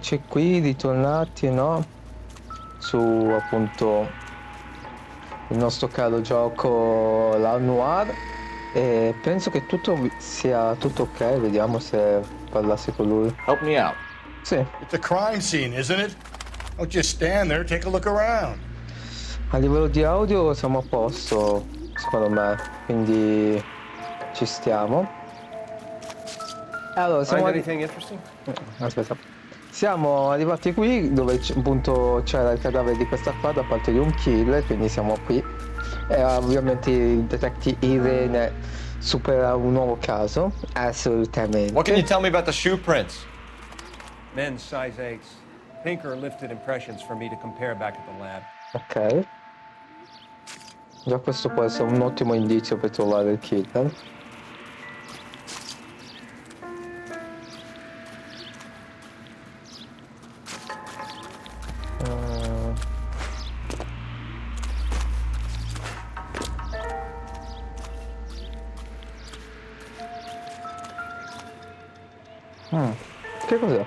eccoci qui, ritornati, no? Su appunto il nostro caro gioco la Noire. E penso che sia tutto ok, vediamo se parlassi con lui. Help me out. Sì, It's a crime scene, isn't it? Don't just stand there, take a look around. a livello di audio siamo a posto, secondo me, quindi ci stiamo. Allora, Find anything interesting? Aspetta. Siamo arrivati qui dove appunto c'era il cadavere di questa qua da parte di un killer, quindi siamo qui. E ovviamente il detective Irene supera un nuovo caso, assolutamente. What can you tell me about the shoe prints? Men's size 8s. Pink or lifted impressions for me to compare back at the lab. Ok. Già questo può essere un ottimo indizio per trovare il killer. Che cos'è?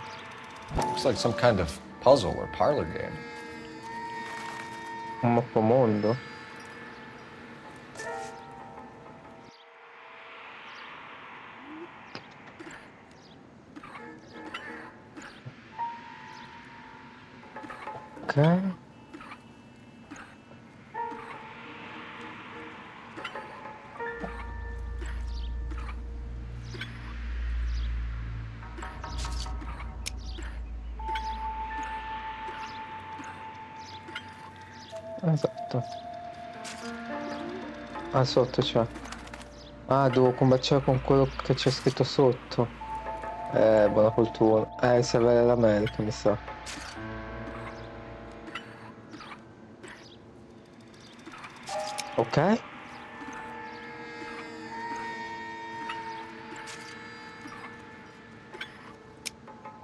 Looks like some kind of puzzle or parlor game. Un mappamondo? Ok. Esatto. Ah, sotto c'è. Ah, devo combattere con quello che c'è scritto sotto. Buona fortuna. Serve l'America, mi sa. Ok.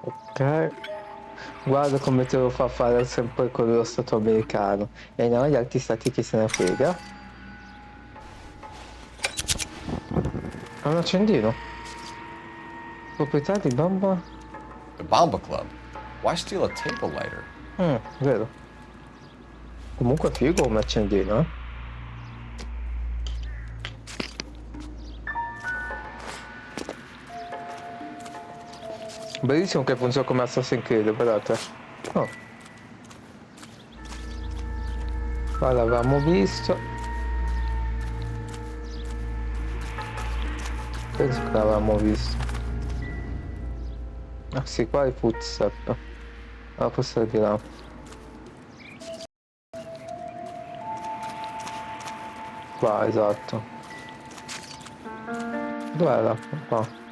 Ok. Guarda come te lo fa fare sempre con lo Stato americano. E no, gli altri stati chi se ne frega. È un accendino. Proprietà di bomba. The Bomba Club. Why steal a table lighter? Vero. Comunque è figo come accendino, eh. Bellissimo che funziona come Assassin's Creed, guardate. Oh. Qua l'avevamo visto. Penso che l'avevamo visto. Ah sì, qua è il footstep. Ah, forse di là. Qua, esatto. Dov'era? Qua.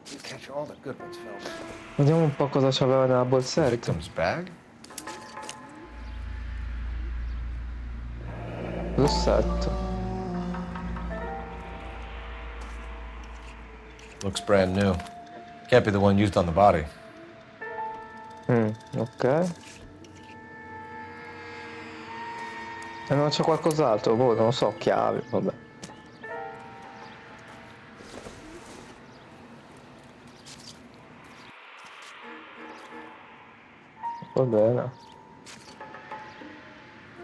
You catch all the good ones, fellas. Vediamo un po' cosa c'aveva nella borsetta. Victim's bag? Rossetto. Looks brand new. Can't be the one used on the body. Ok. E non c'è qualcos'altro? Boh, non lo so, chiavi, vabbè. Va bene.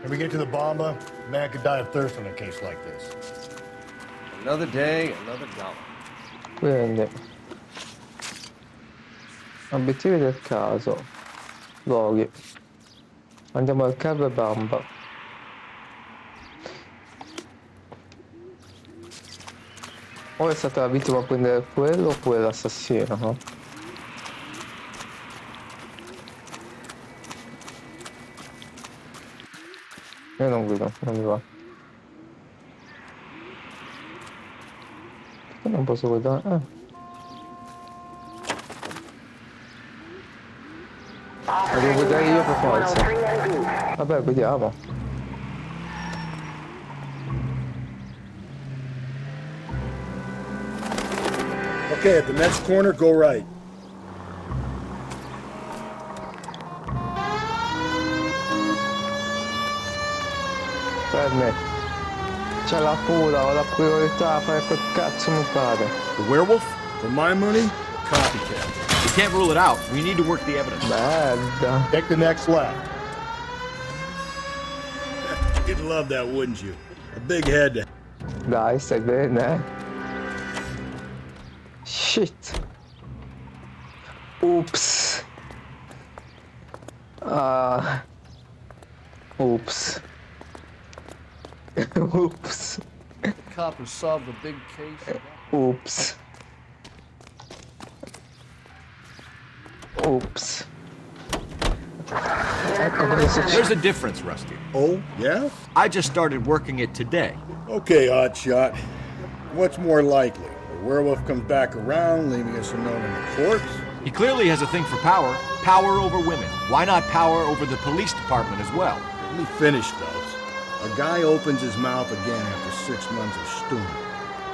When we get to the bomba, a man could die of thirst in a case like this. Another day, another dollar. Quindi obiettivi del caso, luoghi, andiamo al Cave Bamba. O è stata la vittima a prendere quello oppure l'assassino, no? Io non guido, non mi va. Perché non posso guidare? La devo guidare io per forza. Vabbè, guidiamo. Okay, at the next corner, go right. Fermi. C'è la cura, ho la priorità, fare quel cazzo mi pare. The werewolf? For my money, copycat. We can't rule it out. We need to work the evidence. Merda. Take the next left. You'd love that, wouldn't you? A big head. Dai, stai bene? Shit. Oops. Oops. Oops. Cop who solved the big case. Oops. Oops. Ecco cosa There's succede. a difference, Rusty. Oh, yeah? I just started working it today. Okay, Oddshot. What's more likely? A werewolf comes back around, leaving us a note on the corpse? He clearly has a thing for power. Power over women. Why not power over the police department as well? Let me finish, Phelps. A guy opens his mouth again after 6 months of stewing.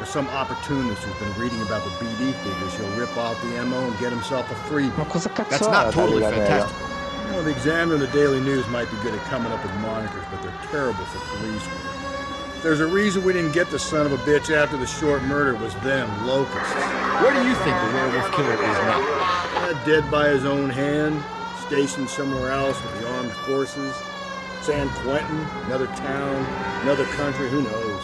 Or some opportunist who's been reading about the BD figures, he'll rip off the MO and get himself a freebie. Ma cosa cazzo That's è not la totally Liga Nera? fantastic. Well, the Examiner and the Daily News might be good at coming up with monikers, but they're terrible for police work. There's a reason we didn't get the son of a bitch after the short murder was them, locusts. Where do you think the werewolf killer is now? Dead by his own hand, stationed somewhere else with the armed forces. San Quentin, another town, another country, who knows?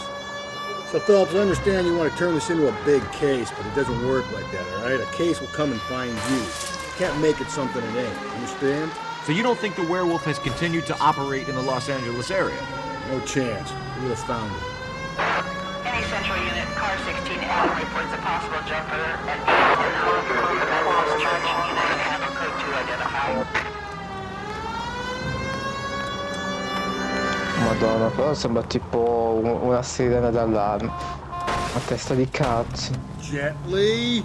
So, Phelps, I understand you want to turn this into a big case, but it doesn't work like that, all right? A case will come and find you. You can't make it something it ain't, understand? So you don't think the werewolf has continued to operate in the Los Angeles area? No chance. We would have found him. Any central unit, car 16L reports a possible jumper at 810 Home Road, Methodist Church, United Handle Code 2 identified. Madonna, però sembra tipo una sirena d'allarme. A testa di cazzo. Gently.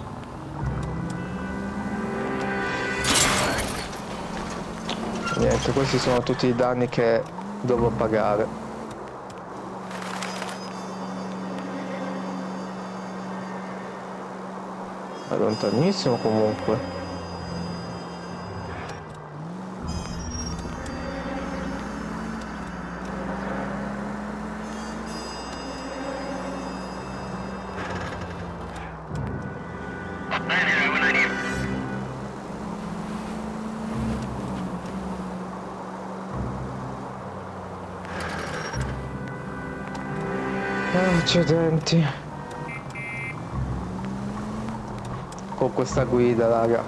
Niente, questi sono tutti i danni che devo pagare. È lontanissimo comunque. Accidenti. Con questa guida, raga.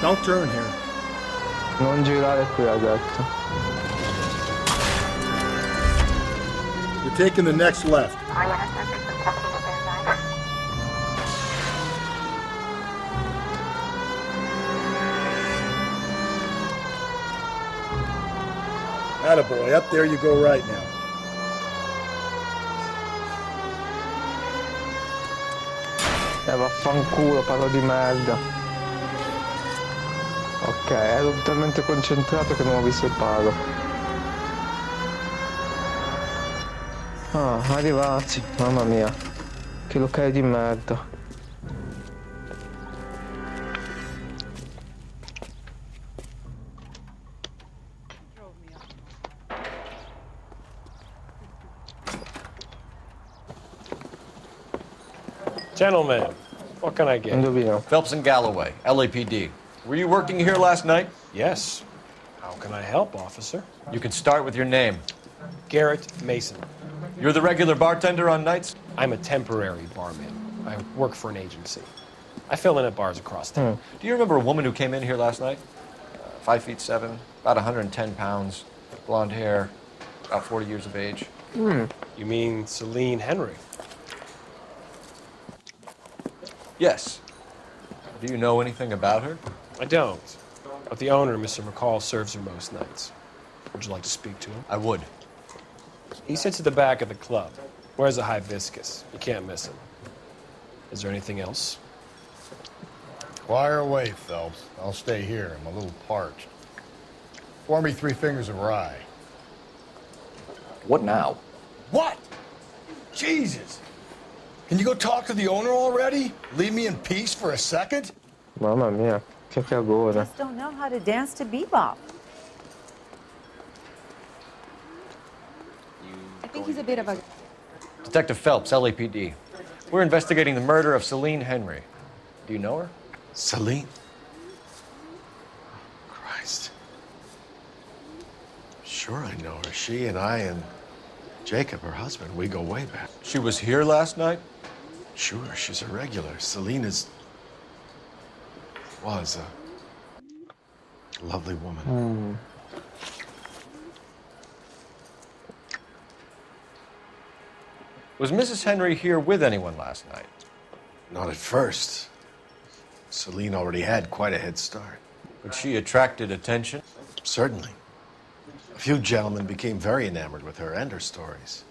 Don't turn here. Non girare qui, ha detto. You're taking the next left. Attaboy, up there you go right now. Vaffanculo, parlo di merda. Ok, ero talmente concentrato che non ho visto il palo. Ah, arrivati, mamma mia. Che locale di merda. Gentlemen, what can I get? Indovino. Phelps and Galloway, LAPD. Were you working here last night? Yes. How can I help, officer? You can start with your name. Garrett Mason. You're the regular bartender on nights? I'm a temporary barman. I work for an agency. I fill in at bars across town. Do you remember a woman who came in here last night? 5'7", about 110 pounds, blonde hair, about 40 years of age. You mean Celine Henry? Yes. Do you know anything about her? I don't. But the owner, Mr. McCall, serves her most nights. Would you like to speak to him? I would. He sits at the back of the club. Wears a hibiscus. You can't miss him. Is there anything else? Fire away, Phelps. I'll stay here. I'm a little parched. Pour me 3 fingers of rye. What now? What? Jesus! Can you go talk to the owner already? Leave me in peace for a second? Mamma mia, che cagone. Just don't know how to dance to bebop. I think he's a bit of a... Detective Phelps, LAPD. We're investigating the murder of Celine Henry. Do you know her? Celine? Christ. Sure I know her. She and I and Jacob, her husband, we go way back. She was here last night? Sure, she's a regular. Celine was a lovely woman. Was Mrs. Henry here with anyone last night? Not at first. Celine already had quite a head start. But she attracted attention? Certainly. A few gentlemen became very enamored with her and her stories.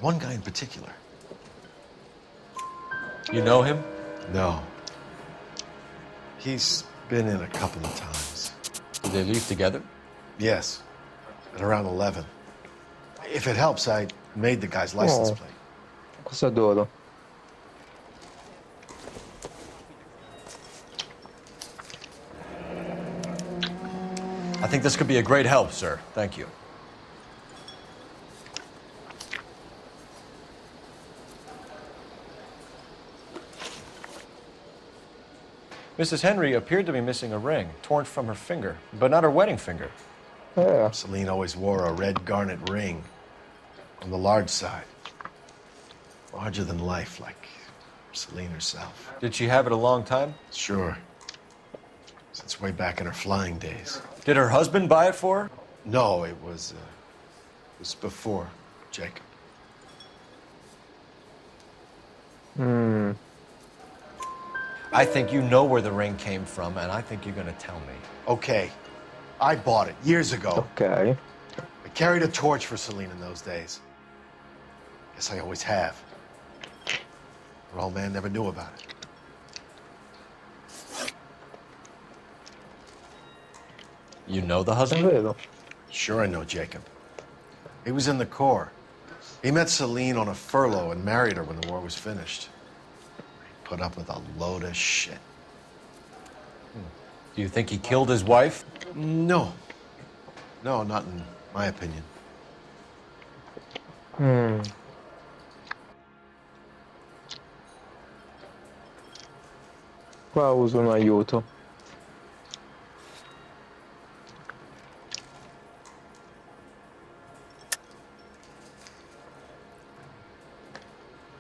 One guy in particular. You know him? No. He's been in a couple of times. Did they leave together? Yes, at around 11. If it helps, I made the guy's license Oh. plate. Cosa adoro. I think this could be a great help, sir. Thank you. Mrs. Henry appeared to be missing a ring, torn from her finger, but not her wedding finger. Yeah. Celine always wore a red garnet ring on the large side. Larger than life, like Celine herself. Did she have it a long time? Sure. Since way back in her flying days. Did her husband buy it for her? No, it was before Jacob. I think you know where the ring came from, and I think you're going to tell me. Okay, I bought it years ago. Ok. I carried a torch for Celine in those days. Guess I always have. Her old man never knew about it. You know the È husband? vero. Sure I know Jacob. He was in the Corps. He met Celine on a furlough and married her when the war was finished. He put up with a load of shit. Do you think he killed his wife? No. No, not in my opinion. Qua uso un aiuto.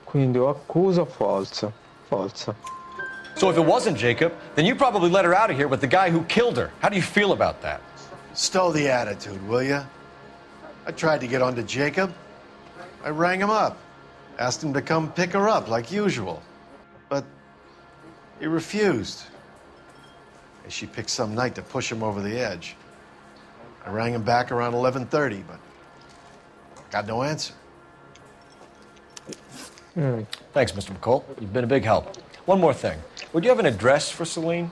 Quindi o accusa o forza. Forza. So if it wasn't Jacob, then you probably let her out of here with the guy who killed her. How do you feel about that? Stow the attitude, will ya? I tried to get onto Jacob. I rang him up. Asked him to come pick her up like usual. But he refused. And she picked some night to push him over the edge. I rang him back around 11:30, but got no answer. Thanks, Mr. McCall. You've been a big help. One more thing. Would you have an address for Celine?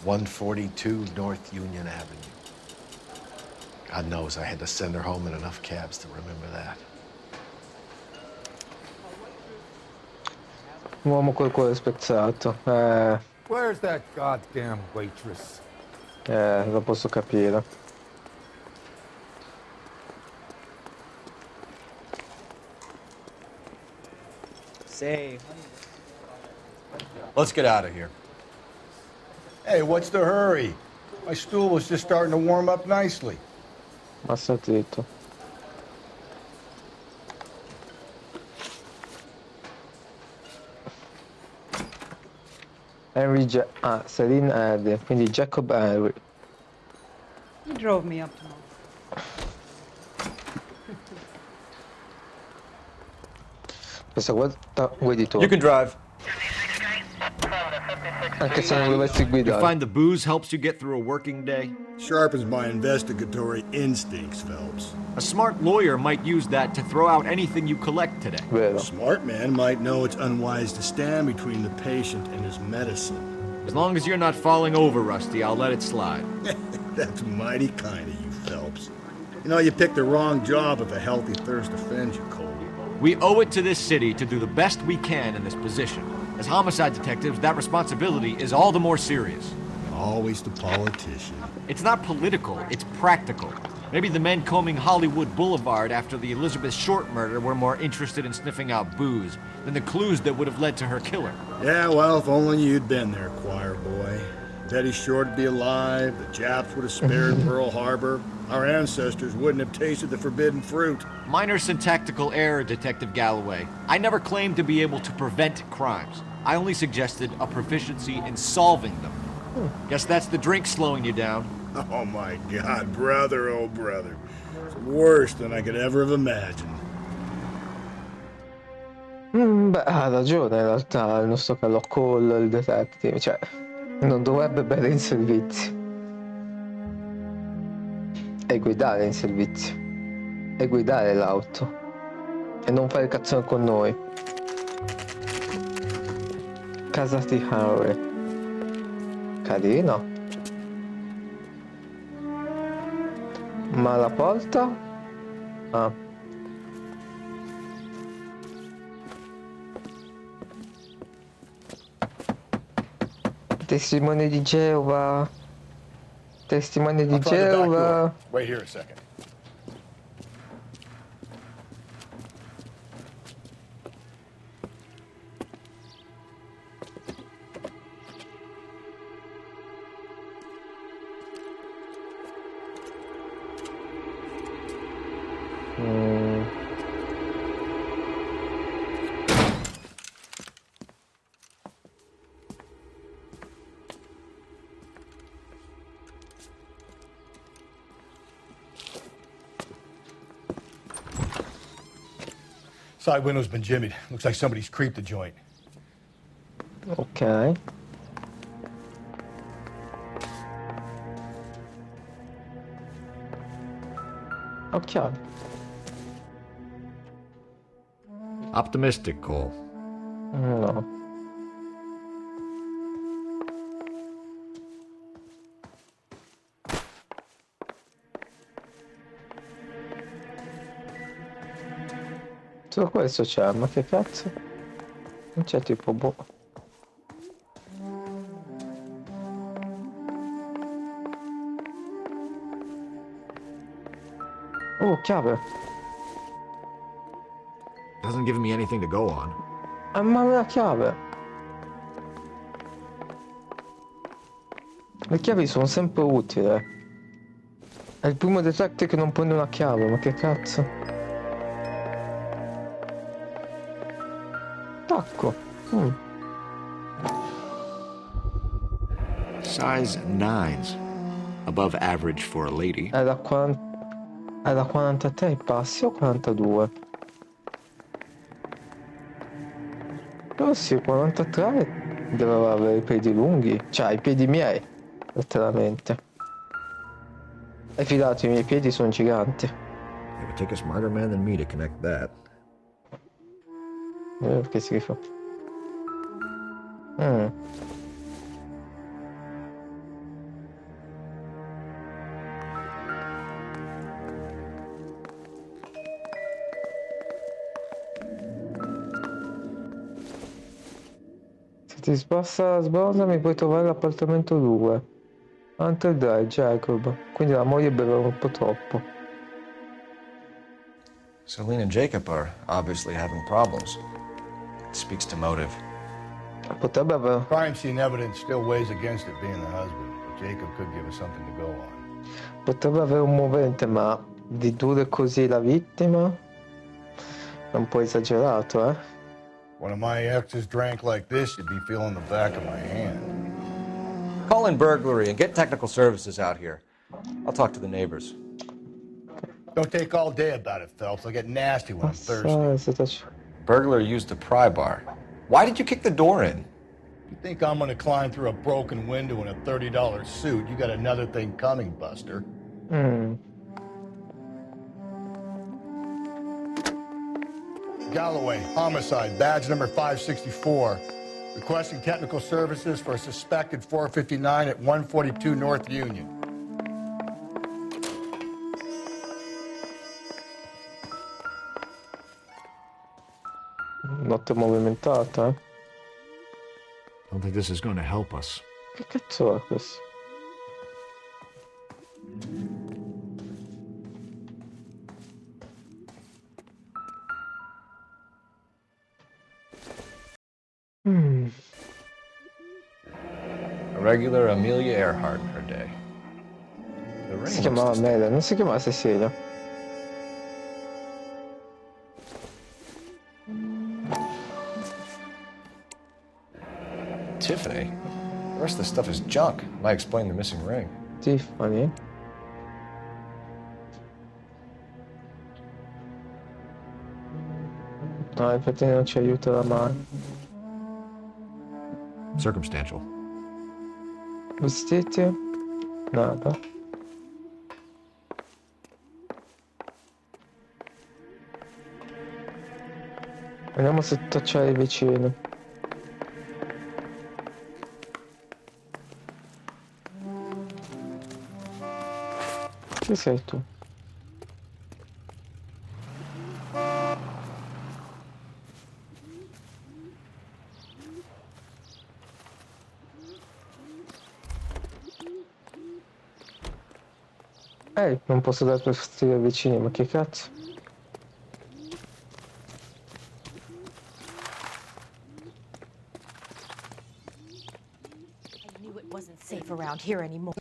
142 North Union Avenue. God knows I had to send her home in enough cabs to remember that. Uomo col cuore spezzato. Where's that goddamn waitress? Lo posso capire. Say, Let's get out of here. Hey, what's the hurry? My stool was just starting to warm up nicely. Ma sta zitto. Celine Henry, quindi Jacob Henry. He drove me up to Mo. Questa volta vedi tu. You can drive. Anche se non dovessi You guidare. find the booze helps you get through a working day? Sharpens my investigatory instincts, Phelps. A smart lawyer might use that to throw out anything you collect today. Vero. A smart man might know it's unwise to stand between the patient and his medicine. As long as you're not falling over, Rusty, I'll let it slide. That's mighty kind of you, Phelps. You know, you picked the wrong job if a healthy thirst offends you, Cole. We owe it to this city to do the best we can in this position. As homicide detectives, that responsibility is all the more serious. Always the politician. It's not political, it's practical. Maybe the men combing Hollywood Boulevard after the Elizabeth Short murder were more interested in sniffing out booze than the clues that would have led to her killer. Yeah, well, if only you'd been there, choir boy. Betty Short would be alive, the Japs would have spared Pearl Harbor, our ancestors wouldn't have tasted the forbidden fruit. Minor syntactical error, Detective Galloway. I never claimed to be able to prevent crimes. I only suggested a proficiency in solving them. Guess that's the drink slowing you down. Oh my God, brother, oh brother. It's worse than I could ever have imagined. Beh, ha ragione in realtà il nostro caro Cole, il detective, cioè, non dovrebbe bere in servizio. E guidare in servizio. E guidare l'auto. E non fare cazzone con noi. Casa di Harry. Carino. Ma la porta? Ah. Testimone di Geova. Testimone di Geova. Wait here a second. Side window's been jimmied. Looks like somebody's creeped the joint. Ok. Ok. Optimistic, Cole. No. Solo questo c'è, ma che cazzo? Non c'è tipo boh. Oh, chiave. Doesn't give me anything to go on. Ma la chiave. Le chiavi sono sempre utili. È il primo detective che non prende una chiave, ma che cazzo? Tacco. Size 9s. Above average for a lady. Era 43 i passi o 42? Però sì, 43 doveva avere i piedi lunghi. Cioè, i piedi miei, letteralmente. E fidati, i miei piedi sono giganti. It would take a smarter man than me to connect that. Che schifo. Se ti sposta la sborda mi puoi trovare l'appartamento 2. Hunter Drive, Jacob. Quindi la moglie beveva un po' troppo. Celine and Jacob are obviously having problems. It speaks to motive. Potrebbe avere... Crime scene evidence still weighs against it being the husband, but Jacob could give us something to go on. Potrebbe avere un movente, ma ridurre così la vittima? È un po' esagerato, eh? One of my exes drank like this, you'd be feeling the back of my hand. Call in burglary and get technical services out here. I'll talk to the neighbors. Don't take all day about it, Phelps. I'll get nasty when I'm thirsty. Burglar used the pry bar. Why did you kick the door in? You think I'm gonna climb through a broken window in a $30 suit? You got another thing coming, Buster. Galloway, homicide, badge number 564. Requesting technical services for a suspected 459 at 142 North Union. Notte movimentata, eh? don't think this is going to help us. Che cazzo è questo? A regular Amelia Earhart in her day. The ring Si looks chiamava distinct. Mela, non si chiamava Cecilia. Tiffany? The rest of the stuff is junk. Might explain the missing ring. Tiffany. No, infatti non ci aiuta la mano. Circumstantial. Vestiti? Nada. Vediamo se tocciare vicino. Chi sei tu? Non posso dare per stare vicini, ma che cazzo? I knew it wasn't safe around here anymore.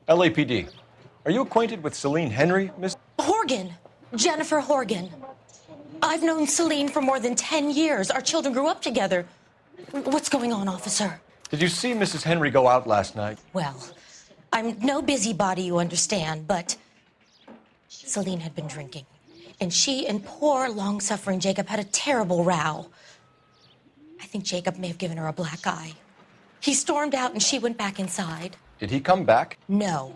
LAPD. Are you acquainted with Celine Henry, Miss? Horgan! Jennifer Horgan. I've known Celine for more than 10 years. Our children grew up together. What's going on, officer? Did you see Mrs. Henry go out last night? Well, I'm no busybody, you understand, but Celine had been drinking. And she and poor, long-suffering Jacob had a terrible row. I think Jacob may have given her a black eye. He stormed out and she went back inside. Did he come back? No.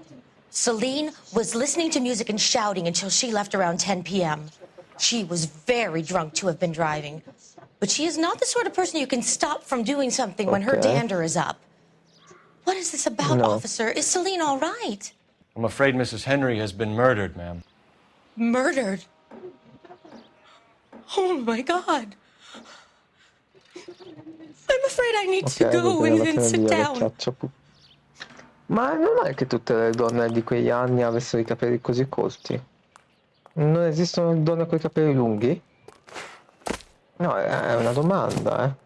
Celine was listening to music and shouting until she left around 10 p.m. She was very drunk to have been driving. But she is not the sort of person you can stop from doing something when her Okay. dander is up. What is this about, No. officer? Is Celine all right? I'm afraid Mrs. Henry has been murdered, ma'am. Murdered? Oh, my God. I'm afraid I need to Ok, go vedeva and che sit via down. vecchiaccia. Ma non è che tutte le donne di quegli anni avessero i capelli così corti? Non esistono donne con i capelli lunghi? No, è una domanda, eh.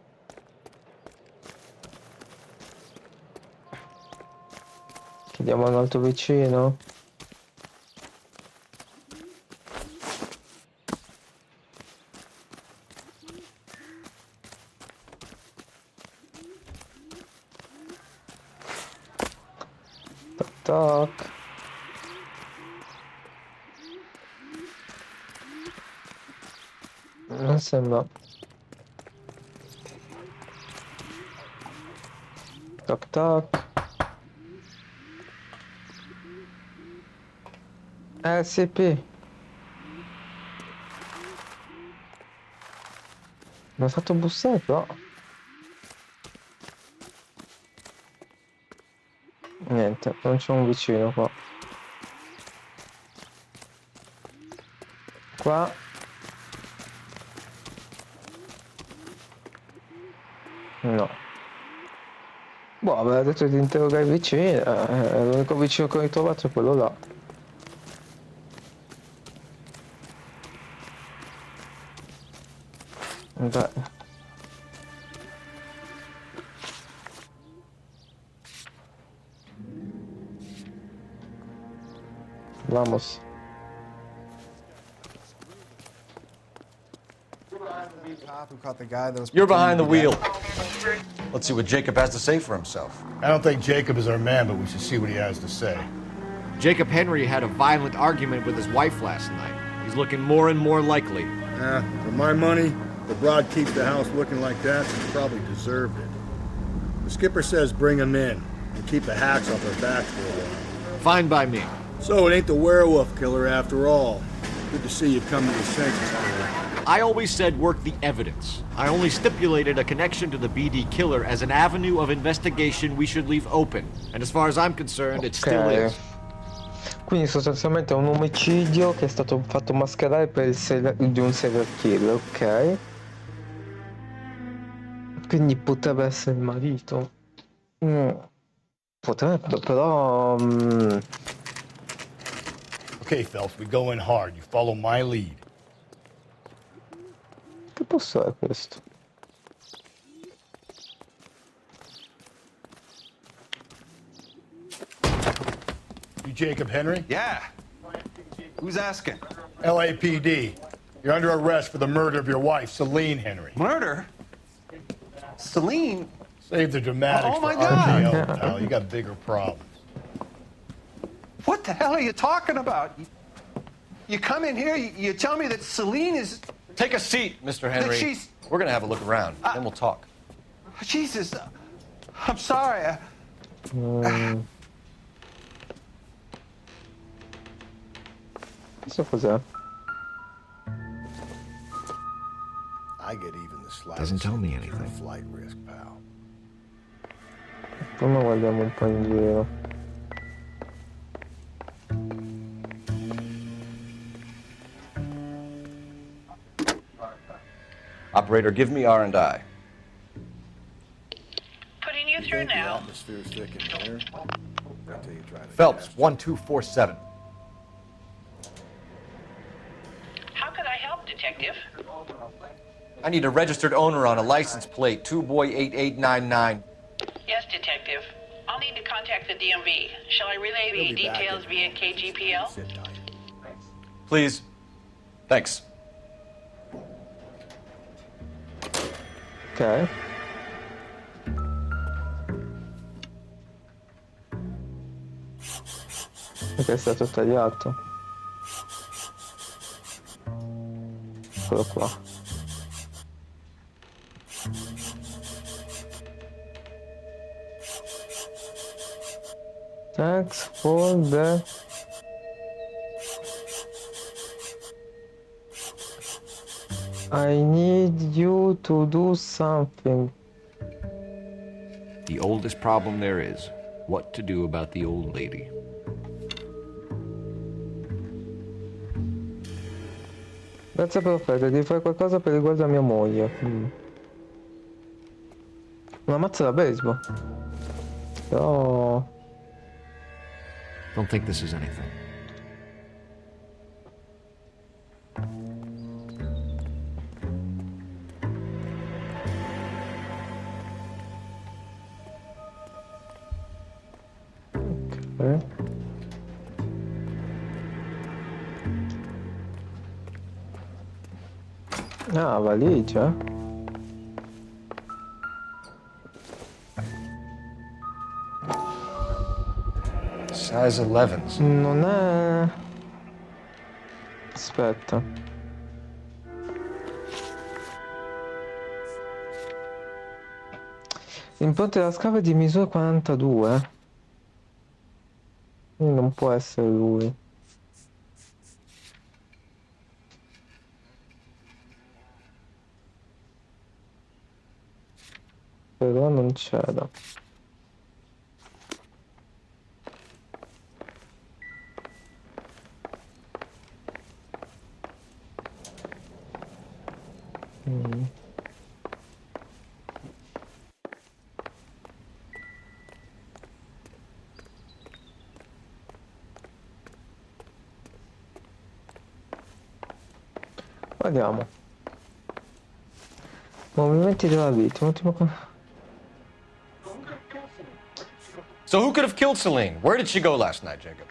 Chiediamo a un altro vicino. Toc toc. Non sembra. Toc toc. SCP. Mi ha fatto bussare però. Niente, non c'è un vicino qua. Qua. No. Boh, aveva detto di interrogare i vicini. L'unico vicino che ho ritrovato è quello là. Beh. Vamos. You're behind the wheel. Let's see what Jacob has to say for himself. I don't think Jacob is our man, but we should see what he has to say. Jacob Henry had a violent argument with his wife last night. He's looking more and more likely. For my money, the broad keeps the house looking like that, so he probably deserved it. The skipper says bring him in and keep the hacks off their backs for a while. Fine by me. So it ain't the werewolf killer after all. Good to see you come to your senses, killer. I always said work the evidence. I only stipulated a connection to the BD killer as an avenue of investigation we should leave open. And as far as I'm concerned, it still is. Quindi sostanzialmente è un omicidio che è stato fatto mascherare per di un serial killer, ok? Quindi potrebbe essere il marito. Potrebbe, però... Okay, Phelps, we go in hard. You follow my lead. Che posso essere questo? You Jacob Henry? Yeah. Who's asking? LAPD. You're under arrest for the murder of your wife, Celine Henry. Murder? Celine? Save the dramatics Oh, my for God. RKO, pal. You got bigger problems. What the hell are you talking about? You come in here, you tell me that Celine is... Take a seat, Mr. Henry. she's- We're gonna have a look around, then we'll talk. Jesus, I'm sorry. Questo cos'è? I get even the slightest Doesn't tell me hint of anything. flight risk, pal. Prima guardiamo un po' in giro. Operator, give me R&I. Putting you through The now. atmosphere's thick in here. Wait till you try the Phelps, gas. 1247. How could I help, Detective? I need a registered owner on a license plate, 2boy8899. Yes, Detective. I'll need to contact the DMV. Shall I relay the He'll be back details in- via KGPL? Sit tight. Please. Thanks. Ok. Perché è stato tagliato. Eccolo qua. Thanks for the... I need you to do something. The oldest problem there is what to do about the old lady. Grazie profeta, devi fare qualcosa per riguardo a mia moglie. Una mazza da baseball. Però... Don't think this is anything. Eh? Ah, valigia. Size 11s. Non è... Aspetta. L'impronta della scava è di misura 42. Quindi non può essere lui. Però non c'era. Guardiamo. Movimenti della vittima. Ultimo... So who could have killed Celine? Where did she go last night, Jacob?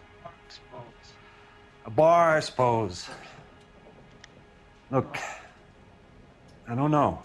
A bar, I suppose. Look, I don't know.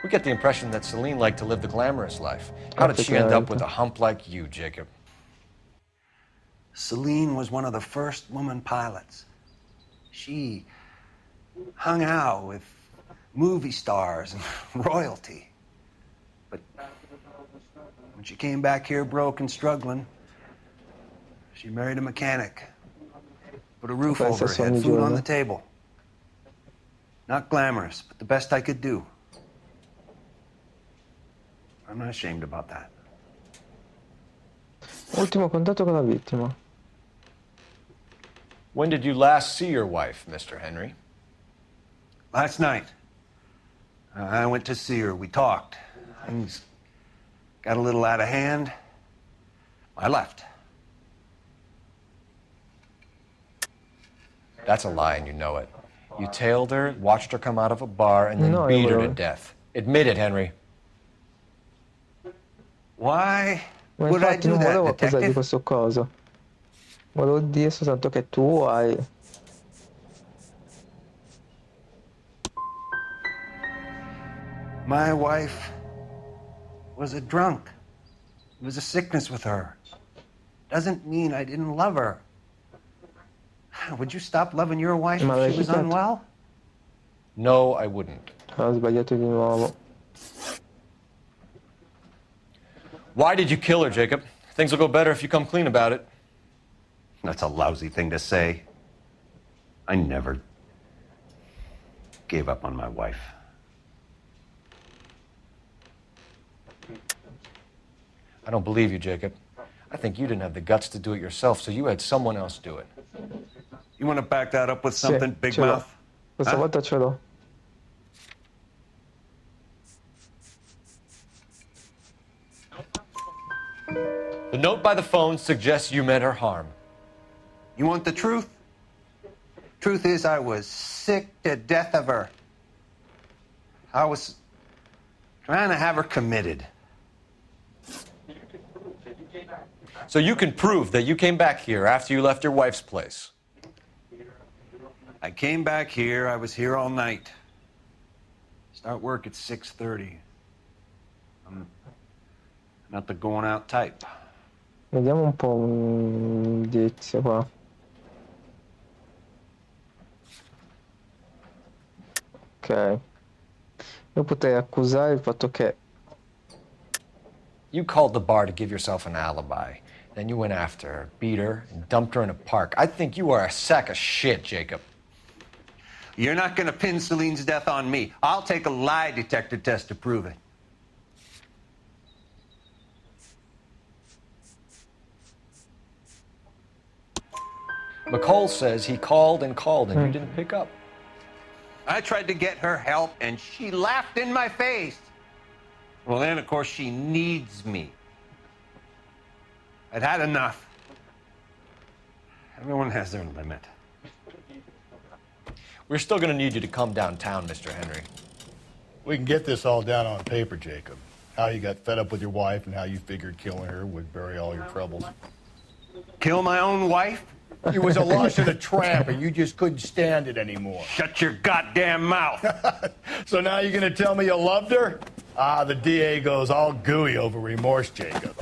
We get the impression that Celine liked to live the glamorous life. How did she end up with a hump like you, Jacob? Celine was one of the first woman pilots. She hung out with movie stars and royalty. But when she came back here broke and struggling, she married a mechanic. Put a roof over her head, food on the table. Not glamorous, but the best I could do. I'm not ashamed about that. Ultimo contatto con la vittima. When did you last see your wife, Mr. Henry? Last night. I went to see her. We talked. Things got a little out of hand. I left. That's a lie, and you know it. You tailed her, watched her come out of a bar, and then beat her to death. Admit it, Henry. Why Ma would I infatti do non that, volevo accusare di detective? questo coso. Volevo dire soltanto che tu hai... My wife was a drunk. It was a sickness with her. Doesn't mean I didn't love her. Would you stop loving your wife Ma if she was l'hai unwell? No, I wouldn't. Ho sbagliato di nuovo. Why did you kill her, Jacob? Things will go better if you come clean about it. That's a lousy thing to say. I never gave up on my wife. I don't believe you, Jacob. I think you didn't have the guts to do it yourself, so you had someone else do it. You want to back that up with Sì, something, Big ce l'ho. Mouth? Questa volta ce l'ho. The note by the phone suggests you meant her harm. You want the truth? Truth is, I was sick to death of her. I was trying to have her committed. So you can prove that you came back here after you left your wife's place. I came back here. I was here all night. Start work at 6:30. I'm not the going out type. Vediamo un po' un indizio qua. Ok. Io potrei accusare il fatto che... You called the bar to give yourself an alibi. Then you went after her, beat her, and dumped her in a park. I think you are a sack of shit, Jacob. You're not going to pin Celine's death on me. I'll take a lie detector test to prove it. McCall says he called and you didn't pick up. I tried to get her help, and she laughed in my face. Well, then, of course, she needs me. I'd had enough. Everyone has their limit. We're still going to need you to come downtown, Mr. Henry. We can get this all down on paper, Jacob. How you got fed up with your wife and how you figured killing her would bury all your troubles. Kill my own wife? You was a lush and a tramp, and you just couldn't stand it anymore. Shut your goddamn mouth. So now you're gonna tell me you loved her? Ah, the DA goes all gooey over remorse, Jacob.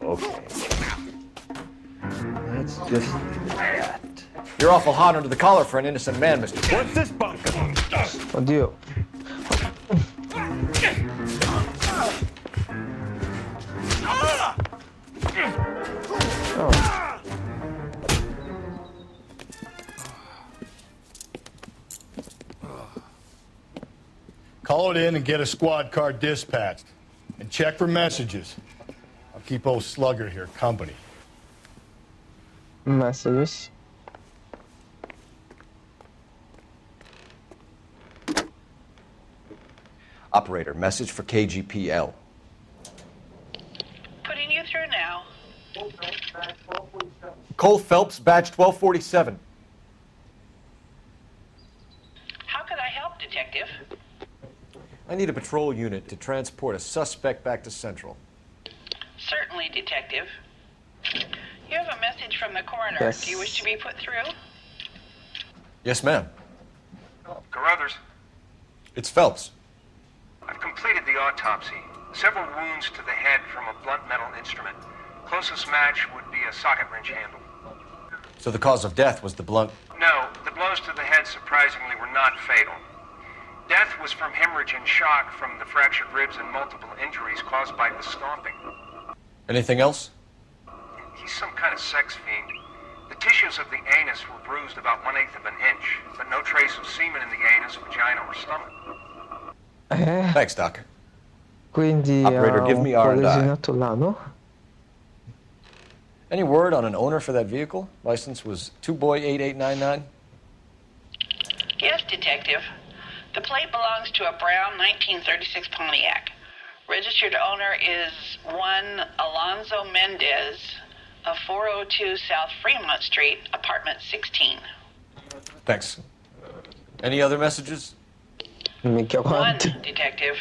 Okay. Let's just leave it at that. You're awful hot under the collar for an innocent man, Mr. What's this bunker? Oddio. Oh. Call it in and get a squad car dispatched. And check for messages. I'll keep old Slugger here company. Messages. Operator, message for KGPL. Putting you through now. Cole Phelps, badge 1247. How could I help, Detective? I need a patrol unit to transport a suspect back to Central. Certainly, Detective. You have a message from the coroner. Yes. Do you wish to be put through? Yes, ma'am. Carruthers, It's Phelps. I've completed the autopsy. Several wounds to the head from a blunt metal instrument. Closest match would be a socket wrench handle. So the cause of death was the blunt... No, the blows to the head surprisingly were not fatal. Death was from hemorrhage and shock from the fractured ribs and multiple injuries caused by the stomping. Anything else? He's some kind of sex fiend. The tissues of the anus were bruised about 1/8 of an inch, but no trace of semen in the anus, vagina, or stomach. Thanks, Doc. Quindi Operator, ha give un me po' R&I. lesinato l'ano. Any word on an owner for that vehicle? License was 2boy8899. Yes, Detective. The plate belongs to a brown 1936 Pontiac. Registered owner is one Alonzo Mendez of 402 South Fremont Street, apartment 16. Thanks. Any other messages? Mica One, quanti. Detective.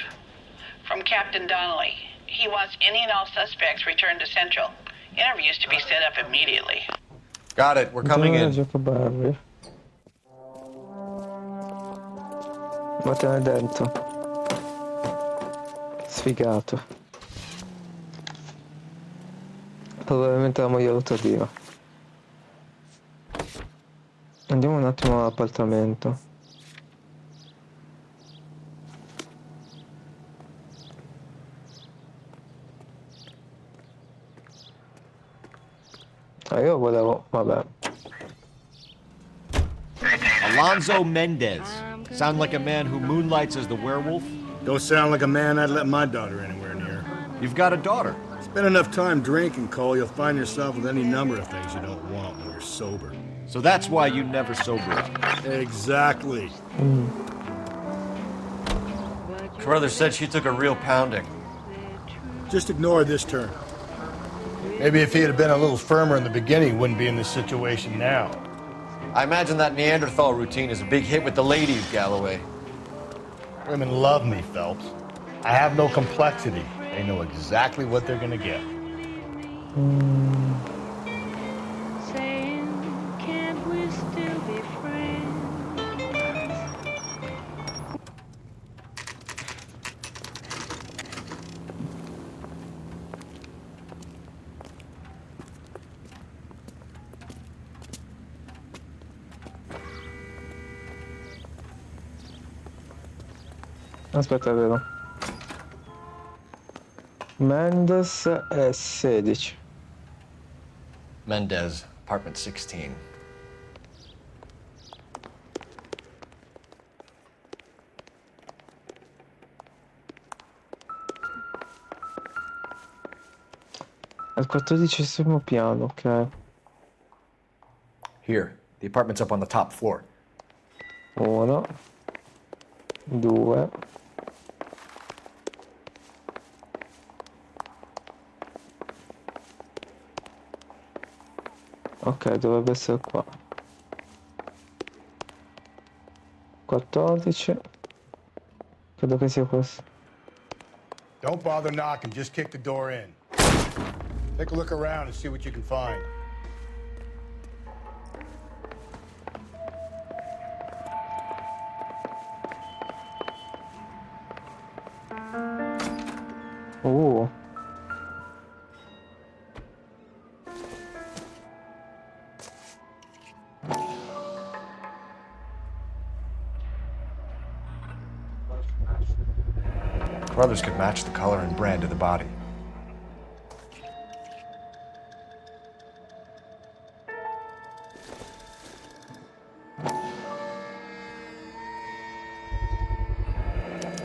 From Captain Donnelly. He wants any and all suspects returned to Central. Interviews to be set up immediately. Got it. We're coming in. Giocabile. Vattene dentro. Sfigato. Probabilmente la moglie rotativa. Andiamo un attimo all'appartamento. Io volevo, vabbè. Alonzo Mendez. Sound like a man who moonlights as the werewolf? Don't sound like a man I'd let my daughter anywhere near. You've got a daughter. Spend enough time drinking, Cole, you'll find yourself with any number of things you don't want when you're sober. So that's why you never sober up. Exactly. Carruthers said she took a real pounding. Just ignore this turn. Maybe if he had been a little firmer in the beginning, he wouldn't be in this situation now. I imagine that Neanderthal routine is a big hit with the ladies, Galloway. Women love me, Phelps. I have no complexity. They know exactly what they're gonna get. Can't we still be friends? Aspetta, è vero. Mendes è 16. Mendez, apartment 16. Al 14° piano, ok. Here, the apartment's up on the top floor. 1, 2. Ok, dovrebbe essere qua. 14. Credo che sia questo. Don't bother knocking, just kick the door in. Take a look around and see what you can find. Carruthers could match the color and brand of the body.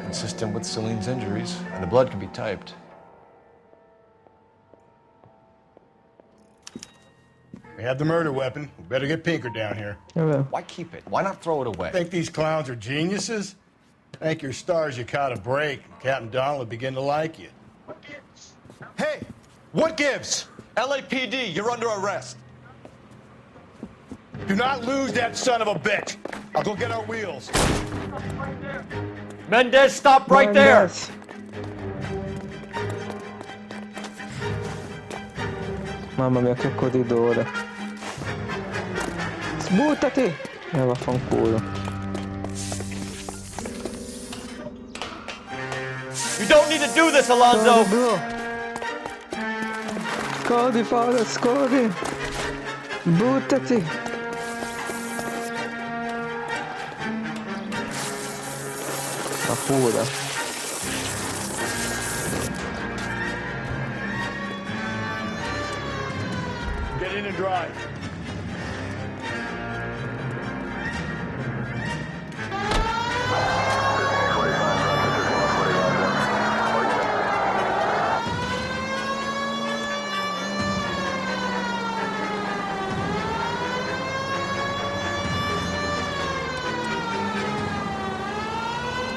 Consistent with Celine's injuries, and the blood can be typed. We have the murder weapon. We better get Pinker down here. Why keep it? Why not throw it away? Think these clowns are geniuses? Thank your stars you caught a break. Captain Donald will begin to like you. Hey, what gives? LAPD, you're under arrest. Do not lose that son of a bitch. I'll go get our wheels. Mendez, stop right there! Mamma mia, che corridore. Sbuttati! Vaffanculo. You don't need to do this, Alonzo! Corri, Forrest, corri! Buttati! Ma pure. Get in and drive.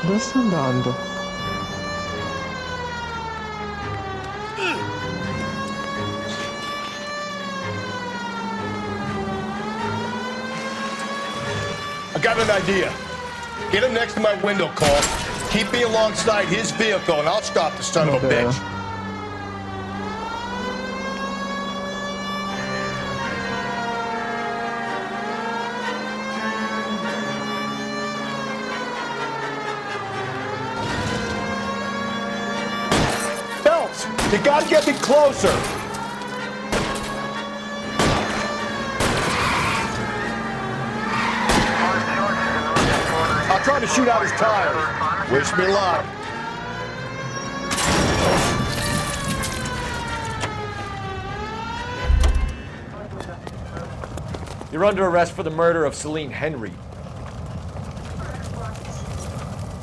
Dove sta andando? I got an idea. Get him next to my window, Cole. Keep me alongside his vehicle, and I'll stop the son of a bitch. Phelps, you gotta get me closer. I'll try to shoot out his tires. Wish me luck. You're under arrest for the murder of Celine Henry.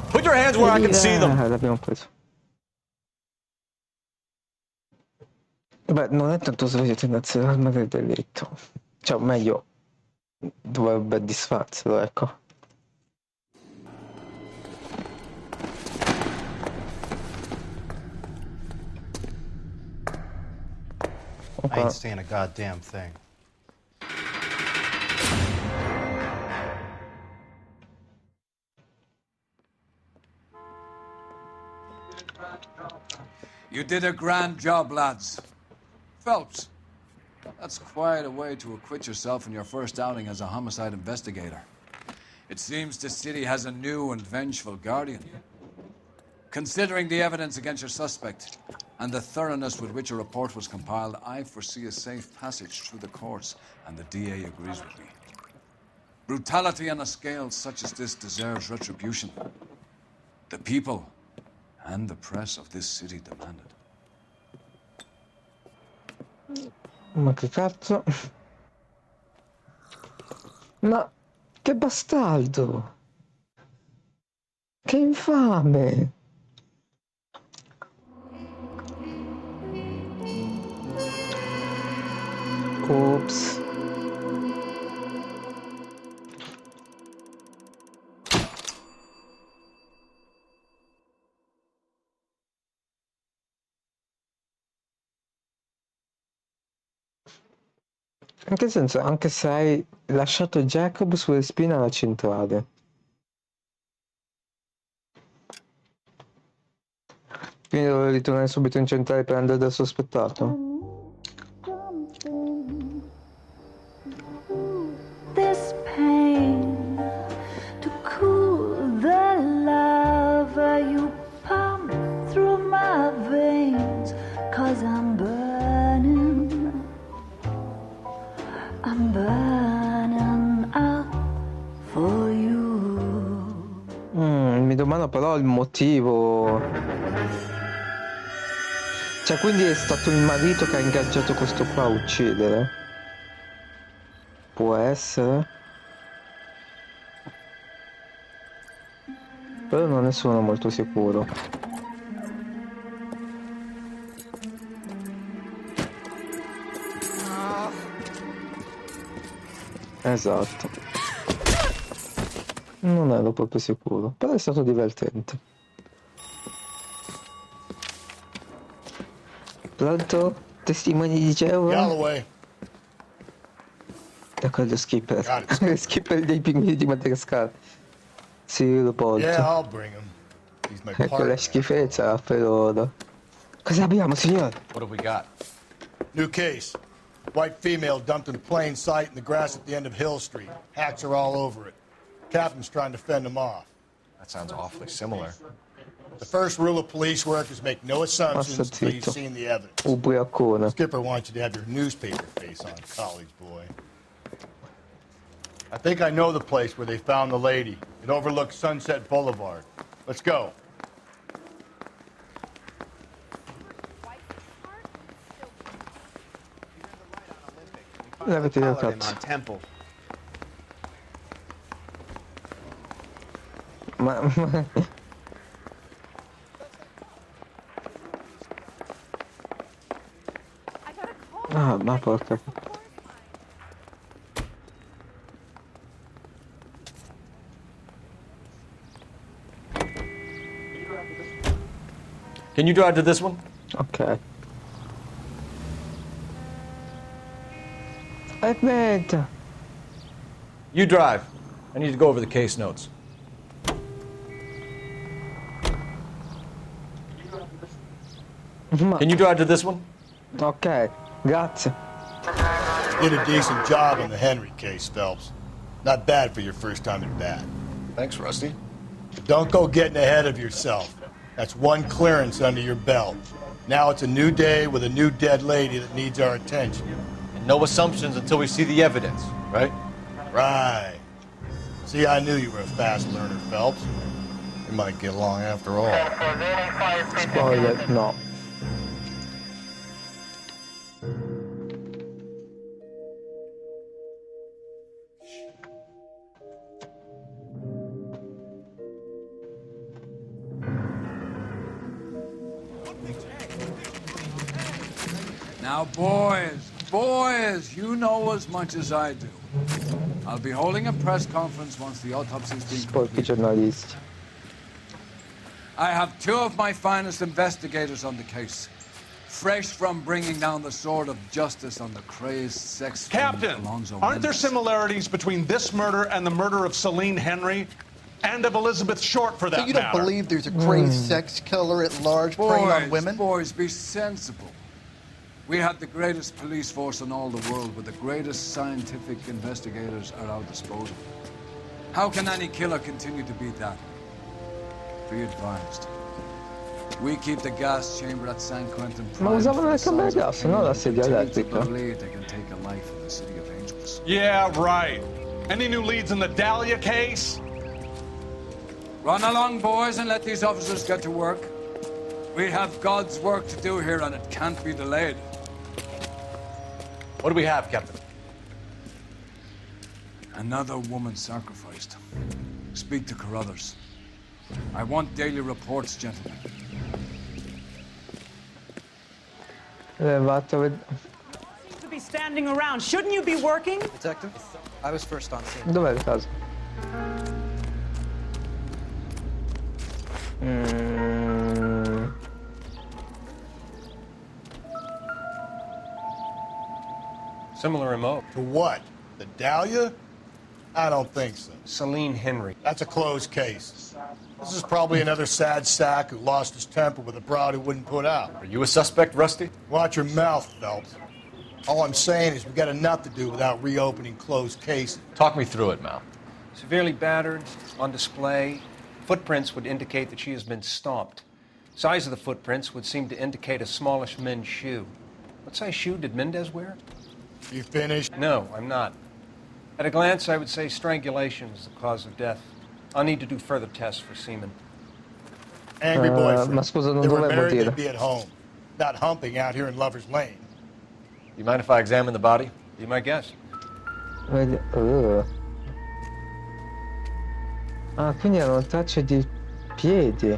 Put your hands where I can see them. L'abbiamo preso. Beh, non è tanto sovrazione l'arma del delitto. Cioè, o meglio, dovrebbe disfarselo, ecco. I ain't saying a goddamn thing. You did a grand job, lads. Phelps, that's quite a way to acquit yourself in your first outing as a homicide investigator. It seems the city has a new and vengeful guardian. Considering the evidence against your suspect and the thoroughness with which a report was compiled, I foresee a safe passage through the courts, and the DA agrees with me. Brutality on a scale such as this deserves retribution. The people and the press of this city demand it. Ma che cazzo? Ma che bastardo! Che infame! Ops. In che senso? Anche se hai lasciato Jacob sulle spine alla centrale. Quindi dovevo ritornare subito in centrale per andare dal sospettato? This pain to cool the lava you pump through my veins, 'cause I'm burning up for you. Mi domando però il motivo. Cioè, quindi è stato il marito che ha ingaggiato questo qua a uccidere? Può essere? Però non ne sono molto sicuro. Esatto. Non ero proprio sicuro, però è stato divertente. Pronto? Testimoni di Geova? Galloway. D'accordo, skipper. Skipper dei pinguini di Madagascar. Sì, lo porto. Yeah, I'll bring him. He's my Ecco la partner. schifezza per ora. Cosa abbiamo, signore? What have we got? New case. White female dumped in plain sight in the grass at the end of Hill Street. Hacks are all over it. Captain's trying to fend them off. That sounds awfully similar. The first rule of police work is make no assumptions until you've seen the evidence. Ubriacone. Skipper wants you to have your newspaper face on, college boy. I think I know the place where they found the lady. It overlooks Sunset Boulevard. Let's go. Levati dal Followed him cazzo. on Temple. Ma... Ah, ma porca. Can you drive to this one? Ok. Aspetta. You drive. I need to go over the case notes. Can you drive to this one? Ok, grazie. Did a decent job on the Henry case, Phelps. Not bad for your first time at bat. Thanks, Rusty. But don't go getting ahead of yourself. That's one clearance under your belt. Now it's a new day with a new dead lady that needs our attention. And no assumptions until we see the evidence, right? Right. See, I knew you were a fast learner, Phelps. We might get along after all. Spoiler, no. Now, boys, you know as much as I do. I'll be holding a press conference once the autopsy's been Sporchi giornalisti. I have two of my finest investigators on the case. Fresh from bringing down the sword of justice on the crazed sex Captain, Alonzo aren't there Mendez. similarities between this murder and the murder of Celine Henry and of Elizabeth Short, for that So you don't matter? believe there's a crazed sex killer at large preying on women? Boys, be sensible. We have the greatest police force in all the world with the greatest scientific investigators at our disposal. How can any killer continue to be that? Be advised. We keep the gas chamber at San Quentin Ma primed usavano for le the camere size of gas, no la sedia Continue to elettrica. believe they can take a life in the city of angels. Yeah, right. Any new leads in the Dahlia case? Run along, boys, and let these officers get to work. We have God's work to do here, and it can't be delayed. What do we have, Captain? Another woman sacrificed. Speak to Carruthers. I want daily reports, gentlemen. Levato. To be standing around. Shouldn't you be working? Detective, I was first on scene. Dov'è il caso? Similar MO. To what? The Dahlia? I don't think so. Celine Henry. That's a closed case. This is probably another sad sack who lost his temper with a broad who wouldn't put out. Are you a suspect, Rusty? Watch your mouth, Phelps. All I'm saying is we got enough to do without reopening closed cases. Talk me through it, Mal. Severely battered, on display. Footprints would indicate that she has been stomped. Size of the footprints would seem to indicate a smallish men's shoe. What size shoe did Mendez wear? You finished? No, I'm not. At a glance, I would say strangulation was the cause of death. I'll need to do further tests for semen. Angry boyfriend. Ma scusa, non They were dovevo married, dire. they'd be at home. Not humping out here in Lover's Lane. You mind if I examine the body? Be my guest. Vedi. Ah, quindi erano tracce di piedi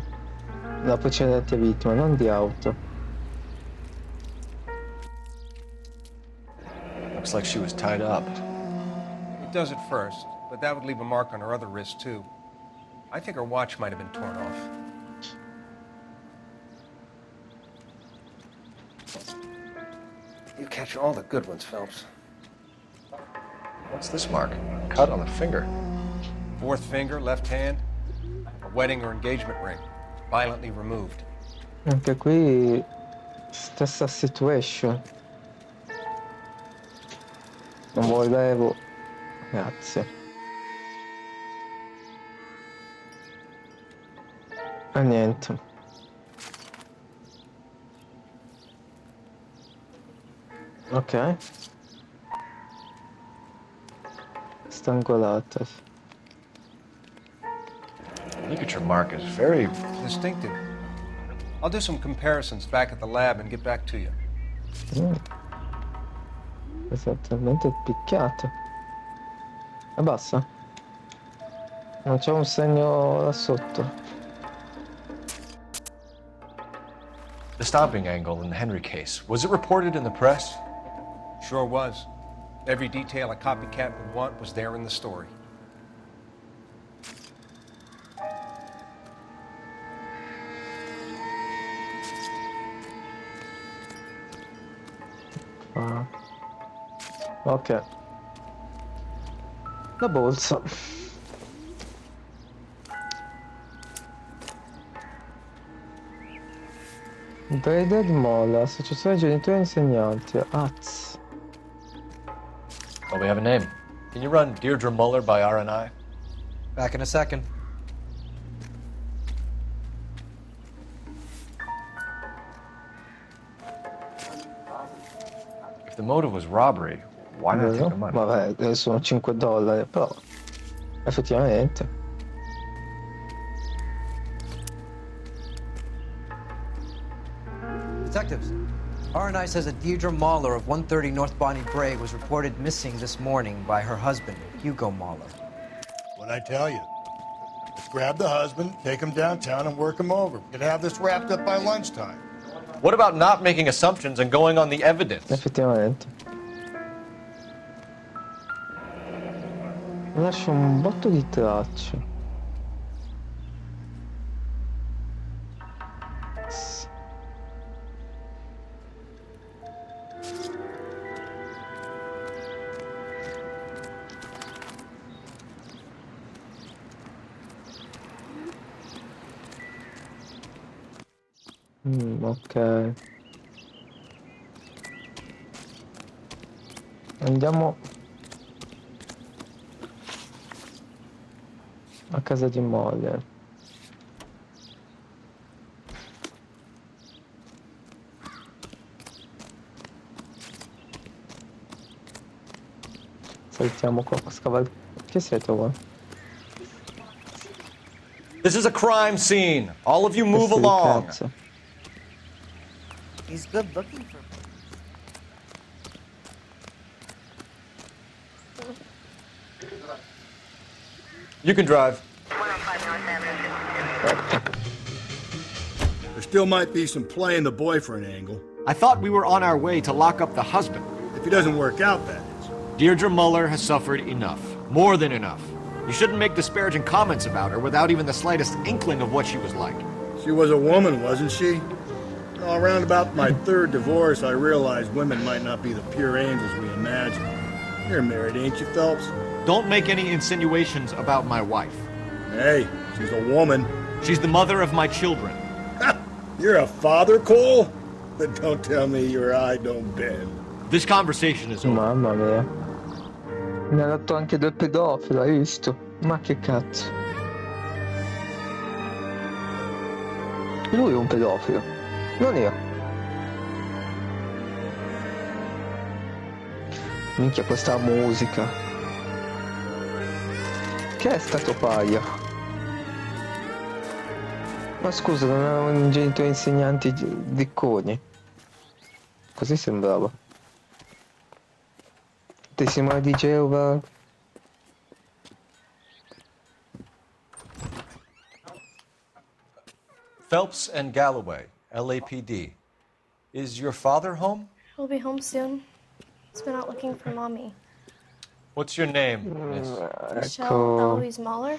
la precedente vittima, non di auto. Looks like she was tied up. It does at first, but that would leave a mark on her other wrist, too. I think her watch might have been torn off. You catch all the good ones, Phelps. What's this mark? Cut on the finger. Fourth finger, left hand, a wedding or engagement ring, violently removed. Anche qui stessa situation. Non volevo. Grazie. E niente. Ok. Strangolata. Look at your mark. It's very distinctive. I'll do some comparisons back at the lab and get back to you. Esattamente picchiato. E basta. Non c'è un segno là sotto. The stomping angle in the Henry case. Was it reported in the press? Sure was. Every detail a copycat would want was there in the story. Ah. Ok. La borsa. Braided Molla, associazione genitori e insegnanti. Az. Oh, we have a name. Can you run Deirdre Muller by RNI? Back in a second. If the motive was robbery, why not take the money? Vabbè, sono $5, però effettivamente. Detectives, RNI says that Deirdre Mahler of 130 North Bonnie Brae was reported missing this morning by her husband, Hugo Mahler. What'd I tell you? Let's grab the husband, take him downtown, and work him over. We could have this wrapped up by lunchtime. What about not making assumptions and going on the evidence? Effettivamente. Lascia un botto di tracce. Ok. Andiamo a casa di Moller. Saltiamo qua, che siete qua? This is a crime scene. All of you move along. He's good looking for me. You can drive. There still might be some playing the boyfriend angle. I thought we were on our way to lock up the husband. If he doesn't work out, that is. Deirdre Muller has suffered enough. More than enough. You shouldn't make disparaging comments about her without even the slightest inkling of what she was like. She was a woman, wasn't she? Well, around about my third divorce, I realized women might not be the pure angels we imagine. You're married, ain't you, Phelps? Don't make any insinuations about my wife. Hey, she's a woman. She's the mother of my children. You're a father, Cole? But don't tell me your eye don't bend. This conversation is over. Mamma mia. Mi ha dato anche del pedofilo, hai visto? Ma che cazzo. Lui è un pedofilo, non io. Minchia, questa musica. Che è stato paia? Ma scusa, non erano un genitori insegnanti dicconi? Così sembrava. Testimone di Geova. Phelps and Galloway, LAPD. Is your father home? He'll be home soon. He's been out looking for Mommy. What's your name, miss? Michelle Eloise Mahler?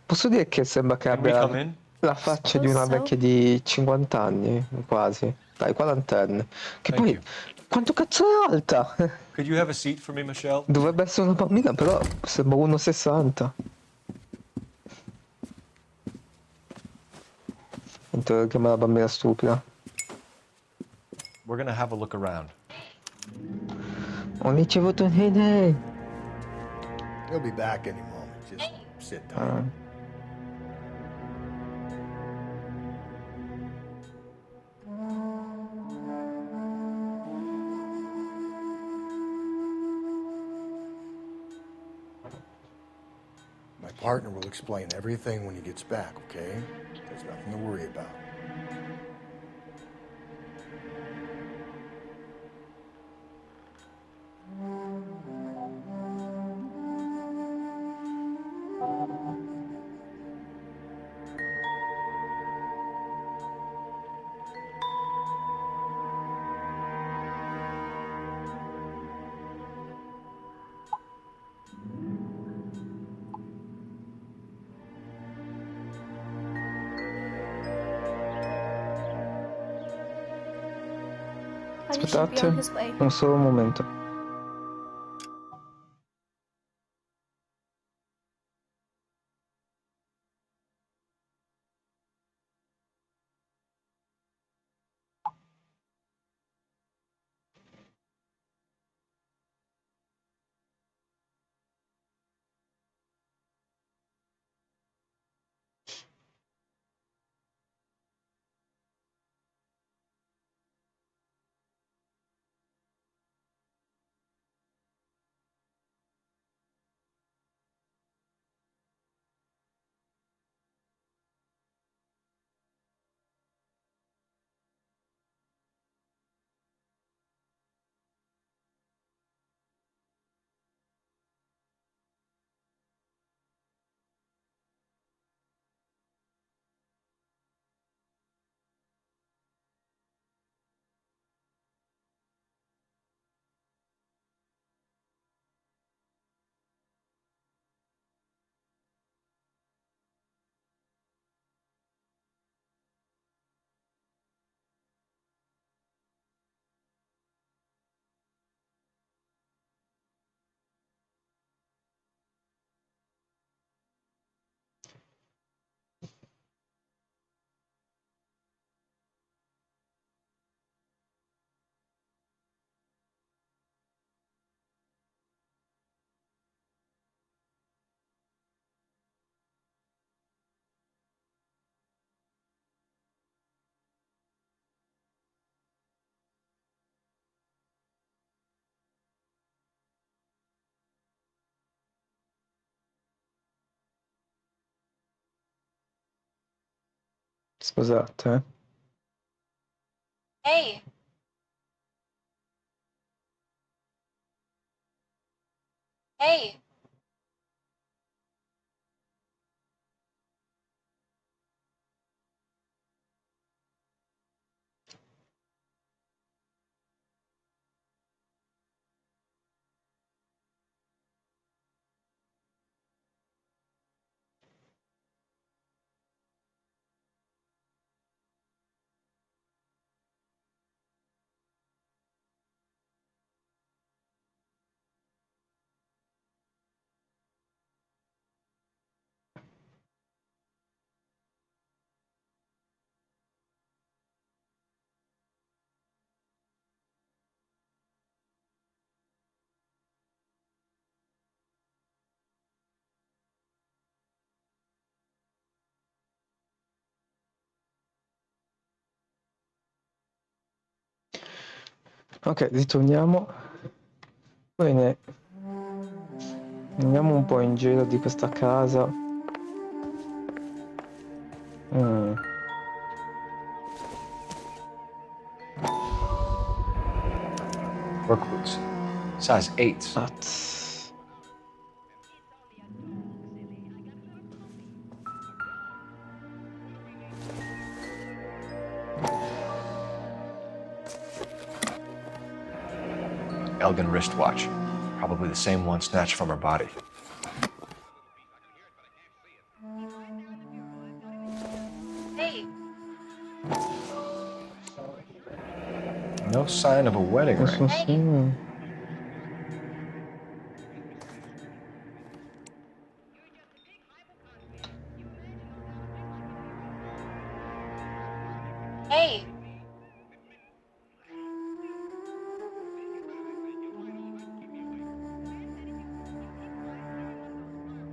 Posso dire che sembra che Can we abbia come in? la faccia di una vecchia di 50 anni, quasi. Dai, quarantenne. Che Thank poi, you. quanto cazzo è alta? Could you have a seat for me, Michelle? Dovrebbe essere una bambina, però sembra 1,60. Interroghiamo la bambina stupida. We're gonna have a look around. Ho ricevuto un email. He'll be back any moment. Just sit tight. partner will explain everything when he gets back, okay? There's nothing to worry about. Buddy should be on his way. Un solo momento. Scusate, eh. Hey. Hey. Ok, ritorniamo. Bene. Andiamo un po' in giro di questa casa. Work boots. Size 8s. Elgin wristwatch. Probably the same one snatched from her body. Hey. No sign of a wedding ring. Hey.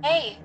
Hey.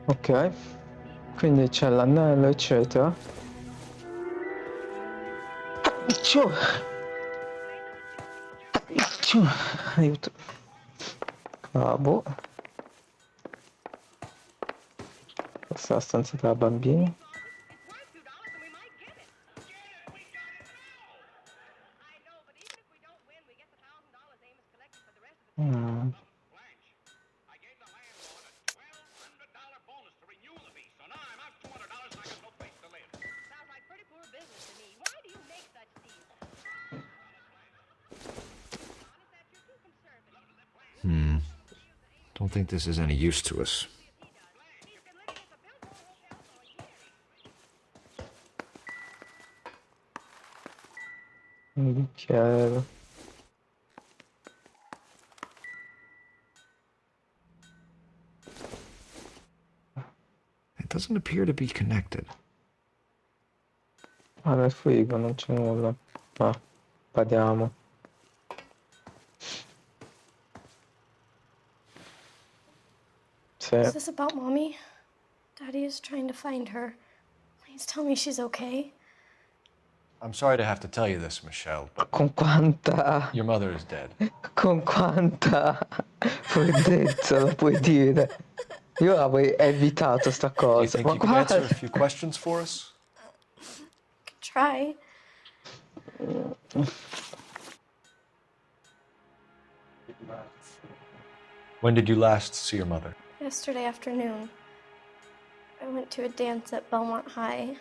Ok, quindi c'è l'anello, eccetera. Aiuto. Cavo. Questa è la stanza della bambina. Mm. Don't think this is any use to us. Un bicchiere. It doesn't appear to be connected. Ah, nel frigo non c'è nulla. Ah, vediamo. Sì. Is this about Mommy? Daddy is trying to find her. Please tell me she's okay. I'm sorry to have to tell you this, Michelle, but Con quanta... your mother is dead. Con quanta freddezza lo puoi dire? Io avrei evitato sta Do you cosa. think Ma you could answer guarda... a few questions for us? Could try. When did you last see your mother? Yesterday afternoon, I went to a dance at Belmont High.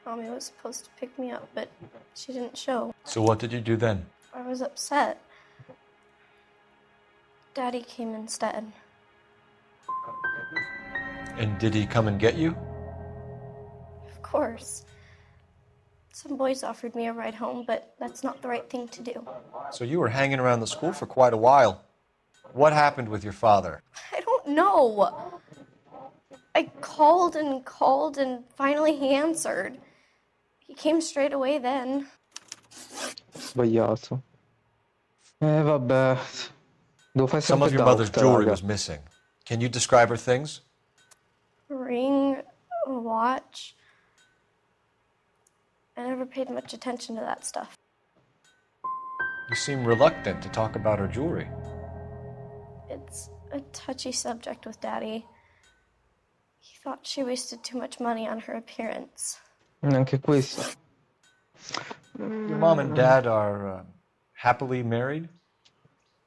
Mommy was supposed to pick me up, but she didn't show. So what did you do then? I was upset. Daddy came instead. And did he come and get you? Of course. Some boys offered me a ride home, but that's not the right thing to do. So you were hanging around the school for quite a while. What happened with your father? I don't know. I called and finally he answered. He came straight away then. Sbagliato. Vabbè. Devo fare Some of sempre your mother's doubt, jewelry raga. was missing. Can you describe her things? A ring, a watch. I never paid much attention to that stuff. You seem reluctant to talk about her jewelry. It's a touchy subject with Daddy. He thought she wasted too much money on her appearance. Anche questo. Your mom and dad are happily married?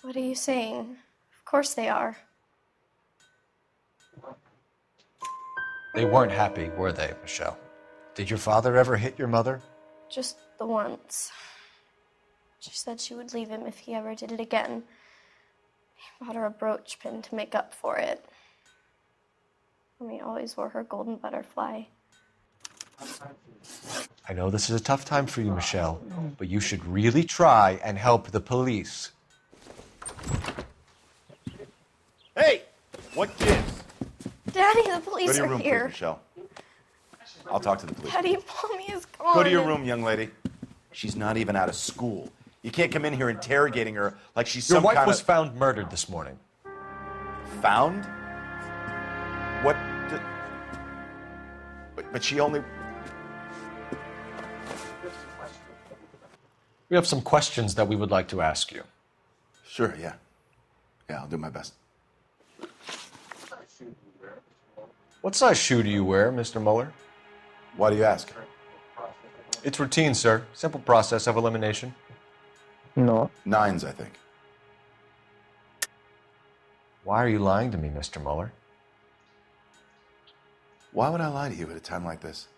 What are you saying? Of course they are. They weren't happy, were they, Michelle? Did your father ever hit your mother? Just the once. She said she would leave him if he ever did it again. He bought her a brooch pin to make up for it. Mommy always wore her golden butterfly. I know this is a tough time for you, Michelle, but you should really try and help the police. Hey! What gives? Daddy, the police Go to your are room, here. please, Michelle. I'll talk to the police. Daddy, Mommy is gone. Go to your room, young lady. She's not even out of school. You can't come in here interrogating her like she's Your some wife kind was of... found murdered this morning. Found? What? But she only... We have some questions that we would like to ask you. Sure, yeah. Yeah, I'll do my best. What size shoe do you wear, Mr. Mueller? Why do you ask? It's routine, sir. Simple process of elimination. No. 9s, I think. Why are you lying to me, Mr. Mueller? Why would I lie to you at a time like this?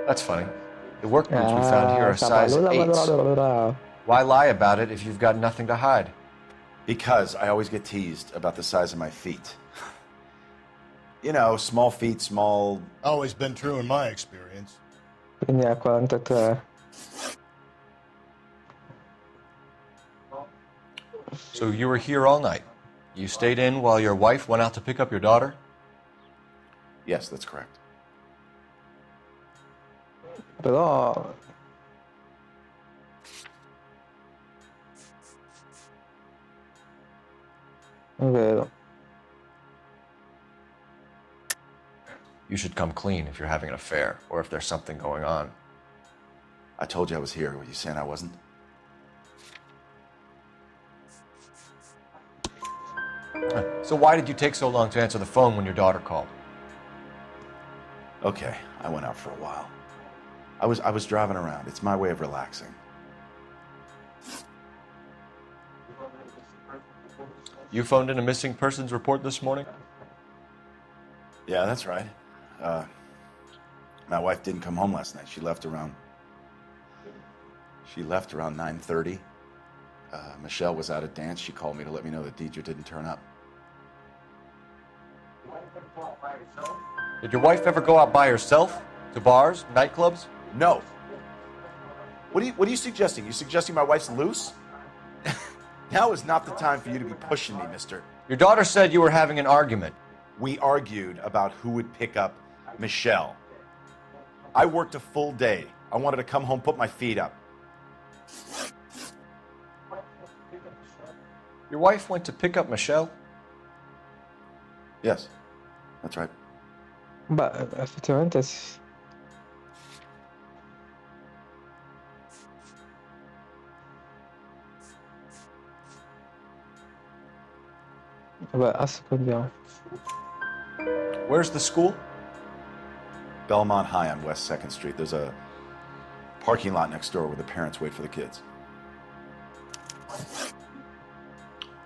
That's funny. The work boots we found here are size 8s. Why lie about it if you've got nothing to hide? Because I always get teased about the size of my feet. You know, small feet, small... Always been true in my experience. Quindi ha 43. So you were here all night. You stayed in while your wife went out to pick up your daughter? Yes, that's correct. Però... È vero. You should come clean if you're having an affair or if there's something going on. I told you I was here. Were you saying I wasn't? So why did you take so long to answer the phone when your daughter called? Okay, I went out for a while. I was driving around. It's my way of relaxing. You phoned in a missing persons report this morning? Yeah, that's right. My wife didn't come home last night. She left around 9:30. Michelle was out at dance. She called me to let me know that Deidre didn't turn up. Did your wife ever go out by herself? To bars, nightclubs? No. What are you suggesting? You suggesting my wife's loose? Now is not the time for you to be pushing me, mister. Your daughter said you were having an argument. We argued about who would pick up Michelle. I worked a full day. I wanted to come home, put my feet up. Your wife went to pick up Michelle? Yes, that's right. Beh, effettivamente sì. Vabbè, ascoltiamo. Where's the school? Belmont High on West 2nd Street. There's a parking lot next door where the parents wait for the kids.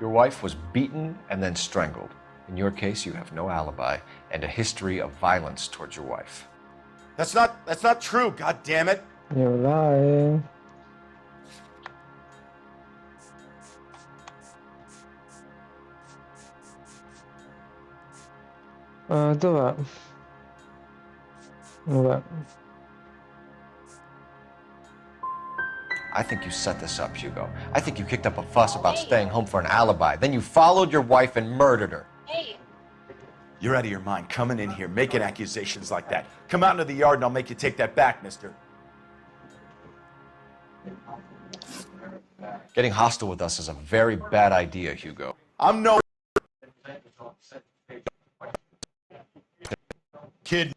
Your wife was beaten and then strangled. In your case, you have no alibi and a history of violence towards your wife. That's not true, god damn it. You're lying. Dov'è? Vabbè. I think you set this up, Hugo. I think you kicked up a fuss about staying home for an alibi. Then you followed your wife and murdered her. You're out of your mind coming in here making accusations like that. Come out into the yard and I'll make you take that back, mister. Getting hostile with us is a very bad idea, Hugo. I'm no kid.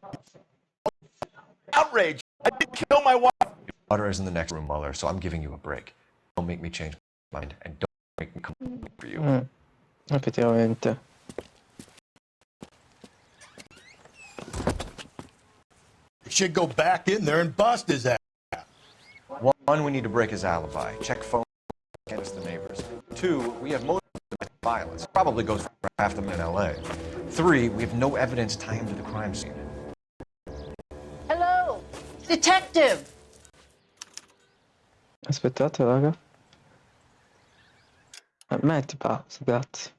Outrage. I didn't kill my wife. Your daughter is in the next room, Mueller, so I'm giving you a break. Don't make me change my mind, and don't make me come for you. Effettivamente. You should go back in there and bust his ass. One, we need to break his alibi. Check phone against the neighbors. 2, we have motive violence. Probably goes for half the men in L.A. 3, we have no evidence tying him to the crime scene. Hello, detective. Aspettate, raga. Metti pausa, grazie.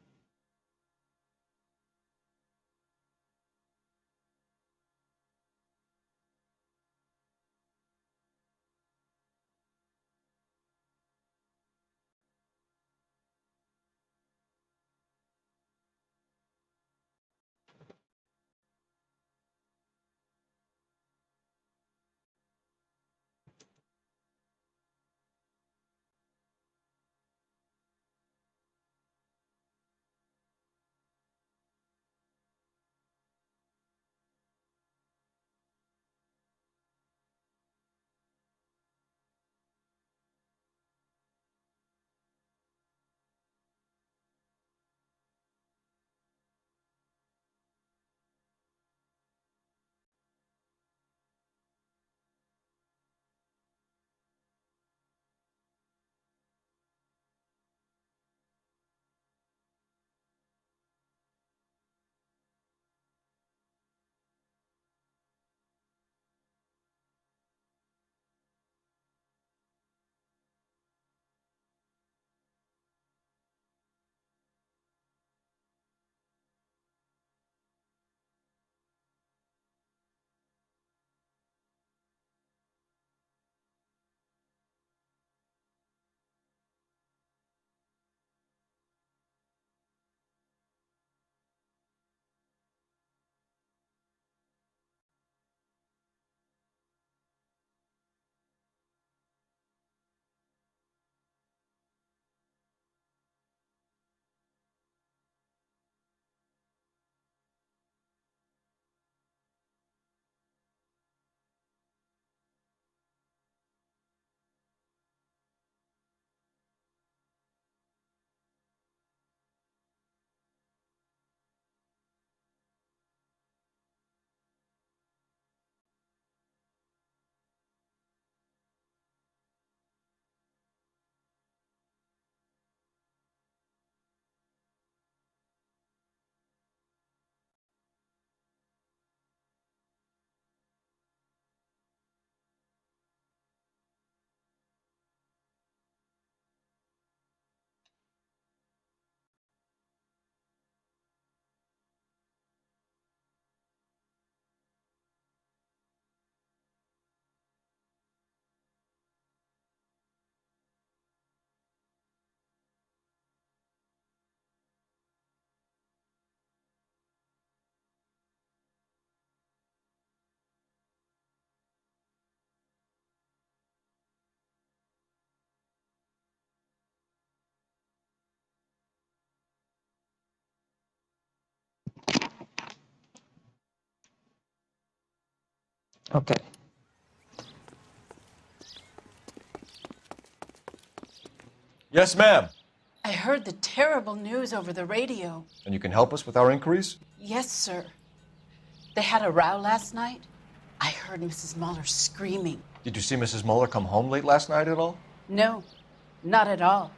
Ok. Yes, ma'am. I heard the terrible news over the radio. And you can help us with our inquiries? Yes, sir. They had a row last night. I heard Mrs. Muller screaming. Did you see Mrs. Muller come home late last night at all? No, not at all.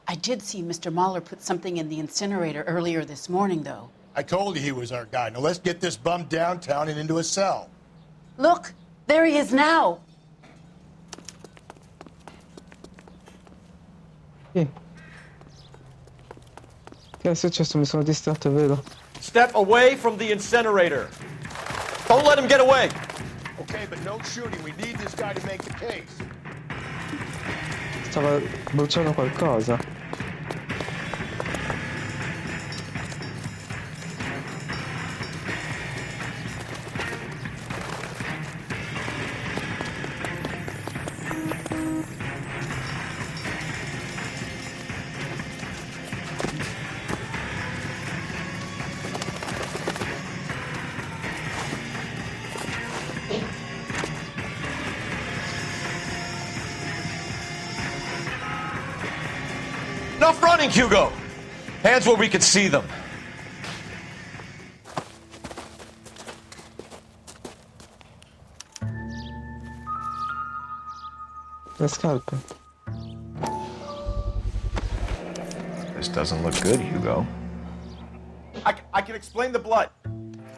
I did see Mr. Muller put something in the incinerator earlier this morning, though. I told you he was our guy. Now let's get this bum downtown and into a cell. Look, there he is now. Che è successo? Mi sono distratto, è vero? Step away from the incinerator. Don't let him get away. Okay, but no shooting. We need this guy to make the case. Stava bruciando qualcosa. Enough running, Hugo! Hands where we can see them. Le scarpe. This doesn't look good, Hugo. I can explain the blood.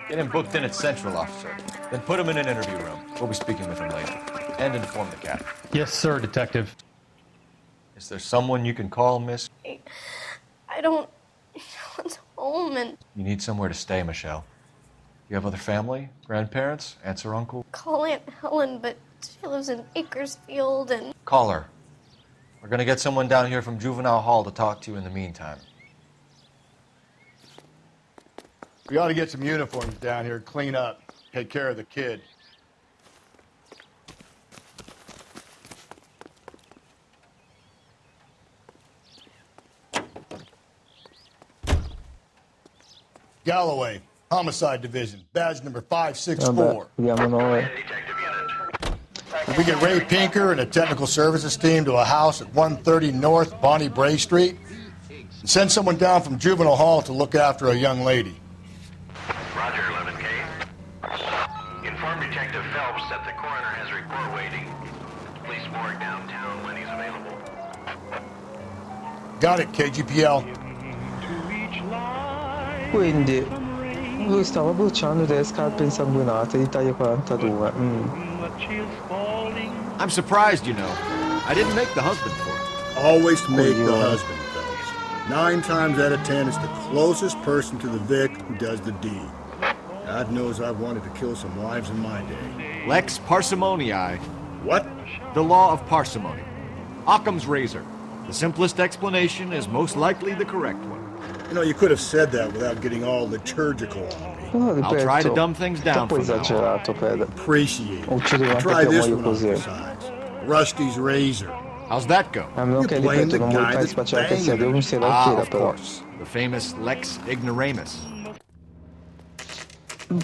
Get him booked in at Central, officer. Then put him in an interview room. We'll be speaking with him later. And inform the captain. Yes, sir, Detective. Is there someone you can call, miss? I don't. No one's home, and You need somewhere to stay, Michelle. You have other family? Grandparents? Aunts or uncle? call Aunt Helen, but she lives in Bakersfield, and Call her. We're gonna get someone down here from Juvenile Hall to talk to you in the meantime. We ought to get some uniforms down here, clean up, take care of the kid. Galloway, Homicide Division, badge number 564. Vabbè, vediamo noi. If we get Ray Pinker and a technical services team to a house at 130 North Bonnie Bray Street, and send someone down from Juvenile Hall to look after a young lady. Roger, 11K. Inform Detective Phelps that the coroner has a report waiting. Police morgue downtown when he's available. Got it, KGPL. Quindi lui stava bruciando delle scarpe insanguinate di taglia 42. I'm surprised, you know. I didn't make the husband for it. Always make the husband, fellas. 9 times out of 10, it's the closest person to the Vic who does the deed. God knows I've wanted to kill some wives in my day. Lex parsimoniae. What? The law of parsimony. Occam's razor. The simplest explanation is most likely the correct one. You know, you could have said that without getting all liturgical on me. Però ripeto, I'll try to dumb things down troppo from now on. esagerato per Appreciate it. uccidere una Try propria this moglie one on così. besides. Rusty's razor. How's that go? A meno che, You blame ripeto, the non vuoi guy far that's spacciare che banging sia di un serial killer, Of però. course. The famous Lex Ignoramus.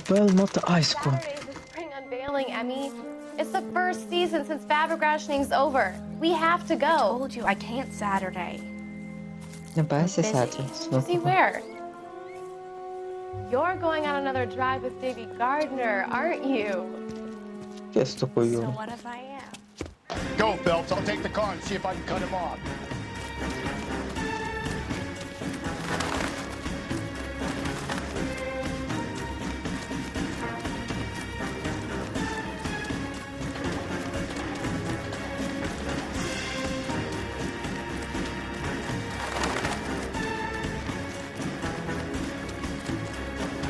Belmont High School. Saturday's the spring unveiling, Emmy. It's the first season since fabric rationing's over. We have to go. I told you I can't Saturday. Non può essere Busy. stato. See where? You're going on another drive with Davy Gardner, aren't you? Chi è sto coglione? What if I am? Go, Phelps. I'll take the car and see if I can cut him off.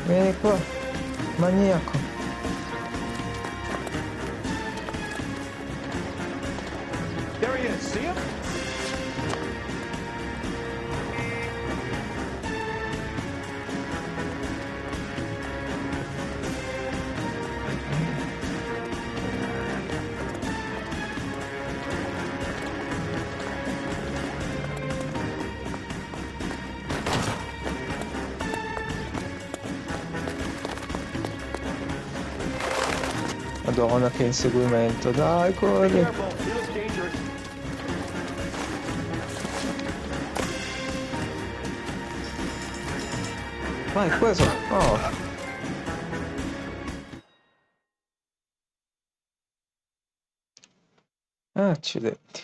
Vieni qua, maniaco. There he is. See him? Madonna, che inseguimento. Dai, corri. Vai, questo. Oh. Accidenti.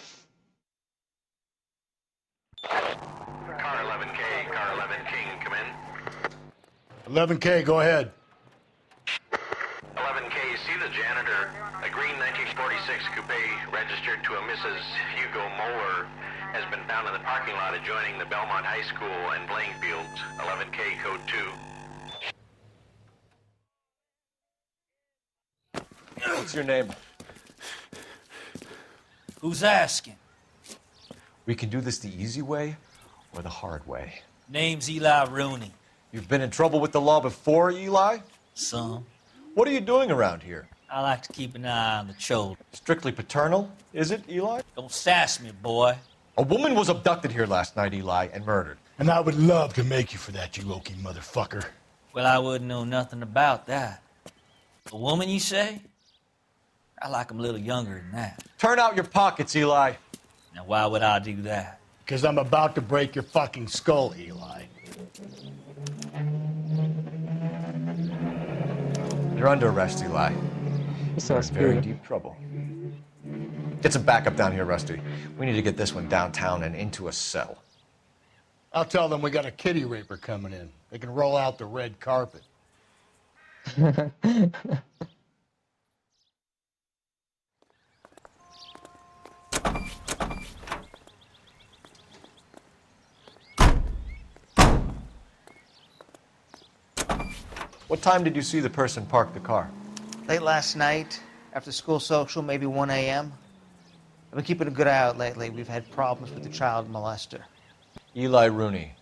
Car 11K, Car 11 King, come in. 11K, go ahead. 11K, see the janitor. A green 1946 coupe registered to a Mrs. Hugo Moeller has been found in the parking lot adjoining the Belmont High School and playing fields. 11K, code 2. What's your name? Who's asking? We can do this the easy way or the hard way. Name's Eli Rooney. You've been in trouble with the law before, Eli? Some. What are you doing around here? I like to keep an eye on the children. Strictly paternal, is it, Eli? Don't sass me, boy. A woman was abducted here last night, Eli, and murdered. And I would love to make you for that, you oaky motherfucker. Well, I wouldn't know nothing about that. A woman, you say? I like 'em a little younger than that. Turn out your pockets, Eli. Now, why would I do that? Because I'm about to break your fucking skull, Eli. You're under arrest, Eli. You're in very deep trouble. Get some backup down here, Rusty. We need to get this one downtown and into a cell. I'll tell them we got a kitty raper coming in. They can roll out the red carpet. What time did you see the person park the car? Late last night, after school social, maybe 1 a.m. I've been keeping a good eye out lately. We've had problems with the child molester. Eli Rooney.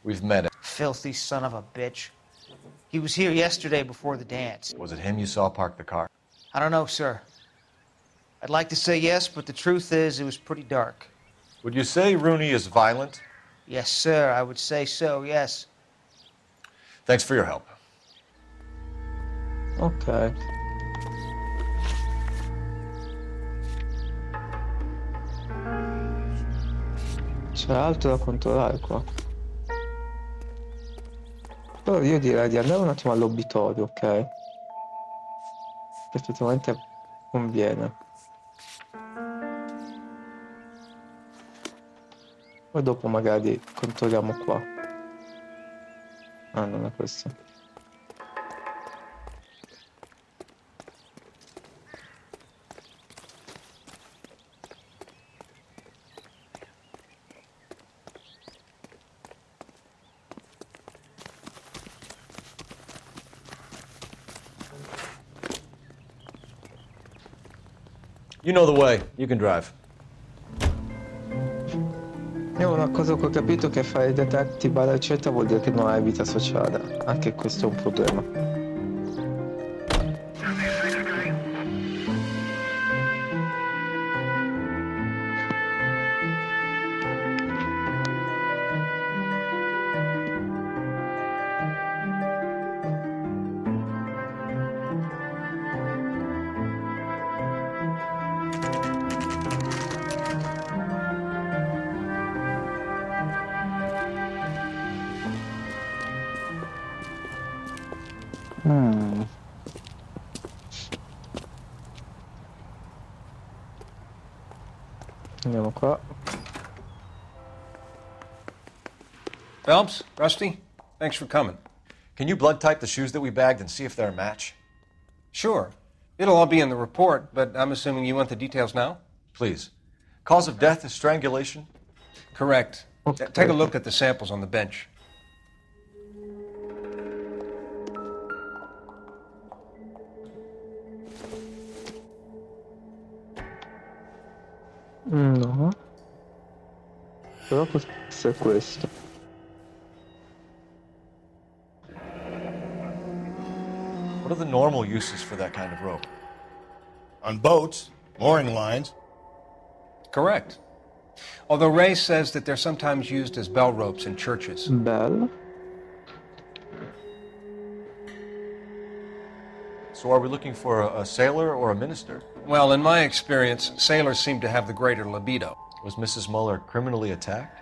We've met him. Filthy son of a bitch. He was here yesterday before the dance. Was it him you saw park the car? I don't know, sir. I'd like to say yes, but the truth is it was pretty dark. Would you say Rooney is violent? Yes, sir. I would say so, yes. Thanks for your help. Ok. C'è altro da controllare qua. Però io direi di andare un attimo all'obitorio, ok? Effettivamente conviene. Poi dopo magari controlliamo qua. Ah, non è questo. You know the way. You can drive. Io una cosa che ho capito è che fare i detective alla ricerca vuol dire che non hai vita sociale. Anche questo è un problema. Andiamo qua. Phelps, Rusty, thanks for coming. Can you blood type the shoes that we bagged and see if they're a match? Sure. It'll all be in the report, but I'm assuming you want the details now? Please. Cause of death is strangulation? Correct. Okay. Take a look at the samples on the bench. No. Però può essere questo. What are the normal uses for that kind of rope? On boats, mooring lines. Correct. Although Ray says that they're sometimes used as bell ropes in churches. Bell. So are we looking for a sailor or a minister? Well, in my experience, sailors seem to have the greater libido. Was Mrs. Muller criminally attacked?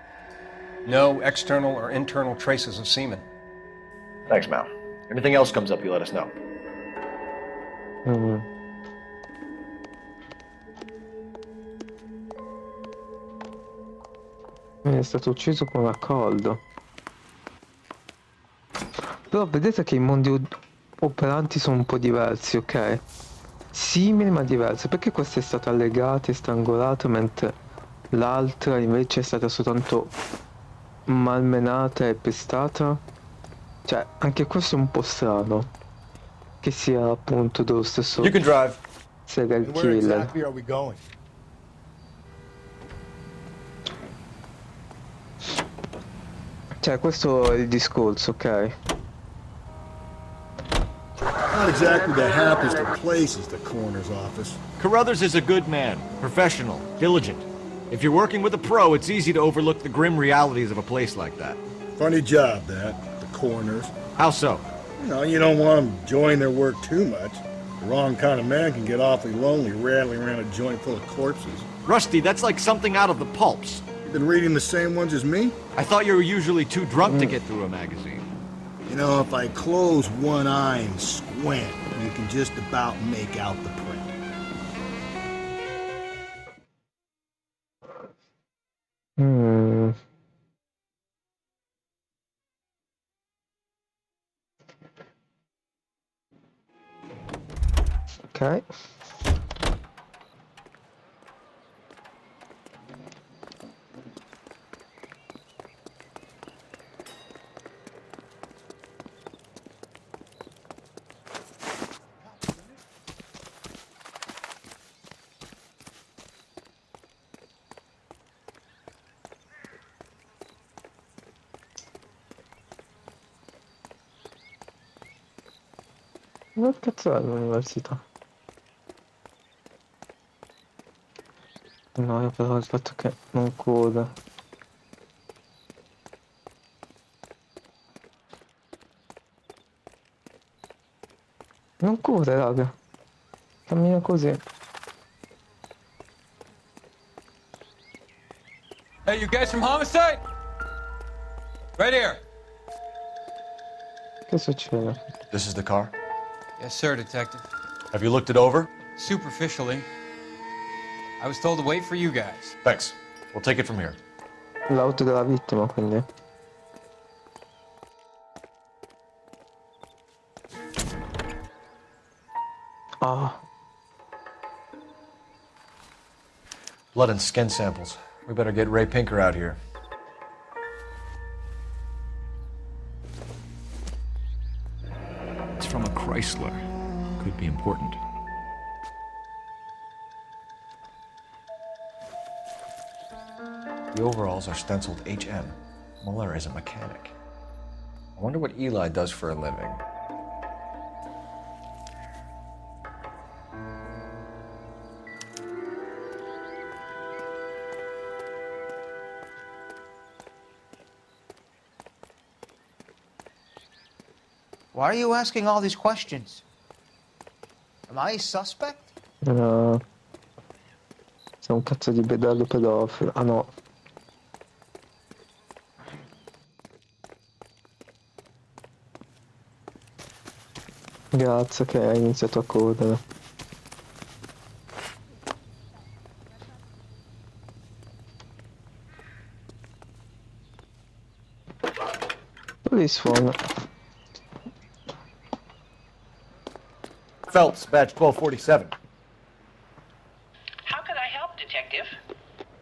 No external or internal traces of semen. Thanks, Mal. Anything else comes up, you let us know. È stato ucciso con una coldo. Però vedete che i mondi operanti sono un po' diversi, ok? Simili ma diversi. Perché questa è stata legata e strangolata mentre l'altra invece è stata soltanto malmenata e pestata? Cioè, anche questo è un po' strano. Che sia appunto dello stesso You can drive. serial And where killer. exactly are we going? Cioè, questo è il discorso, ok? Not exactly the happiest of places, the coroner's office. Carruthers is a good man, professional, diligent. If you're working with a pro, it's easy to overlook the grim realities of a place like that. Funny job, that, the coroner's. How so? You don't want them enjoying their work too much. The wrong kind of man can get awfully lonely rattling around a joint full of corpses. Rusty, that's like something out of the pulps. You been reading the same ones as me? I thought you were usually too drunk to get through a magazine. You know, if I close one eye and squint, you can just about make out the print. Ok. Dove cazzo è l'università? No, io però il fatto che non coda. Non corre, raga. Cammina così. Hey, you guys from homicide? Right here. Che succede? This is the car? Yes, sir, detective. Have you looked it over? Superficially. I was told to wait for you guys. Thanks. We'll take it from here. L'auto della vittima, quindi. Ah. Blood and skin samples. We better get Ray Pinker out here. It's from a Chrysler. Could be important. The overalls are stenciled HM. Muller is a mechanic. I wonder what Eli does for a living. Why are you asking all these questions? Am I a suspect? No. Sei un cazzo di bedello pedofilo. Ah no. Grazie che hai iniziato a correre. Police phone. Phelps, badge 1247. How could I help, Detective?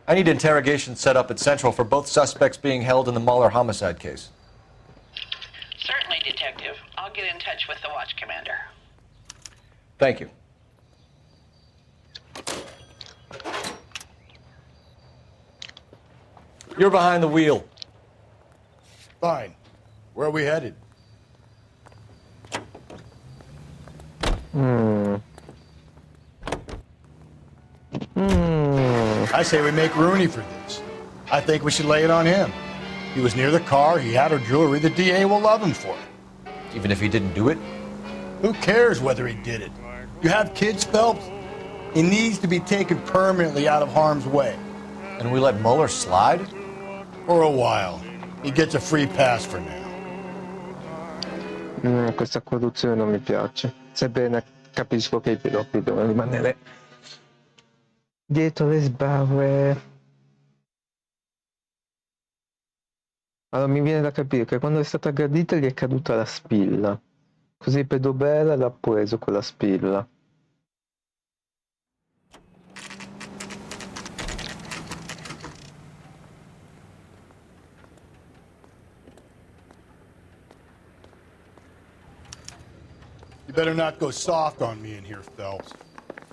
I need interrogation set up at Central for both suspects being held in the Muller homicide case. Certainly, Detective. I'll get in touch with the watch commander. Thank you. You're behind the wheel. Fine. Where are we headed? I say we make Rooney for this. I think we should lay it on him. He was near the car, he had her jewelry, the DA will love him for it. Even if he didn't do it? Who cares whether he did it? You have kids, Phelps? He needs to be taken permanently out of harm's way. And we let Mueller slide? For a while. He gets a free pass for now. Questa corruzione non mi piace. Sebbene capisco che i pedofili devono rimanere dietro le sbarre. Allora mi viene da capire che quando è stata aggredita gli è caduta la spilla. Così il pedobela l'ha preso con la spilla. You better not go soft on me in here, Phelps.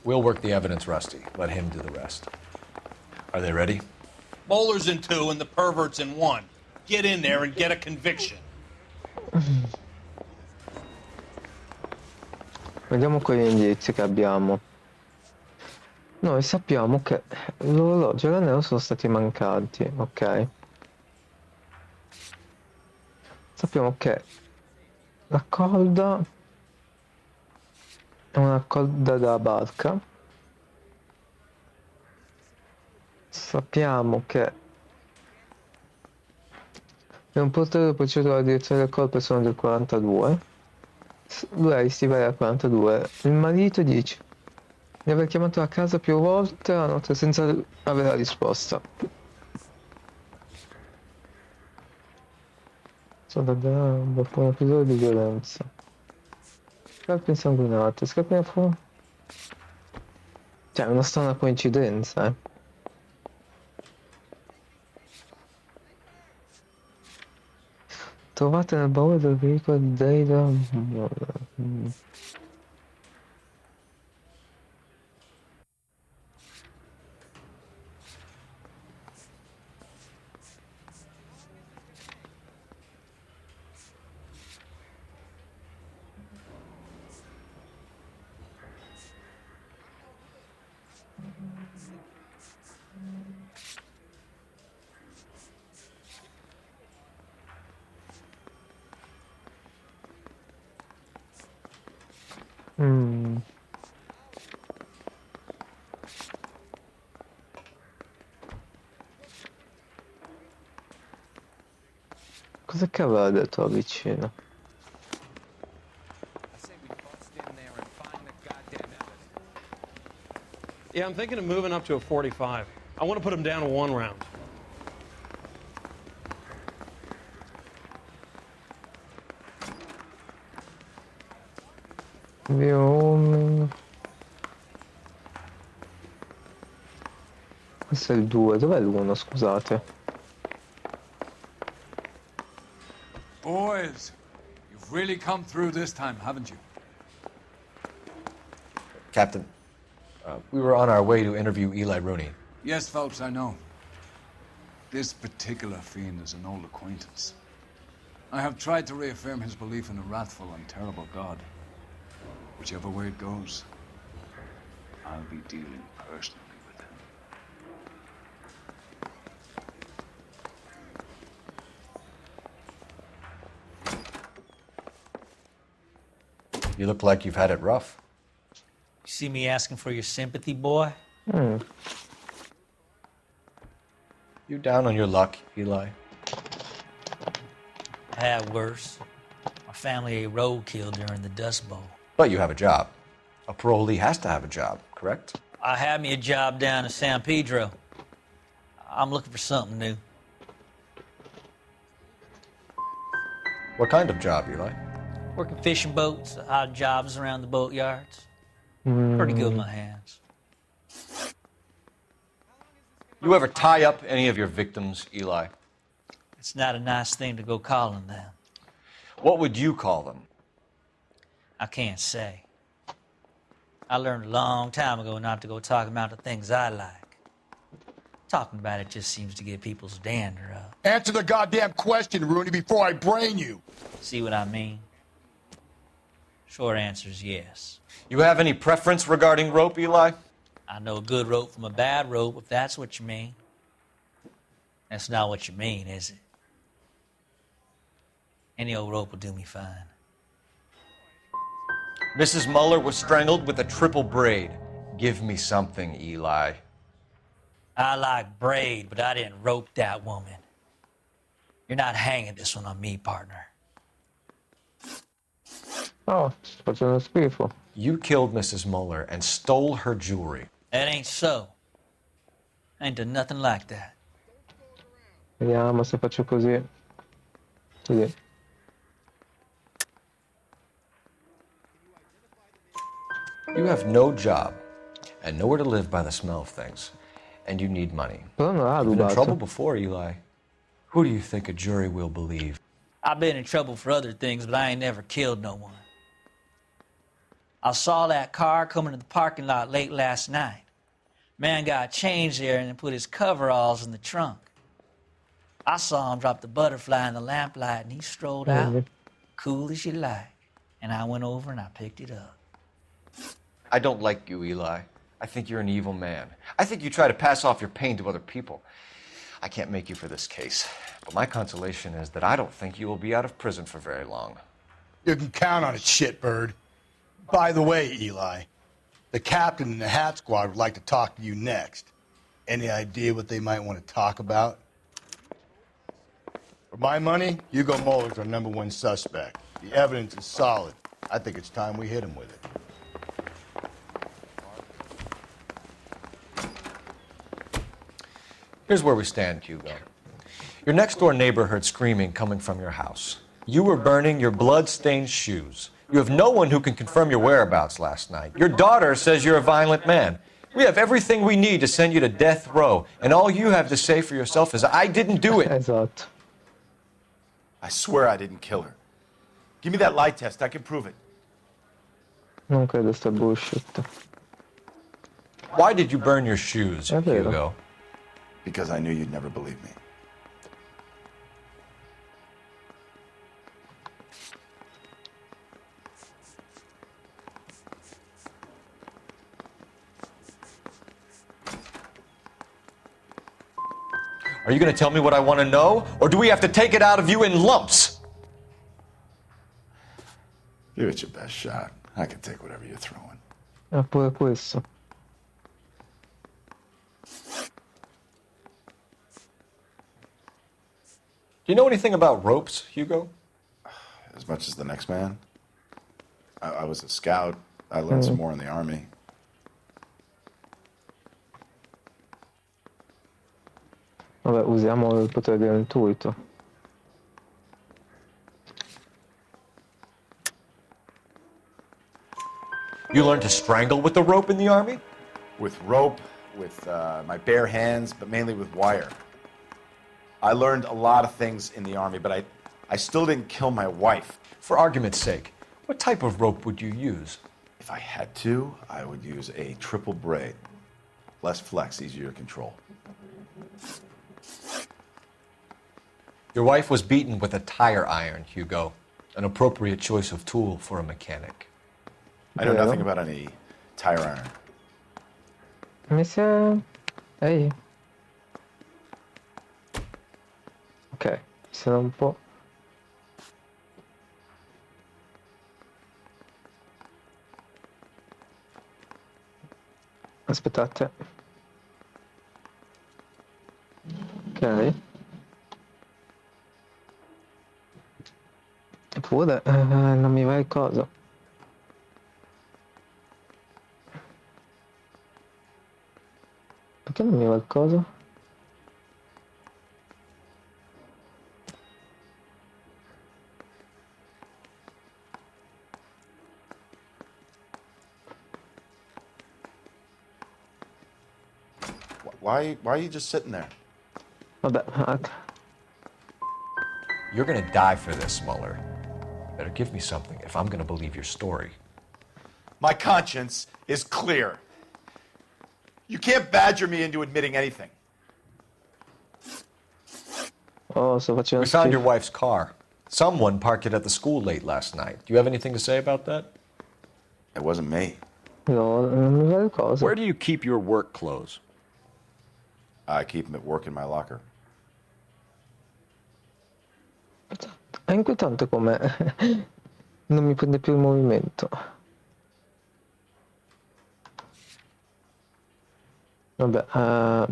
We'll work the evidence, Rusty. Let him do the rest. Are they ready? Bowler's in 2 and the pervert's in 1. Get in there and get a conviction. Vediamo quali indizi che abbiamo. Noi sappiamo che l'orologio e l'anello sono stati mancati, ok? Sappiamo che la corda è una corda da barca. Sappiamo che è un portale procedurale la direzione del colpo sono del 42. Lei si va al 42. Il marito dice di aver chiamato a casa più volte la notte senza avere la risposta. Sono dopo un episodio di violenza. Scarpe insanguinate, scarpe a fuoco. Cioè, è una strana coincidenza, eh. Trovate nel baule del veicolo di Data. Cosa cavolo ha detto là vicino? Yeah, I'm thinking of moving up to a 45. I want to put him down to 1 round. Questo è il 2, dov'è l'1, scusate? Boys, you've really come through this time, haven't you? Captain, we were on our way to interview Eli Rooney. Yes, Phelps, I know. This particular fiend is an old acquaintance. I have tried to reaffirm his belief in a wrathful and terrible God. Whichever way it goes, I'll be dealing personally with him. You look like you've had it rough. You see me asking for your sympathy, boy? You down on your luck, Eli? I had worse. My family ate roadkill during the Dust Bowl. But you have a job. A parolee has to have a job, correct? I had me a job down in San Pedro. I'm looking for something new. What kind of job, Eli? Working fishing boats, odd jobs around the boatyards. Pretty good with my hands. You ever tie up any of your victims, Eli? It's not a nice thing to go calling them. What would you call them? I can't say. I learned a long time ago not to go talking about the things I like. Talking about it just seems to get people's dander up. Answer the goddamn question, Rooney, before I brain you. See what I mean? Short answer is yes. You have any preference regarding rope, Eli? I know a good rope from a bad rope, if that's what you mean. That's not what you mean, is it? Any old rope will do me fine. Mrs. Muller was strangled with a triple braid. Give me something, Eli. I like braid, but I didn't rope that woman. You're not hanging this one on me, partner. Oh, sto facendo schifo. You killed Mrs. Muller and stole her jewelry. That ain't so. I ain't done nothing like that. Vediamo se faccio così. Così. You have no job and nowhere to live by the smell of things, and you need money. Però non l'ha You've been in trouble rubato. before, Eli. Who do you think a jury will believe? I've been in trouble for other things, but I ain't never killed no one. I saw that car coming to the parking lot late last night. Man got changed there and then put his coveralls in the trunk. I saw him drop the butterfly in the lamplight and he strolled out, cool as you like. And I went over and I picked it up. I don't like you, Eli. I think you're an evil man. I think you try to pass off your pain to other people. I can't make you for this case, but my consolation is that I don't think you will be out of prison for very long. You can count on it, shitbird. By the way, Eli, the captain and the Hat Squad would like to talk to you next. Any idea what they might want to talk about? For my money, Hugo Muller's our #1 suspect. The evidence is solid. I think it's time we hit him with it. Here's where we stand, Hugo. Your next-door neighbor heard screaming coming from your house. You were burning your blood-stained shoes. You have no one who can confirm your whereabouts last night. Your daughter says you're a violent man. We have everything we need to send you to death row, and all you have to say for yourself is, I didn't do it. Esatto. I swear I didn't kill her. Give me that lie test. I can prove it. Non credo sta bullshit. Why did you burn your shoes, È vero. Hugo? Because I knew you'd never believe me. Are you going to tell me what I want to know, or do we have to take it out of you in lumps? Give it your best shot. I can take whatever you're throwing. Pure questo. Do you know anything about ropes, Hugo? As much as the next man. I was a scout. I learned some more in the army. Vabbè, usiamo il potere dell'intuito. You learned to strangle with the rope in the army? With rope, with my bare hands, but mainly with wire. I learned a lot of things in the army, but I still didn't kill my wife. For argument's sake, what type of rope would you use? If I had to, I would use a triple braid. Less flex, easier to control. Your wife was beaten with a tire iron, Hugo. An appropriate choice of tool for a mechanic. I know nothing about any tire iron. Mi sa... Ehi. Ok, sarà un po'... Aspettate. Ok. Eppure non mi va il coso. Perché non mi va il coso? Why are you just sitting there? Vabbè, You're gonna die for this, Muller. Better give me something if I'm gonna believe your story. My conscience is clear. You can't badger me into admitting anything. oh, sto facendo We found schifo. your wife's car. Someone parked it at the school late last night. Do you have anything to say about that? It wasn't me. No, non mi va il coso. Where do you keep your work clothes? I keep them at work in my locker. È inquietante come non mi prende più il movimento. Vabbè,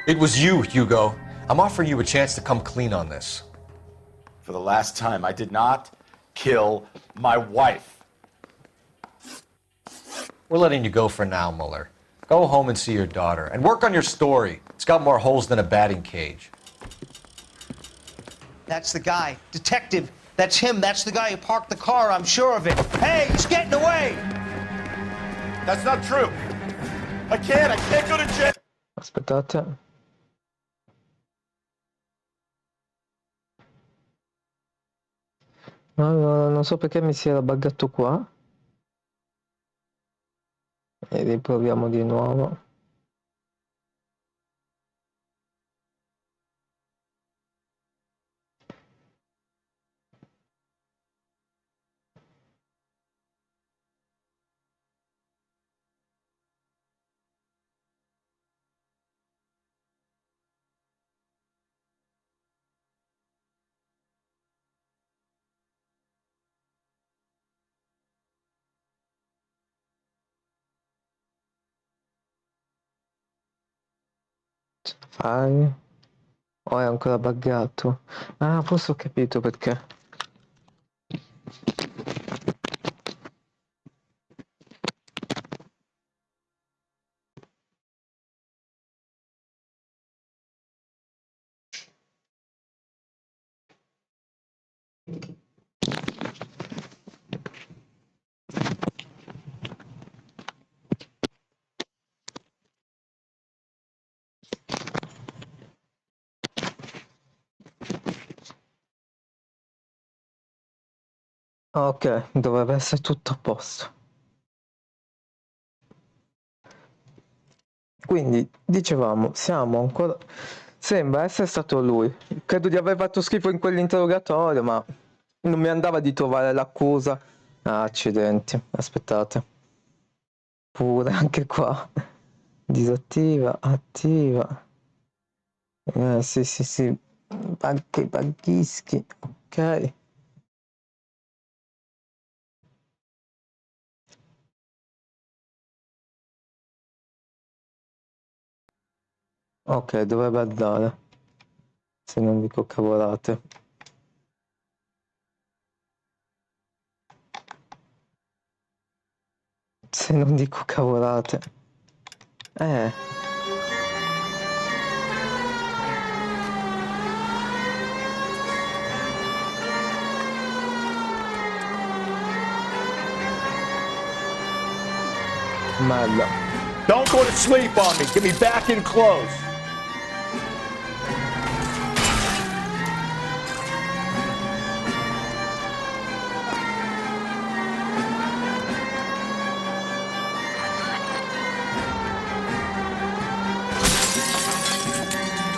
It was you, Hugo. I'm offering you a chance to come clean on this. For the last time, I did not kill my wife. We're letting you go for now, Mueller. Go home and see your daughter, and work on your story. It's got more holes than a batting cage. That's the guy. Detective. That's him. That's the guy who parked the car. I'm sure of it. Hey, he's getting away! That's not true. I can't go to jail. aspettate. Allora, non so perché mi si era buggato qua. E riproviamo di nuovo. Fai. Oh, è ancora buggato. Ah, forse ho capito perché. Ok, dovrebbe essere tutto a posto. Quindi, dicevamo, siamo ancora... Sembra essere stato lui. Credo di aver fatto schifo in quell'interrogatorio, ma non mi andava di trovare l'accusa. Ah, accidenti. Aspettate. Pure anche qua. Disattiva, attiva. Sì, sì, sì. Anche baghischi. Ok. Ok, dovrebbe andare. Se non dico cavolate. Se non dico cavolate. Merda. Don't go to sleep on me. Get me back in close.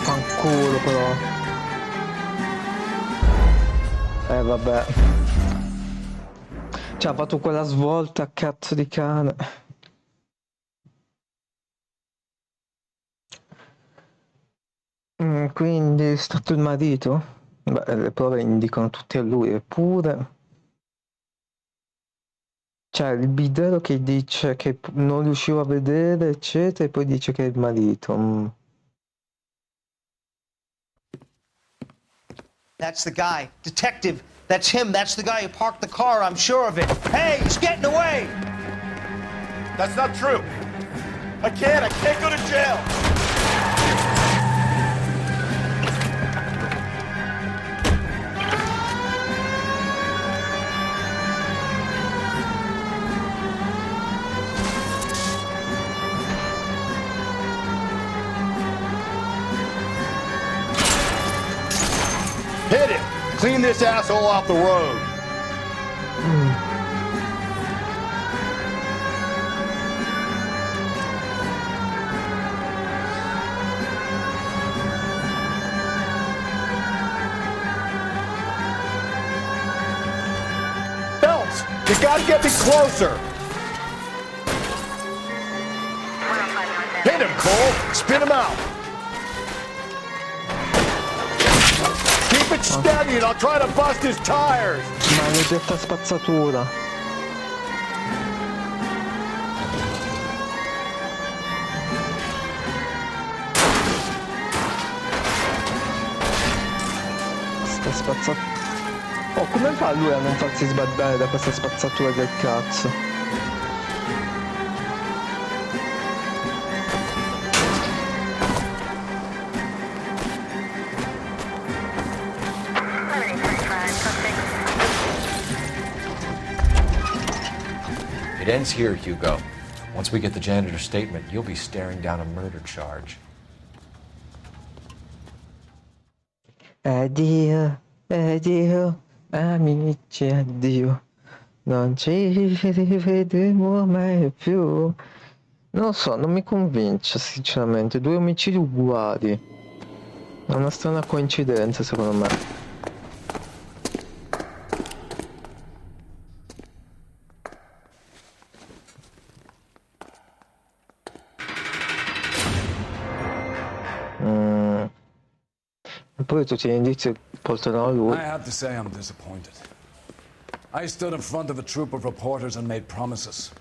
Fanculo però. Vabbè. Cioè, ha fatto quella svolta, cazzo di cane. Quindi è stato il marito? Beh, le prove indicano tutte a lui, eppure... Cioè, il bidero che dice che non riuscivo a vedere, eccetera, e poi dice che è il marito. That's the guy. Detective. That's him. That's the guy who parked the car. I'm sure of it. Hey, he's getting away! That's not true. I can't go to jail. Hit it. Clean this asshole off the road. Phelps, you gotta get me closer. Hit him, Cole. Spin him out. Keep it steady and I'll try to bust his tires. Maledetta spazzatura. spazzatura. Oh, come fa lui a non farsi sbagliare da questa spazzatura del cazzo? It ends here, Hugo. Once we get the janitor's statement, you'll be staring down a murder charge. Addio, addio, amici, addio. Non ci rivedremo mai più. Non lo so, non mi convince, sinceramente. 2 omicidi uguali. È una strana coincidenza, secondo me. Poi tutti gli indizi portano a lui. I have to say I'm disappointed. I stood in front of a troop of reporters and made promises.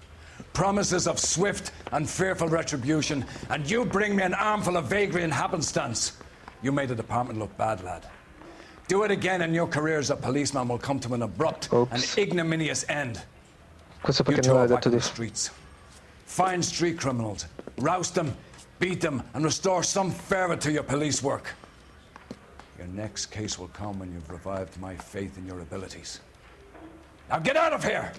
Promises of swift and fearful retribution, and you bring me an armful of vagary and happenstance. You made the department look bad, lad. Do it again and your career as a policeman will come to an abrupt and ignominious end. Questo You perché two non are l'ha back detto in di... the streets. Find street criminals, roust them, beat them, and restore some fervor to your police work. Your next case will come when you've revived my faith in your abilities. Now get out of here!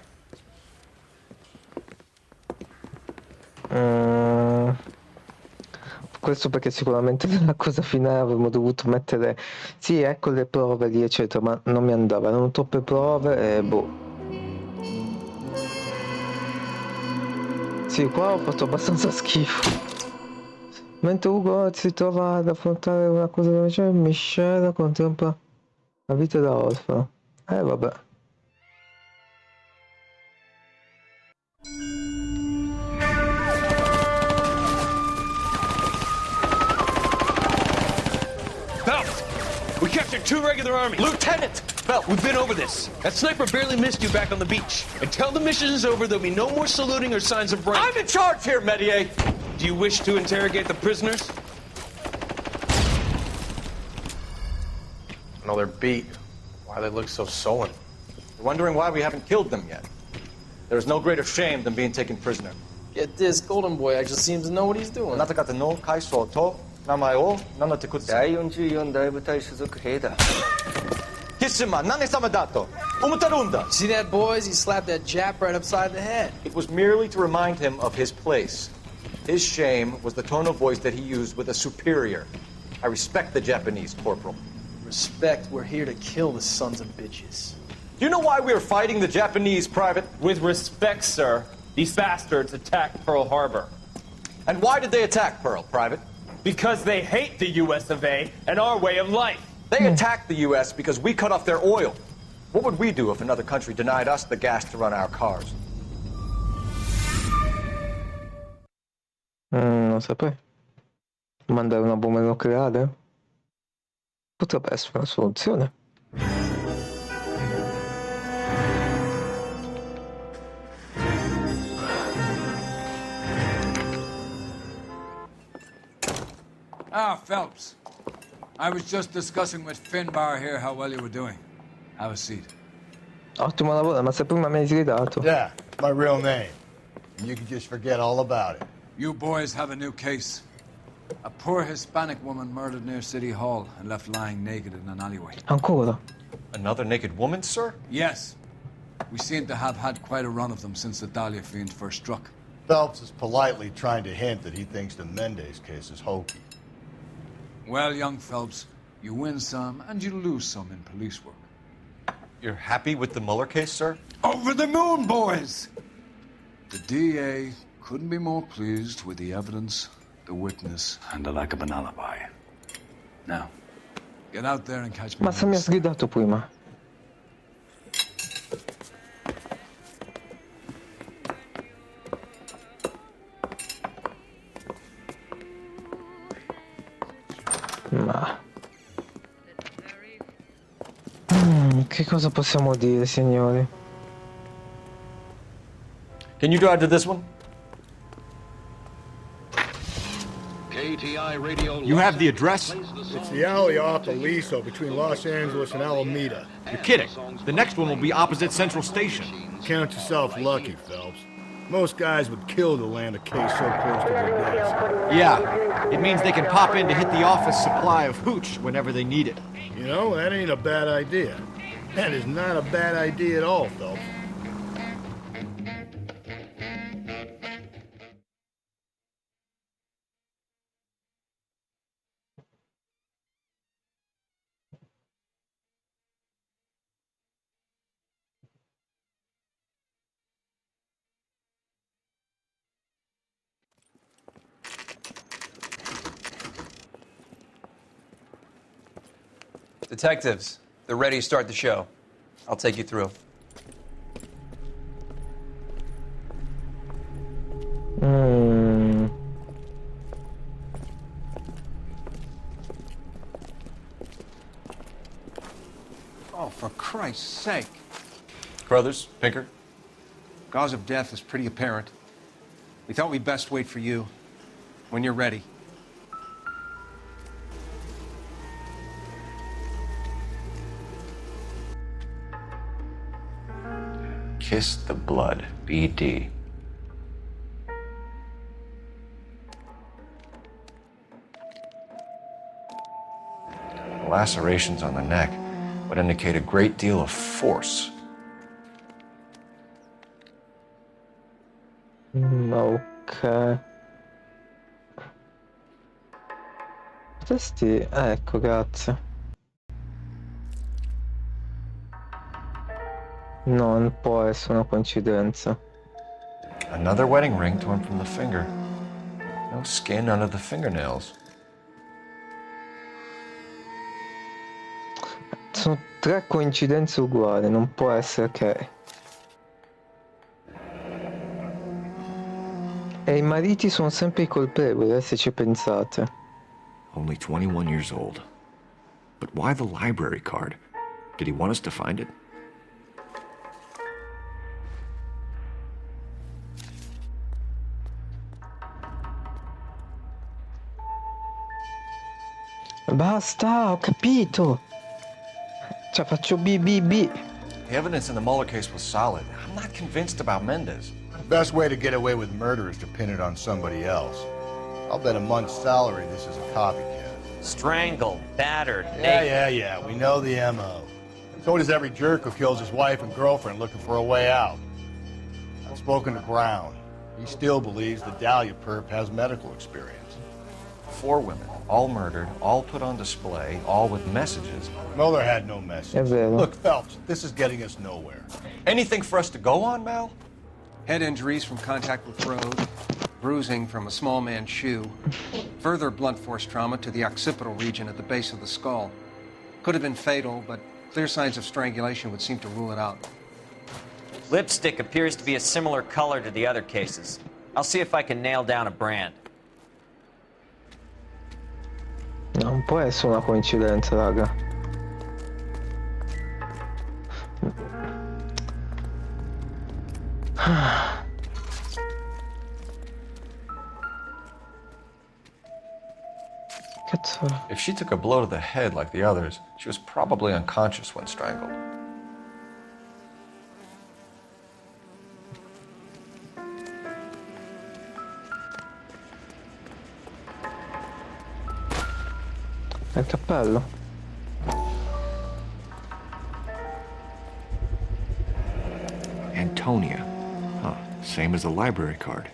Questo perché sicuramente nella cosa finale avremmo dovuto mettere sì, ecco le prove lì eccetera, ma non mi andava, erano troppe prove e boh. Sì, qua ho fatto abbastanza schifo. Mentre Ugo si trova ad affrontare una cosa dove c'è Michelle contempla la vita da orfano. Vabbè. Phelps, we captured 2 regular army. Lieutenant! Phelps, we've been over this. That sniper barely missed you back on the beach. Until the mission is over, there'll be no more saluting or signs of rank. I'm in charge here, Medier! Do you wish to interrogate the prisoners? No, they're beat. Why they look so sullen? They're wondering why we haven't killed them yet. There is no greater shame than being taken prisoner. Get this, Golden Boy actually seems to know what he's doing. あなた方の階層と名前を名乗ってください。第44大部隊所属兵だ。キスマ何様だと思ってるんだ。 See that, boys? He slapped that Jap right upside the head. It was merely to remind him of his place. His shame was the tone of voice that he used with a superior. I respect the Japanese, Corporal. Respect, we're here to kill the sons of bitches. Do you know why we are fighting the Japanese, Private? With respect, sir, these bastards attacked Pearl Harbor. And why did they attack Pearl, Private? Because they hate the US of A and our way of life. They attacked the US because we cut off their oil. What would we do if another country denied us the gas to run our cars? Non saprei. Mandare una bomba nucleare? Potrebbe essere una soluzione. Ah, Phelps. I was just discussing with Finbar here how well you were doing. Have a seat. Ottimo lavoro, ma se prima mi hai sgridato. Yeah, my real name. And you can just forget all about it. You boys have a new case. A poor Hispanic woman murdered near City Hall and left lying naked in an alleyway. Ancora? Another naked woman, sir? Yes. We seem to have had quite a run of them since the Dahlia fiend first struck. Phelps is politely trying to hint that he thinks the Mendez case is hokey. Well, young Phelps, you win some and you lose some in police work. You're happy with the Mueller case, sir? Over the moon, boys! The DA couldn't be more pleased with the evidence, the witness, and the lack of an alibi. Now, get out there and catch me. Ma se mi ha sgridato prima. Ma... che cosa possiamo dire, signori? Can you drive to this one? Case ATI radio. You have the address? It's the alley off Aliso between Los Angeles and Alameda. You're kidding. The next one will be opposite Central Station. Count yourself lucky, Phelps. Most guys would kill to land a case so close to their desk. Yeah, it means they can pop in to hit the office supply of hooch whenever they need it. You know, that ain't a bad idea. That is not a bad idea at all, Phelps. Detectives, they're ready to start the show. I'll take you through. Oh, for Christ's sake. Carruthers, Pinker. Cause of death is pretty apparent. We thought we'd best wait for you. When you're ready. Kiss the blood, BD. Lacerations on the neck would indicate a great deal of force. Ok. Potresti... ecco, grazie. No, non può essere una coincidenza. Another wedding ring torn from the finger. No skin under the fingernails. Sono 3 coincidenze uguali, non può essere che... E i mariti sono sempre i colpevoli, se ci pensate. Only 21 years old. But why the library card? Did he want us to find it? Basta, ho capito. Cioè, faccio BBB. The evidence in the Mueller case was solid. I'm not convinced about Mendez. The best way to get away with murder is to pin it on somebody else. I'll bet a month's salary this is a copycat. Strangled, battered, Yeah. We know the M.O. So does every jerk who kills his wife and girlfriend looking for a way out. I've spoken to Brown. He still believes the Dahlia perp has medical experience. 4 women, all murdered, all put on display, all with messages. Mueller had no message. Look, Phelps, this is getting us nowhere. Anything for us to go on, Mal? Head injuries from contact with road, bruising from a small man's shoe, further blunt force trauma to the occipital region at the base of the skull. Could have been fatal, but clear signs of strangulation would seem to rule it out. Lipstick appears to be a similar color to the other cases. I'll see if I can nail down a brand. Non può essere una coincidenza, raga. Cazzo. If she took a blow to the head like the others, she was probably unconscious when strangled. È il cappello. Antonia. Huh. Same as the library card.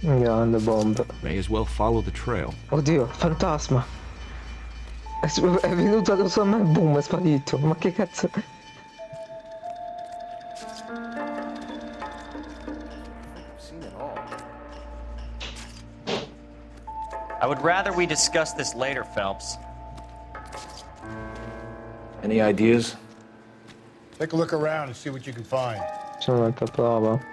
Grande bomba. May as well follow the trail. Oddio, fantasma. È venuto addosso a me, boom, è sparito. Ma che cazzo? I would rather we discuss this later, Phelps. Any ideas? Take a look around and see what you can find. C'è un'altra prova.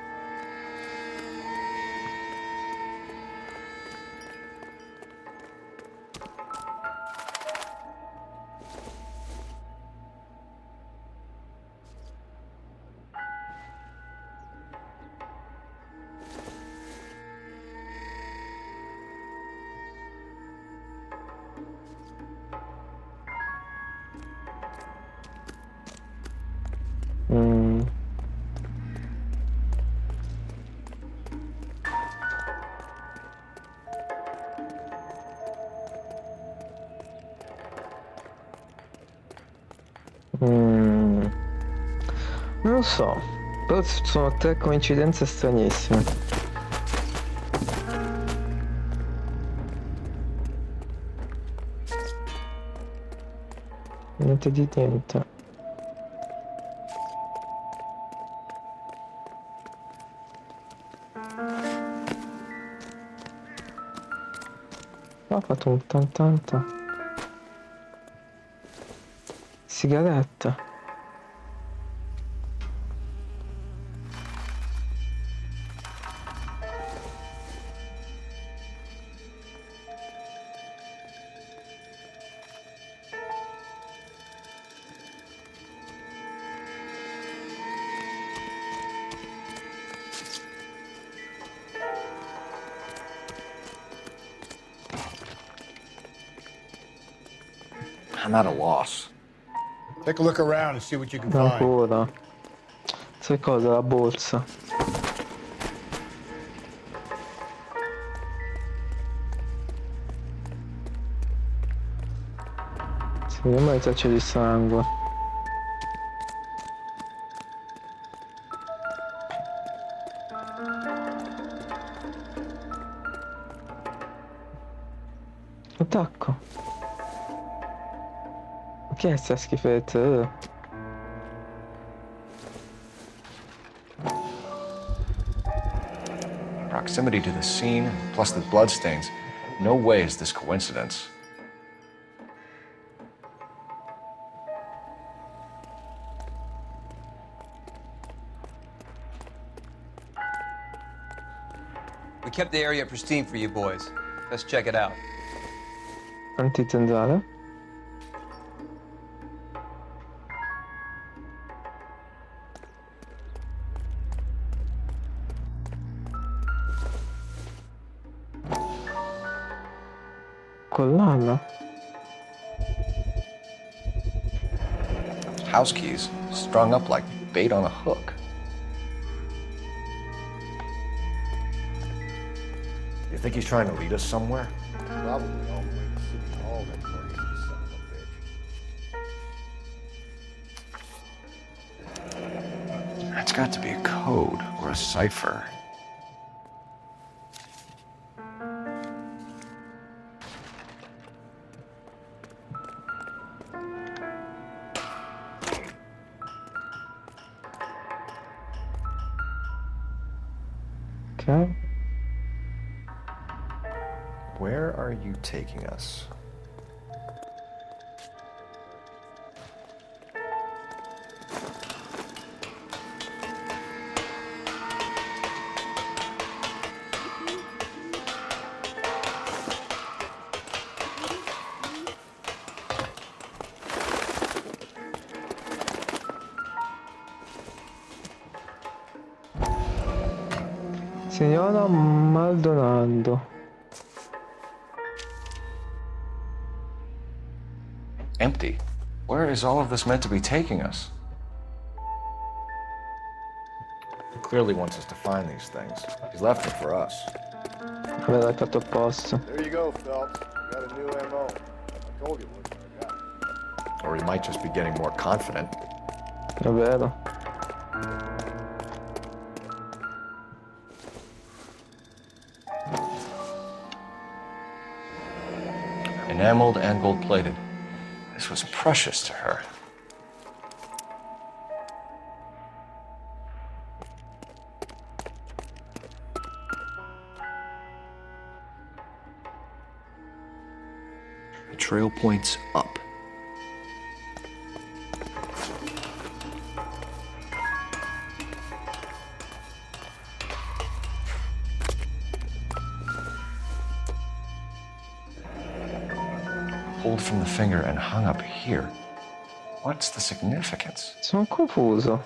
Mm. Non lo so, però sono tre coincidenze stranissime. Niente di niente. Ho fatto un tantanta. Sigaretta. I'm at a loss. Take a look around and see what you can find. Ancora. Sai cosa? La borsa. Sì, vediamo le tracce di sangue. Attacco. Che è sta schifezza? Proximity to the scene, plus the bloodstains. No way is this coincidence. We kept the area pristine for you boys. Let's check it out. Antitendale. Collana. House keys, strung up like bait on a hook. You think he's trying to lead us somewhere? Probably all the way to City Hall, that crazy son of a bitch. That's got to be a code or a cipher. Okay. Where are you taking us? Signora Maldonado. Empty. Where is all of this meant to be taking us? He clearly wants us to find these things. He's left them for us. Me l'hai fatto apposta. There you go, Phelps. You got a new MO. I told you what I got. Or he might just be getting more confident. È vero. Enameled and gold-plated. This was precious to her. The trail points up. pulled from the finger and hung up here. What's the significance? Sono confuso.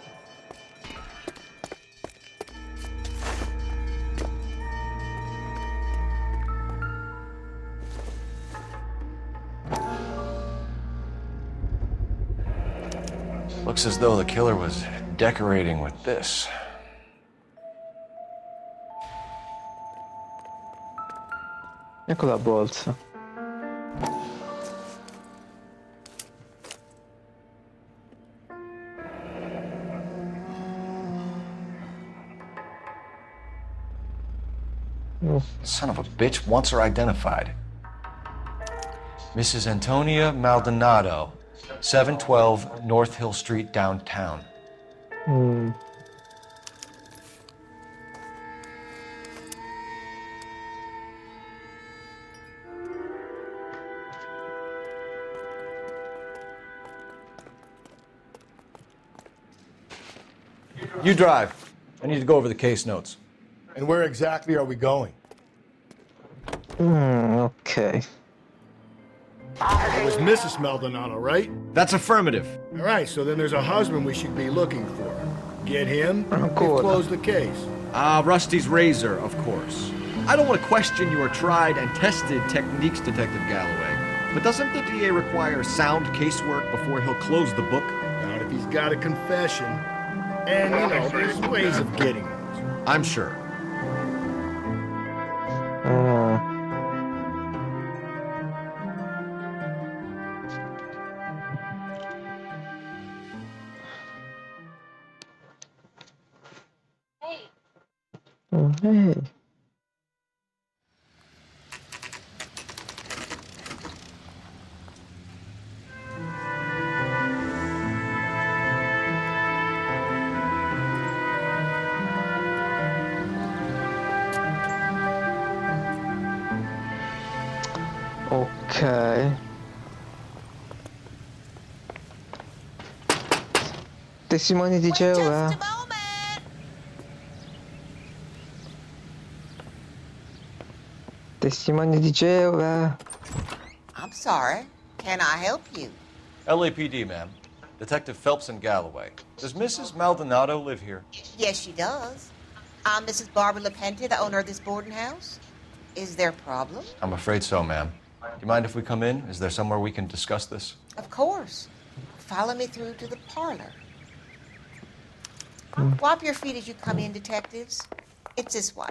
Looks as though the killer was decorating with this. Ecco la borsa. Son of a bitch wants her identified. Mrs. Antonia Maldonado, 712 North Hill Street, downtown. You drive. I need to go over the case notes. And where exactly are we going? Ok. It was Mrs. Maldonado, right? That's affirmative. All right, so then there's a husband we should be looking for. Get him, and Ancora. close the case. Rusty's razor, of course. I don't want to question your tried and tested techniques, Detective Galloway. But doesn't the DA require sound casework before he'll close the book? Not if he's got a confession. And, you know, there's ways of getting it. I'm sure. Hey. Ok. Testimoni di Geova. Testimoni di Geova. I'm sorry. Can I help you? LAPD, ma'am. Detective Phelps and Galloway. Does Mrs. Maldonado live here? Yes, she does. I'm Mrs. Barbara LaPente, the owner of this boarding house. Is there a problem? I'm afraid so, ma'am. Do you mind if we come in? Is there somewhere we can discuss this? Of course. Follow me through to the parlor. Wipe your feet as you come in, detectives. It's this way.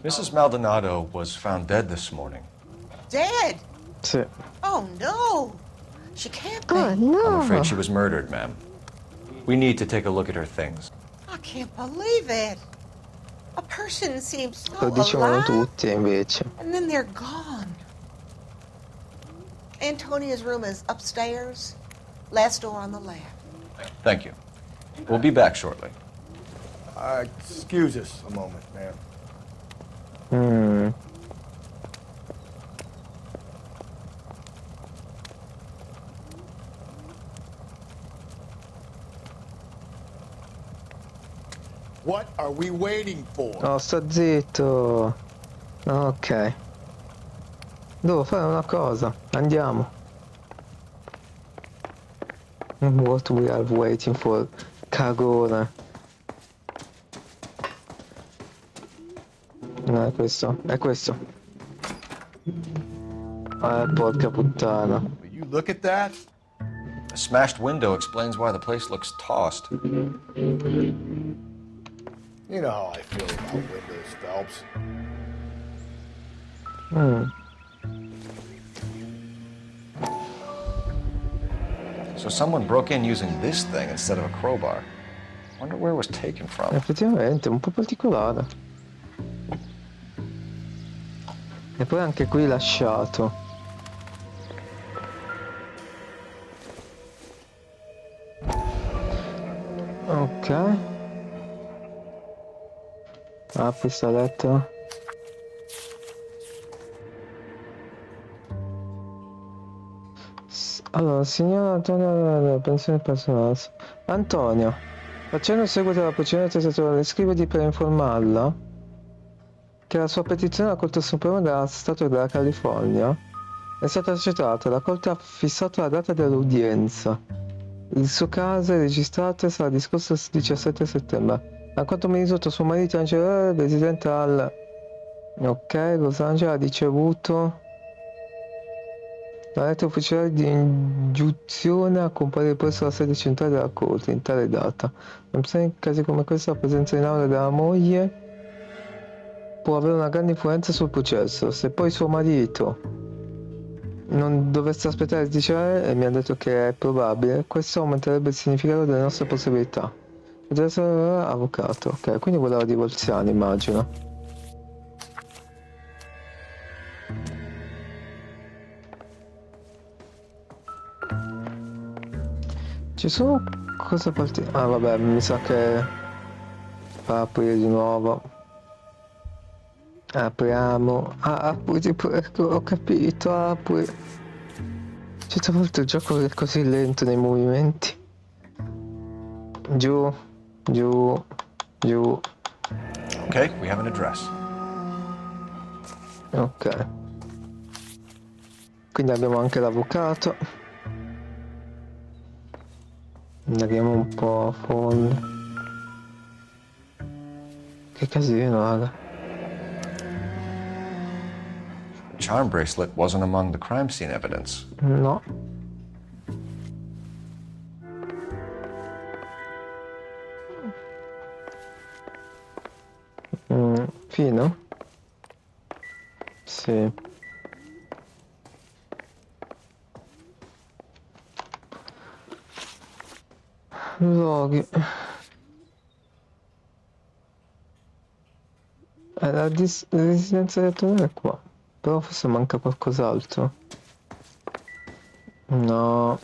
Mrs. Maldonado was found dead this morning. Dead? Sì. Oh, no. She can't be. Oh, no. I'm afraid she was murdered, ma'am. We need to take a look at her things. I can't believe it. A person seems so Lo dicevano alive, tutti invece. and then they're gone. Antonia's room is upstairs, last door on the left. Thank you. We'll be back shortly. Excuse us a moment, ma'am. What are we waiting for? No, sta zitto. Ok. Devo fare una cosa. Andiamo. What we are waiting for. Cagone. No, è questo. È questo. Porca puttana. Will you look at that? A smashed window explains why the place looks tossed. You know how I feel about windows, Phelps. So someone broke in using this thing instead of a crowbar. Wonder where it was taken from. Effettivamente, un po' particolare. E poi anche qui lasciato. Ok. Pistoletto. Allora, signor Antonio, pensione personale. Antonio, facendo seguito alla procedura testatoriale, scriviti per informarla che la sua petizione alla Corte Suprema dello Stato della California è stata accettata. La Corte ha fissato la data dell'udienza. Il suo caso è registrato e sarà discusso il 17 settembre. A quanto mi risulta, suo marito Angelo, residente al... Ok, Los Angeles, ha ricevuto la lettera ufficiale di ingiunzione a comparire presso la sede centrale della Corte in tale data. Non bisogna in casi come questo la presenza in aula della moglie può avere una grande influenza sul processo. Se poi suo marito non dovesse aspettare 10 ore, e mi ha detto che è probabile, questo aumenterebbe il significato delle nostre possibilità. Potrebbe essere avvocato, ok, quindi voleva divorziare, immagino. Ci sono cose particolari. Ah, vabbè, mi sa che fa aprire di nuovo. Apriamo. Ah, apri, ecco, ho capito, apri. Certe volte il gioco è così lento nei movimenti. Giù, giù, giù. Okay, we have an address. Ok. Quindi abbiamo anche l'avvocato. Andiamo un po' a fondo. Che casino, raga. Charm bracelet wasn't among the crime scene evidence. No. Fino? Sì. Luoghi. La residenza del Tonale è qua. Però forse manca qualcos'altro. No.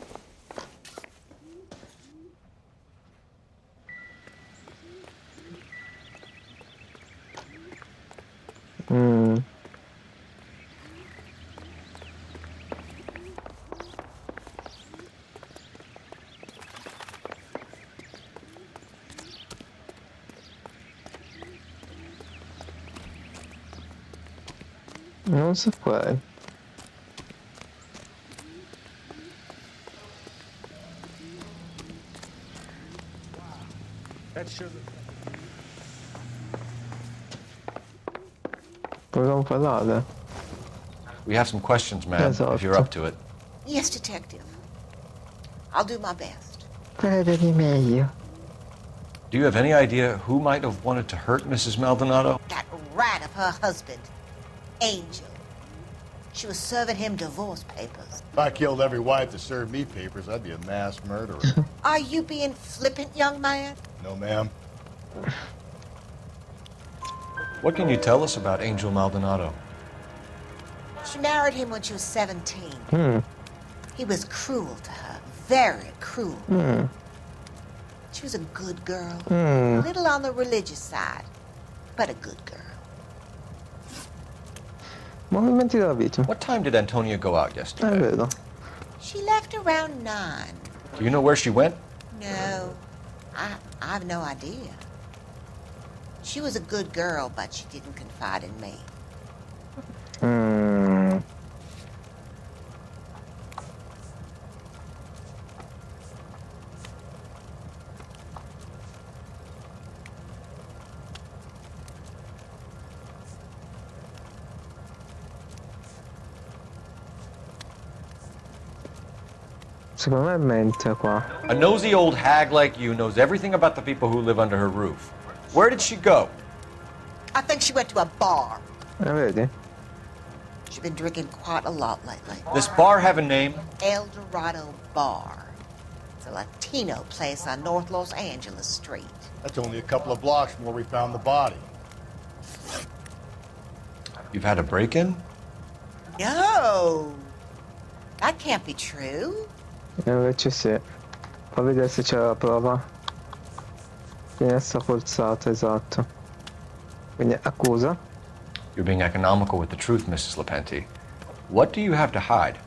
Non saprei. Proviamo a parlare. We have some questions, ma'am, if you're up to it. Yes, Detective. I'll do my best. Crede di meglio. Do you have any idea who might have wanted to hurt Mrs. Maldonado? That rat of her husband, Angel. She was serving him divorce papers. If I killed every wife that served me papers, I'd be a mass murderer. Are you being flippant, young man? No, ma'am. What can you tell us about Angel Maldonado? She married him when she was 17. He was cruel to her, very cruel. She was a good girl, a little on the religious side, but a good girl. Movimenti della vita. What time did Antonia go out È yesterday? vero. She left around 9. Do you know where she went? No, I have no idea. She was a good girl, but she didn't confide in me. Secondo me è mente qua. A nosy old hag like you knows everything about the people who live under her roof. Where did she go? I think she went to a bar. Vedi? She's been drinking quite a lot lately. This bar have a name? El Dorado Bar. It's a Latino place on North Los Angeles Street. That's only a couple of blocks from where we found the body. You've had a break-in? No! That can't be true. E invece sì. Fa vedere se c'è la prova. Finestra forzata, esatto. Quindi accusa. You're being economical with the truth, Mrs. Lepenti. What do you have to hide?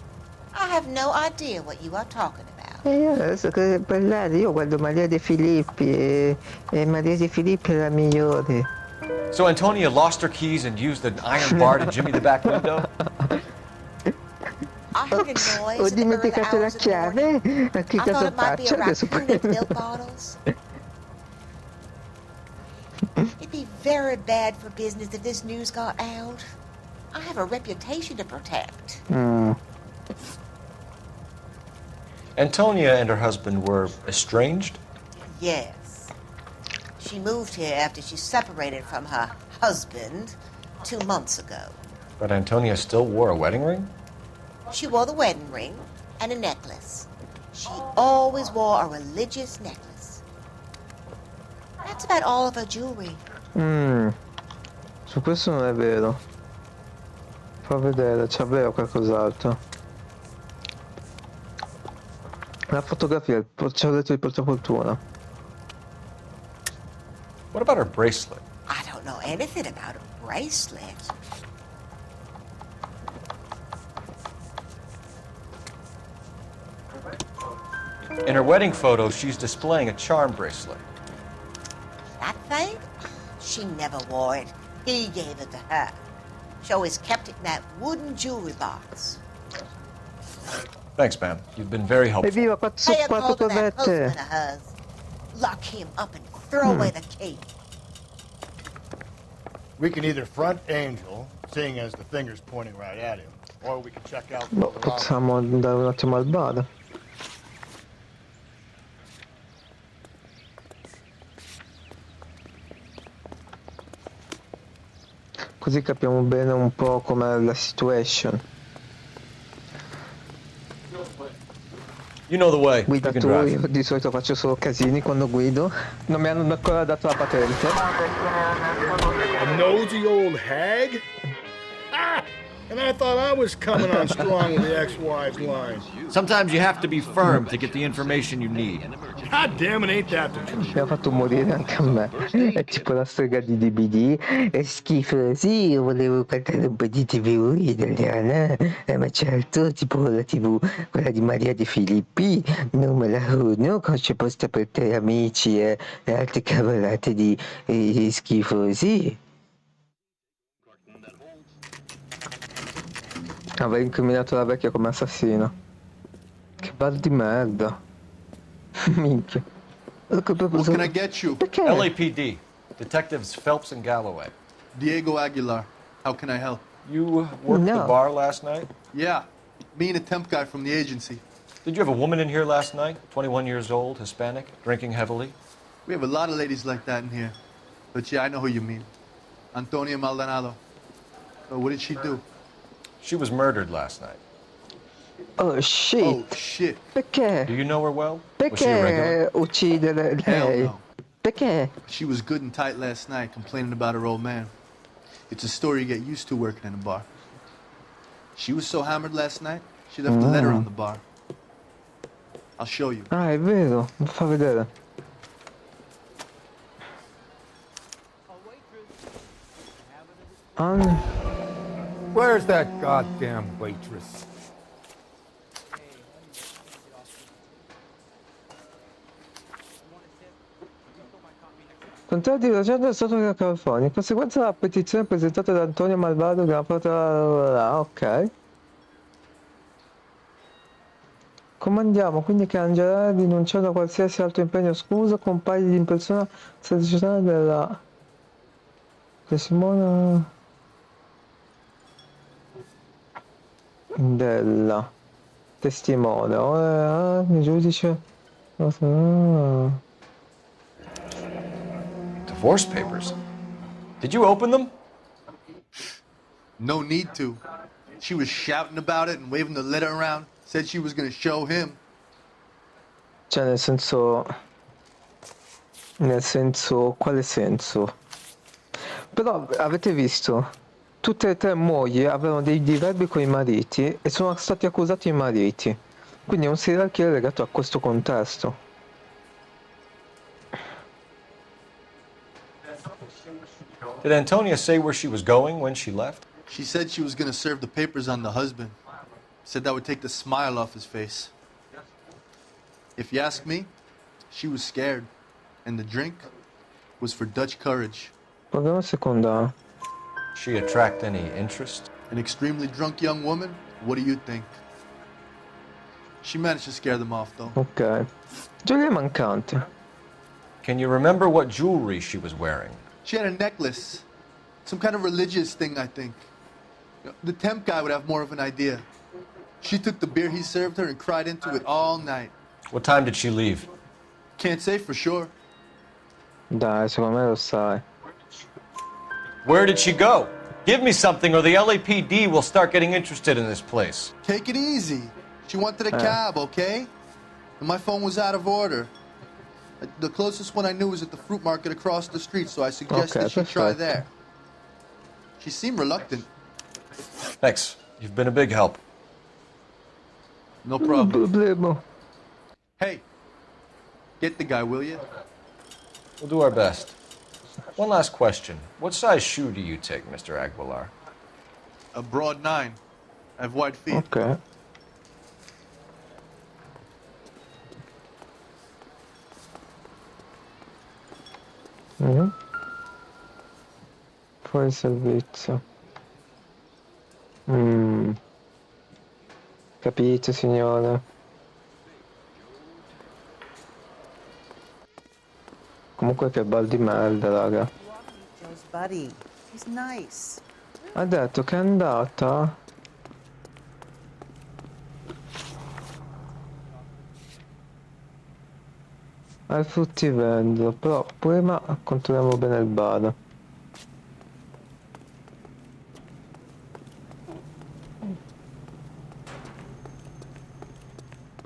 I have no idea what you are talking about. E io adesso che parlare, io guardo Maria De Filippi e Maria De Filippi è la migliore. So Antonia lost her keys and used an iron bar to jimmy the back window? I heard a noise Ho in the early dimenticato la hours of the chiave. morning. Ma che I thought cosa it might be a faccio adesso? raccoon with milk bottles. It'd be very bad for business if this news got out. I have a reputation to protect. Antonia and her husband were estranged? Yes. She moved here after she separated from her husband 2 months ago. But Antonia still wore a wedding ring? She wore the wedding ring and a necklace. She always wore a religious necklace. That's about all of her jewelry. Su questo non è vero. Fa vedere, c'aveva qualcos'altro. La fotografia, c'ho detto il portafortuna. What about her bracelet? I don't know anything about a bracelet. In her wedding photo, she's displaying a charm bracelet. That thing? She never wore it. He gave it to her. She always kept it in that wooden jewelry box. Thanks, ma'am. You've been very helpful. Evviva, Pay a call to that husband cosette. of hers. Lock him up and throw away the key. We can either front Angel, seeing as the finger's pointing right at him, or we can check out Boh, further on. possiamo andare un attimo al bar. Così capiamo bene un po' com'è la situation. You know the way. Guida You can tu, drive. io di solito faccio solo casini quando guido. Non mi hanno ancora dato la patente. A nosy old hag? Ah! And I thought I was coming on strong with the ex-wife's line. Sometimes you have to be firm to get the information you need. God damn it, ain't that the truth? Mi ha fatto morire anche a me. È tipo la strega di DVD. È schifo, sì, io volevo guardare un po' di TV italiana. Ma certo, tipo la TV, quella di Maria De Filippi, numero 1, croce posta per te amici e altre cavolate di schifosi. Avrei incriminato la vecchia come assassino. Che bar di merda. Minchia. What can I get you? LAPD. Detectives Phelps and Galloway. Diego Aguilar. How can I help? You worked the bar last night? Yeah. Me and a temp guy from the agency. Did you have a woman in here last night? 21 years old, Hispanic, drinking heavily? We have a lot of ladies like that in here. But yeah, I know who you mean. Antonia Maldonado. So what did she do? She was murdered last night. Oh shit. Oh shit. Perché? Do you know her well? Was she a regular? Perché uccidere Hell lei? no. Perché? She was good and tight last night, complaining about her old man. It's a story you get used to working in a bar. She was so hammered last night, she left a letter on the bar. I'll show you. Ah, è vero, mi fa vedere. Where's that goddamn waitress? Contrario di ragione del Stato della California, in conseguenza della petizione presentata da Antonio Malvado che ha portato ok. Comandiamo quindi che Angela, rinunciando a qualsiasi altro impegno scusa, compagli in persona sedicessionale della... che Simona... della... testimone. Ora, il giudice... Divorce papers? Did you open them? No need to. She was shouting about it and waving the letter around. Said she was going to show him. Cioè, nel senso... quale senso? Però avete visto? Tutte e tre mogli avevano dei diverbi con i mariti e sono stati accusati i mariti. Quindi è un serial killer legato a questo contesto. Did Antonia say where she was going when she left? She said she was going to serve the papers on the husband. Said that would take the smile off his face. If you ask me, she was scared. And the drink was for Dutch courage. Proviamo il seconda. She attract any interest? An extremely drunk young woman? What do you think? She managed to scare them off, though. Ok. Gioia mancante. Can you remember what jewelry she was wearing? She had a necklace. Some kind of religious thing, I think. The temp guy would have more of an idea. She took the beer he served her and cried into it all night. What time did she leave? Can't say for sure. Dai, secondo me lo sai. Where did she go? Give me something or the LAPD will start getting interested in this place. Take it easy. She wanted a cab, okay? And my phone was out of order. The closest one I knew was at the fruit market across the street, so I suggested she try there. She seemed reluctant. Thanks. You've been a big help. No problem. Hey, get the guy, will you? We'll do our best. One last question. What size shoe do you take, Mr. Aguilar? A broad 9. I have wide feet. Ok. Fuori servizio. Capito, signore. Comunque che bal di merda, raga. Joe's buddy. He's nice. Ha detto che è andata al fruttivendolo, però prima controlliamo bene il bar.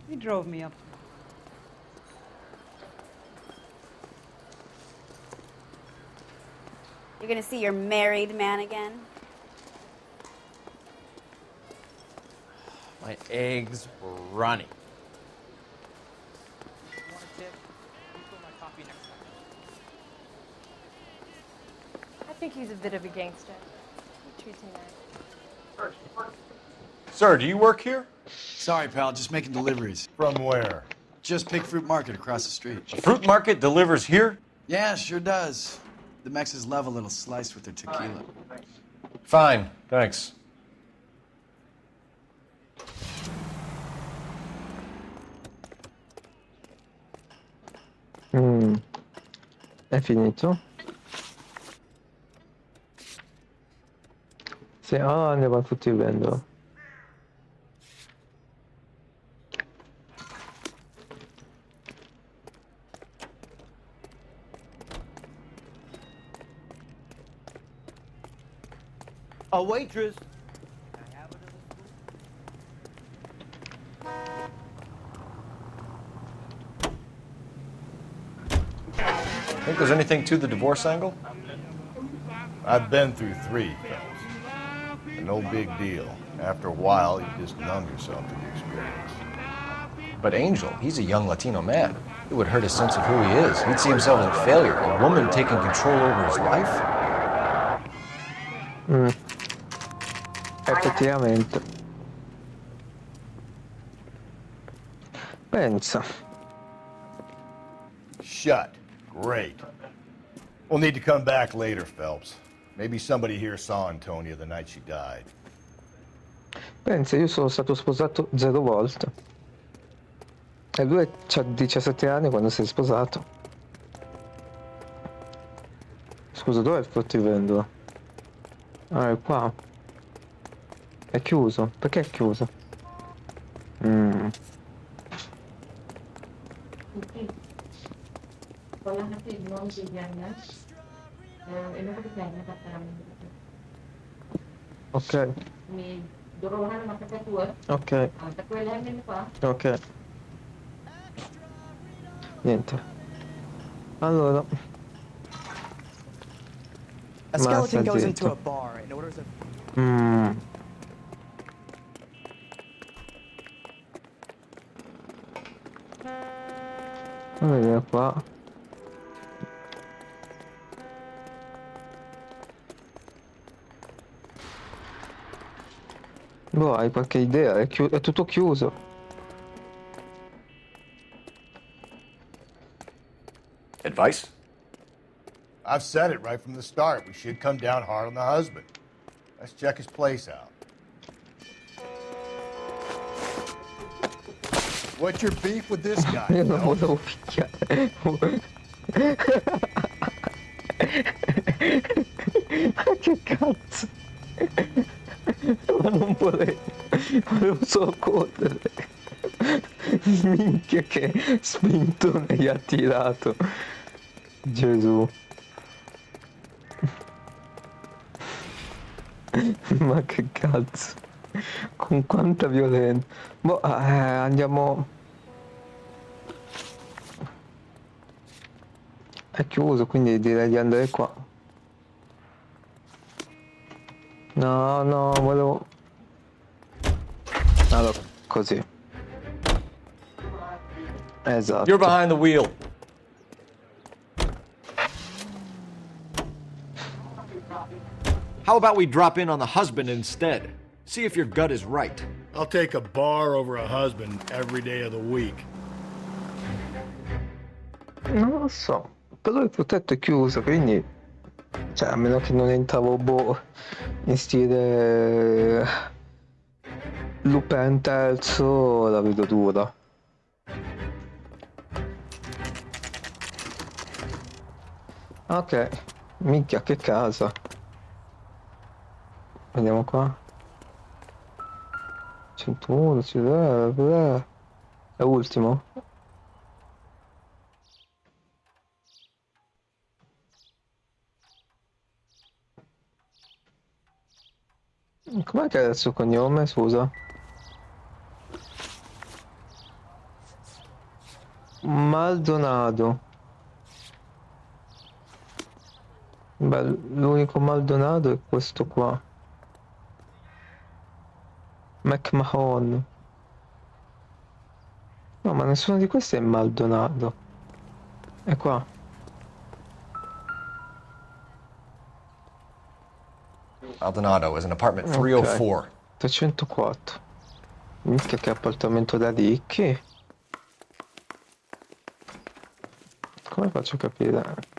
He drove me up. You're gonna see your married man again? My eggs were running. I think he's a bit of a gangster. He treats me nice. Sir, do you work here? Sorry, pal, just making deliveries. From where? Just Pig Fruit Market across the street. A fruit market delivers here? Yeah, sure does. The Mexes love a little slice with their tequila. Fine, thanks. È finito? Sì, andiamo al fruttivendolo. A waitress. Think there's anything to the divorce angle? I've been through 3, fellas. No big deal. After a while, you just numb yourself to the experience. But Angel, he's a young Latino man. It would hurt his sense of who he is. He'd see himself in failure. A woman taking control over his life? Effettivamente. Pensa. Shut. Great. We'll need to come back later, Phelps. Maybe somebody here saw Antonia the night she died. Pensa, io sono stato sposato 0 volte. E lui ha 17 anni quando si è sposato. Scusa, dov'è il fruttivendolo? Ah, è qua. È chiuso. Perché è chiuso? Ok. Ok. Ok. Niente. Allora. A skeleton goes into a bar and orders a... Fammi vedere qua. Boh, hai qualche idea? È tutto chiuso. Advice? I've said it right from the start. We should come down hard on the husband. Let's check his place out. What's your beef with this guy? Io non volevo picchiare. Ma che cazzo? Ma non volevo solo correre. Minchia che spintone gli ha tirato. Gesù. Ma che cazzo. Con quanta violenza. Boh, andiamo. È chiuso, quindi direi di andare qua. No, no, volevo... Allora, così. Esatto. You're behind the wheel. How about we drop in on the husband instead? See if your gut is right. I'll take a bar over a husband every day of the week. Non lo so. Però il protetto è chiuso, quindi... Cioè, a meno che non entravo, boh, in stile... Lupin terzo, la vedo dura. Ok. Minchia, che casa. Vediamo qua. 101, è ultimo. Com'è che è il suo cognome, scusa? Maldonado. Beh, l'unico Maldonado è questo qua. McMahon. No, ma nessuno di questi è Maldonado. È qua. Maldonado is in apartment 304. Ok, 304. Minchia che appartamento da ricchi. Come faccio a capire?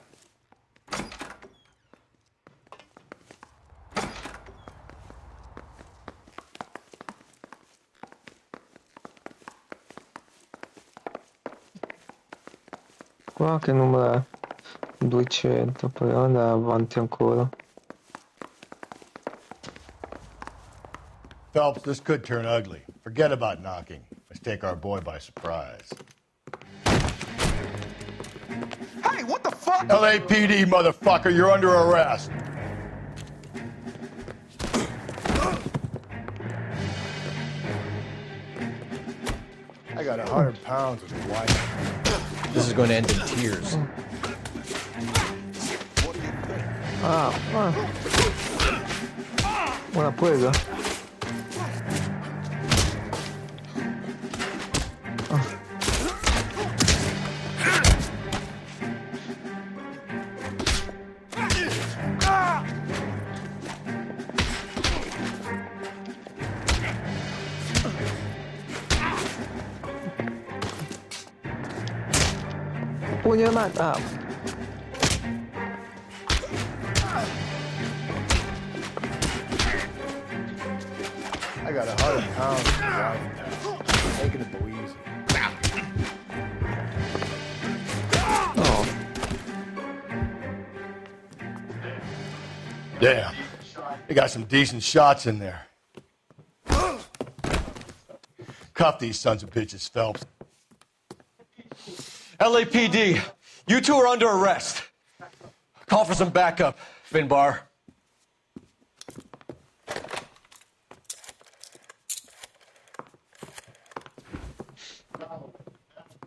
Qua che numero è? 200, poi andare avanti ancora. Phelps, this could turn ugly. Forget about knocking. Let's take our boy by surprise. Hey, what the fuck? LAPD, motherfucker, you're under arrest. I got 100 pounds of white. This is going to end in tears. Ah, una presa. Pugno in mano. Ah. I got 100 pounds of white now. Taking it easy. Oh. Damn. They got some decent shots in there. Cuff these sons of bitches, Phelps. LAPD, you two are under arrest. Call for some backup, Finbar.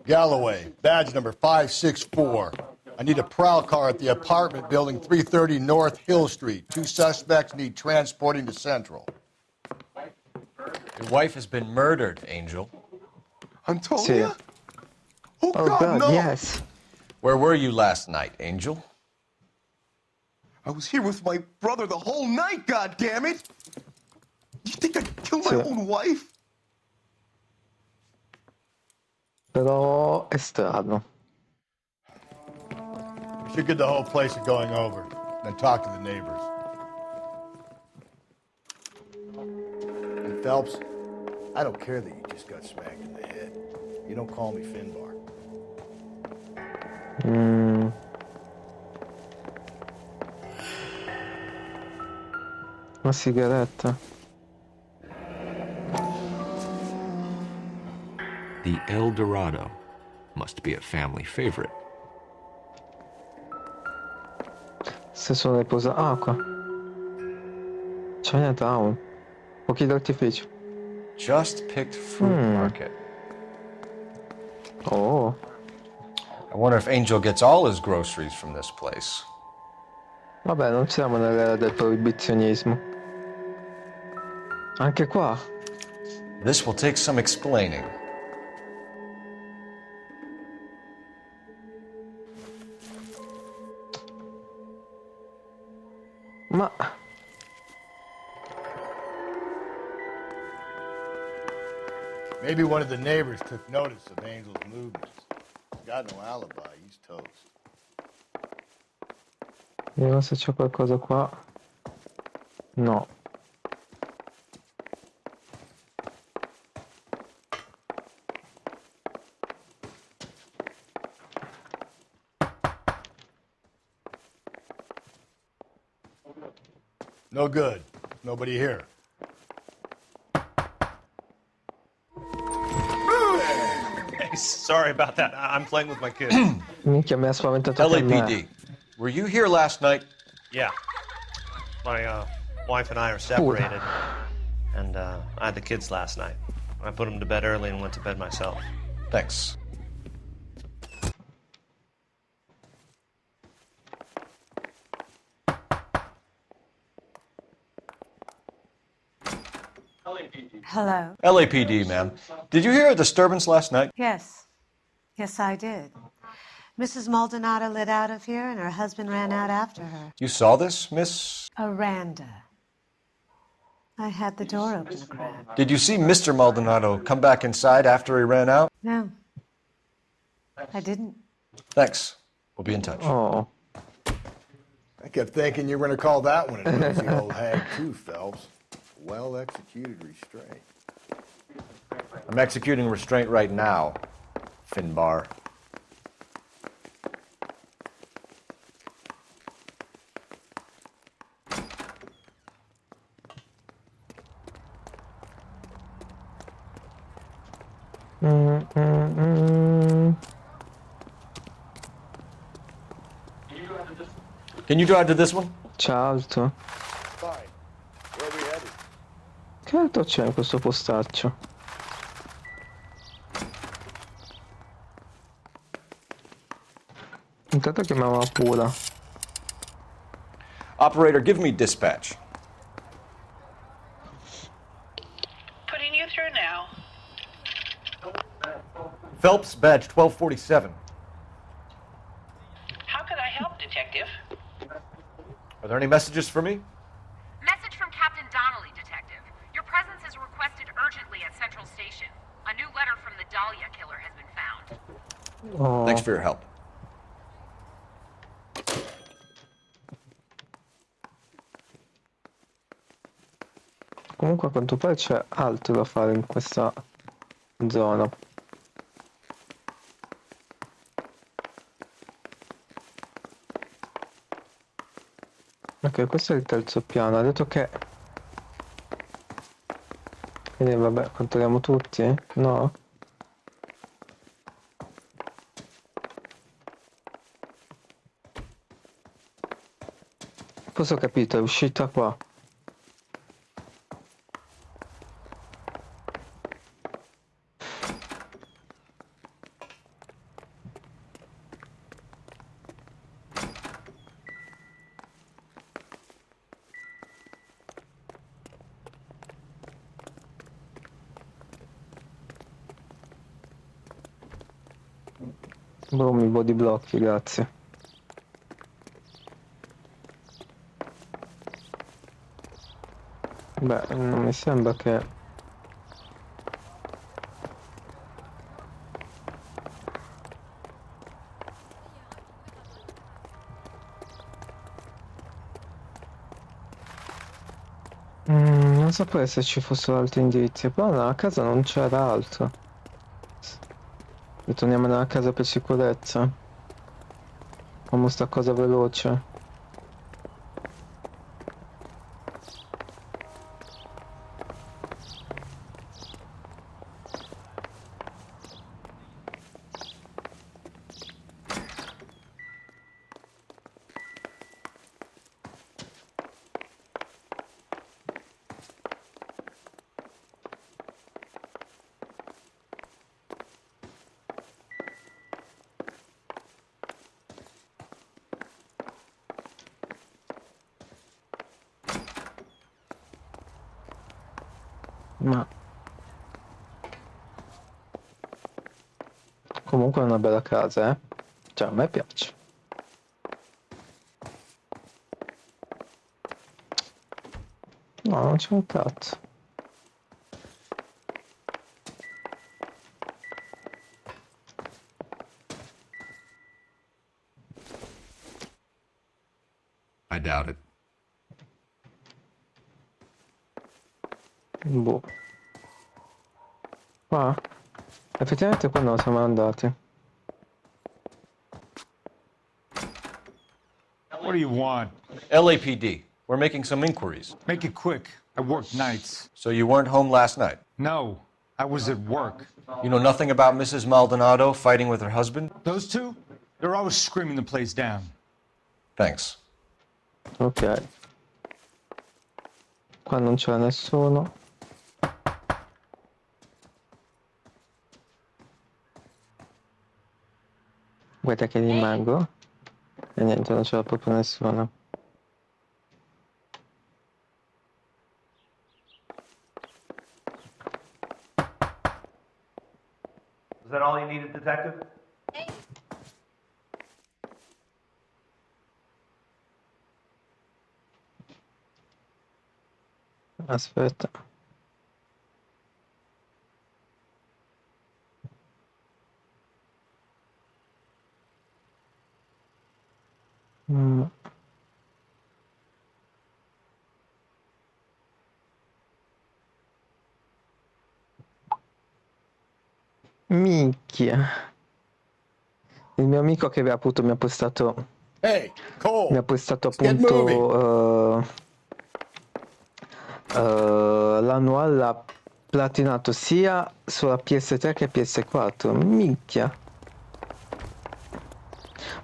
Galloway, badge number 564. I need a prowl car at the apartment building 330 North Hill Street. 2 suspects need transporting to Central. Your wife has been murdered, Angel. Antonia? Oh, God, no. yes. Where were you last night, Angel? I was here with my brother the whole night, goddammit! You think I killed my own wife? Però è strano. We should get the whole place a going over, then talk to the neighbors. And Phelps, I don't care that you just got smacked in the head. You don't call me Finbar. Una sigaretta. The El Dorado must be a family favorite. Se sono le posa... Ah, qua. Chinatown. Fuochi d'artificio. Just picked fruit market. Oh. I wonder if Angel gets all his groceries from this place. Vabbè, non siamo nell'era del proibizionismo. Anche qua. This will take some explaining. Ma... Maybe one of the neighbors took notice of Angel's movements. He's got no alibi. He's toast. Vediamo se c'è qualcosa qua. No. No good. Nobody here. Hey, sorry about that. I'm playing with my kids. Minchia, mi ha spaventato anche a me. LAPD, were you here last night? Yeah. My wife and I are separated. And I had the kids last night. I put them to bed early and went to bed myself. Thanks. Hello. LAPD, ma'am. Did you hear a disturbance last night? Yes. Yes, I did. Mrs. Maldonado lit out of here, and her husband ran out after her. You saw this, Miss? Aranda. I had the door open a crack. Did you see Mr. Maldonado come back inside after he ran out? No. I didn't. Thanks. We'll be in touch. Oh. I kept thinking you were going to call that one a nosy old hag too, Phelps. Well-executed restraint. I'm executing restraint right now, Finbar. Can you drive to this one? Certo. Fine. Where are we headed? Che altro c'è in questo postaccio? Intanto chiamiamo la pura. Operator, give me dispatch. Putting you through now. Phelps, badge 1247. How could I help, Detective? Are there any messages for me? Message from Captain Donnelly, Detective. Your presence is requested urgently at Central Station. A new letter from the Dahlia killer has been found. Oh. Thanks for your help. Comunque a quanto pare c'è altro da fare in questa zona. Ok, questo è il terzo piano. Ha detto che... Quindi vabbè, controlliamo tutti? No? Forse ho capito, è uscita qua. Mi body blocchi, grazie. Beh, non mi sembra che... Non saprei se ci fossero altri indizi, però nella casa non c'era altro. Ritorniamo nella casa per sicurezza. Come sta cosa veloce. Ma comunque è una bella casa, eh? Cioè, a me piace. No, non c'è un cazzo. I doubt it. Boh. Qua? Effettivamente qua non siamo andati. What do you want? LAPD. We're making some inquiries. Make it quick. I work nights. So you weren't home last night? No, I was at work. You know nothing about Mrs. Maldonado fighting with her husband? Those two? They're always screaming the place down. Thanks. Ok. Qua non c'è nessuno. Guarda che rimango. E niente, non c'era proprio nessuno. Is that all you needed, Detective? Aspetta. Minchia. Il mio amico che aveva appunto mi ha postato. Hey, Cole. Mi ha postato Let's get appunto la Noire l'ha platinato sia sulla PS3 che PS4. Minchia.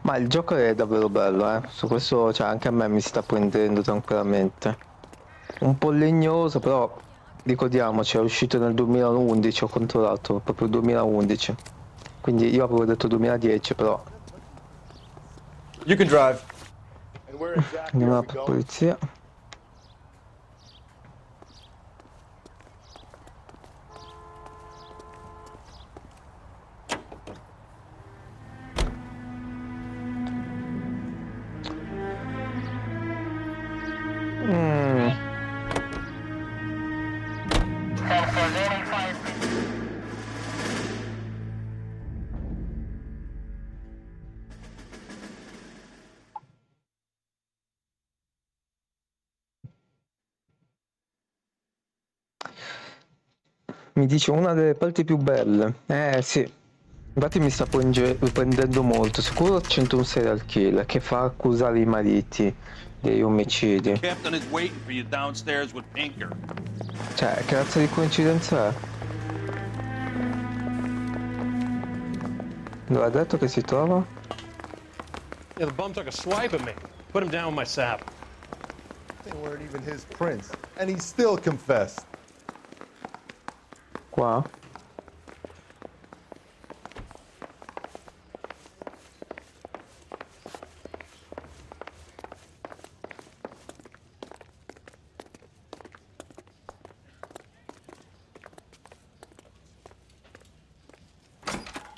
Ma il gioco è davvero bello, eh. Su questo, cioè, anche a me mi sta prendendo tranquillamente. Un po' legnoso, però ricordiamoci, è uscito nel 2011, ho controllato, proprio 2011. Quindi io avevo detto 2010, però. You can drive. Andiamo alla polizia. Mi dice una delle parti più belle. Sì. Infatti mi sta prendendo molto. Sicuro 101 serial killer che fa accusare i mariti degli omicidi. Captain is waiting for you downstairs with Pinker. Cioè, che razza di coincidenza è? Dove ha detto che si trova? Yeah, the bum took a swipe at me. Put him down with my sap. They weren't even his prints, and he still confessed. Qua?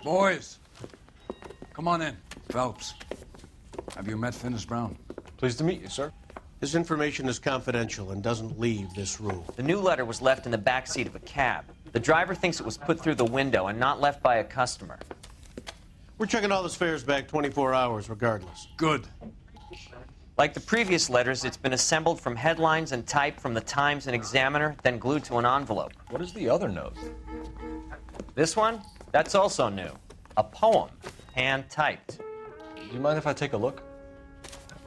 Boys, come on in. Phelps, have you met Finis Brown? Pleased to meet you, sir. This information is confidential and doesn't leave this room. The new letter was left in the back seat of a cab. The driver thinks it was put through the window and not left by a customer. We're checking all his fares back 24 hours regardless. Good. Like the previous letters, it's been assembled from headlines and type from the Times and Examiner, then glued to an envelope. What is the other note? This one? That's also new. A poem, hand-typed. Do you mind if I take a look?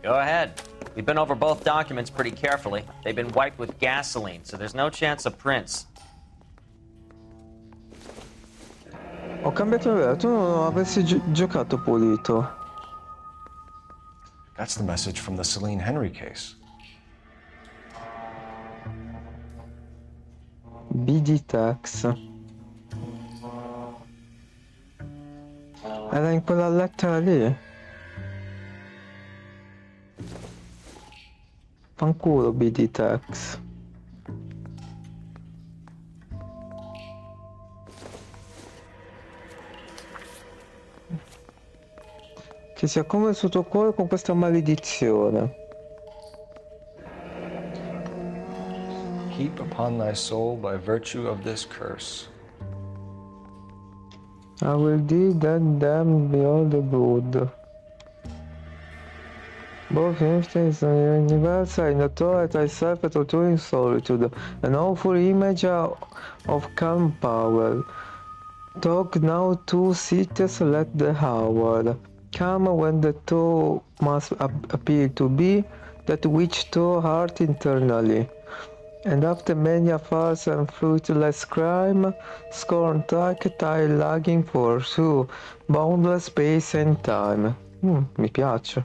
Go ahead. We've been over both documents pretty carefully. They've been wiped with gasoline, so there's no chance of prints. Ho cambiato idea, tu non avresti giocato pulito. That's the message from the Celine Henry case. BD Tax. Era in quella lettera lì. Fanculo BD Tax. Che sia come il suo tuo cuore con questa maledizione. Heap upon thy soul by virtue of this curse. I will do that damn beyond the blood. Both instances are universal in the Torah thyself at all in solitude, an awful image of calm power. Talk now two cities let the hour come when the two must appear to be that which two heart internally. And after many a farce and fruitless crime, scorn track thy lagging for through boundless space and time. Mi piace.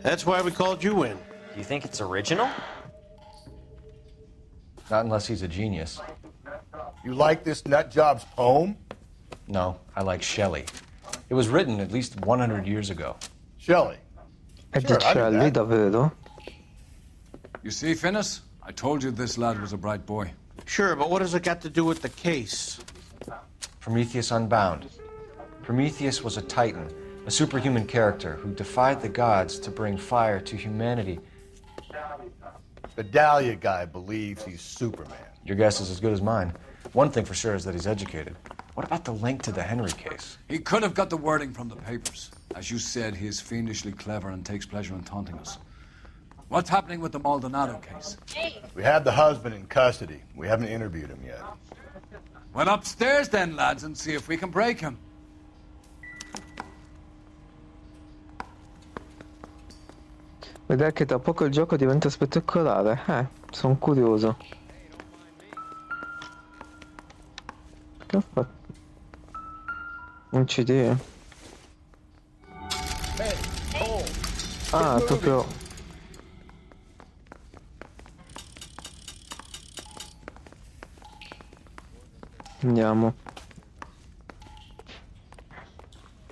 That's why we called you in. Do you think it's original? Not unless he's a genius. You like this nut job's poem? No, I like Shelley. It was written at least 100 years ago. Shelley. È di Shelley, davvero? You see, Finnis? I told you this lad was a bright boy. Sure, but what does it got to do with the case? Prometheus Unbound. Prometheus was a titan, a superhuman character who defied the gods to bring fire to humanity. The Dahlia guy believes he's Superman. Your guess is as good as mine. One thing for sure is that he's educated. What about the link to the Henry case? He could have got the wording from the papers. As you said, he is fiendishly clever and takes pleasure in taunting us. What's happening with the Maldonado case? We have the husband in custody. We haven't interviewed him yet. Well, upstairs then, lads, and see if we can break him. Vedrai che tra poco il gioco diventa spettacolare. Sono curioso. Che ho fatto? Un CD? Ah, proprio... Andiamo.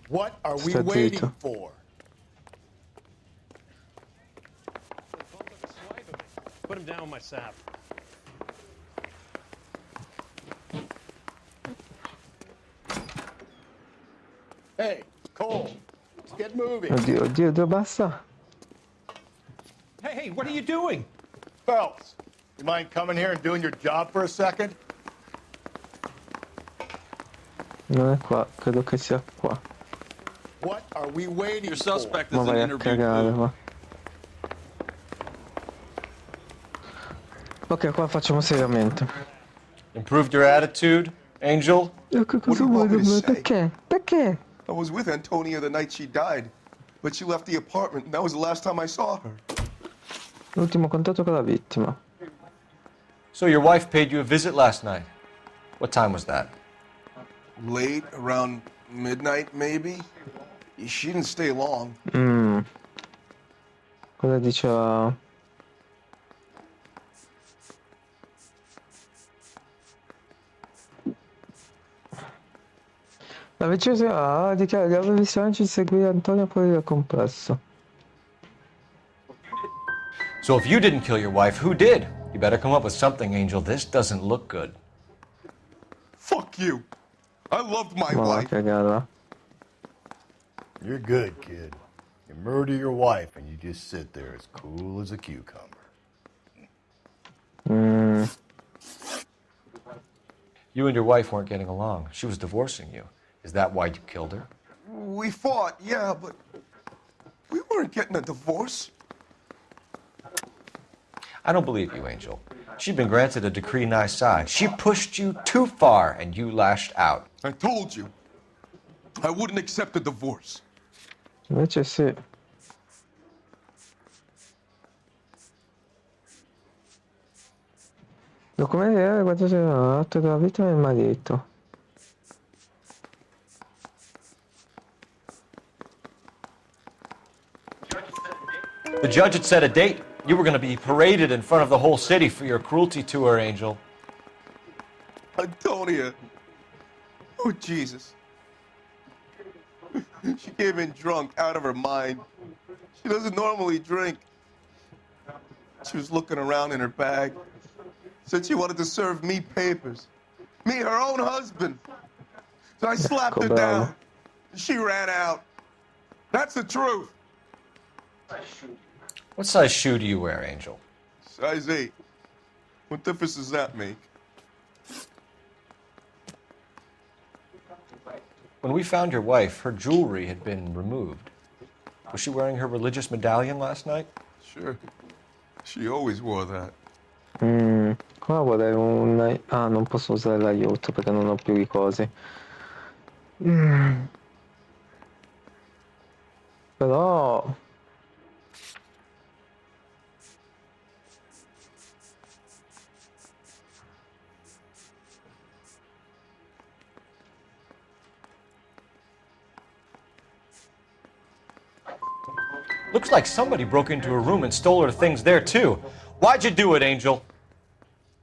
What are we Sta waiting zitto. for? Put him down with my sap. Hey, Cole, let's get moving. Oddio, oddio, dove basta? Hey, what are you doing? Phelps, you mind coming here and doing your job for a second? Non è qua, credo che sia qua. What are we waiting Your for? suspect Ma is an vai a interview. cagare, ma. Ok, qua facciamo seriamente. Improved your attitude, Angel? Che cosa vuoi da me? Perché? Perché? I was with Antonia the night she died, but she left the apartment, and that was the last time I saw her. L'ultimo contatto con la vittima. So your wife paid you a visit last night. What time was that? Late, around midnight, maybe? She didn't stay long. Cosa diceva? La vicina dichiara di aver visto Angel seguire Antonio fuori dal complesso. So if you didn't kill your wife, who did? You better come up with something, Angel. This doesn't look good. Fuck you. I loved my Ma va a wife. cagare. You're good, kid. You murder your wife and you just sit there as cool as a cucumber. You and your wife weren't getting along. She was divorcing you. Is that why you killed her? We fought, yeah, but we weren't weren't getting a divorce. I don't believe you, Angel. She'd been granted a decree nisi. She pushed you too far, and you lashed out. I told you. I wouldn't accept a divorce. Invece sì. Documentare quanto si è fatto della vittima del marito. The judge had set a date. You were going to be paraded in front of the whole city for your cruelty to her, Angel. Antonia. Oh, Jesus. She came in drunk, out of her mind. She doesn't normally drink. She was looking around in her bag. Said she wanted to serve me papers. Me, her own husband. So I slapped her down. She ran out. That's the truth. What size shoe do you wear, Angel? Size 8. What difference does that make? When we found your wife, her jewelry had been removed. Was she wearing her religious medallion last night? Sure. She always wore that. Qua vorrei un... Ah, non posso usare l'aiuto perché non ho più i cosi. Però... Looks like somebody broke into her room and stole her things there, too. Why'd you do it, Angel?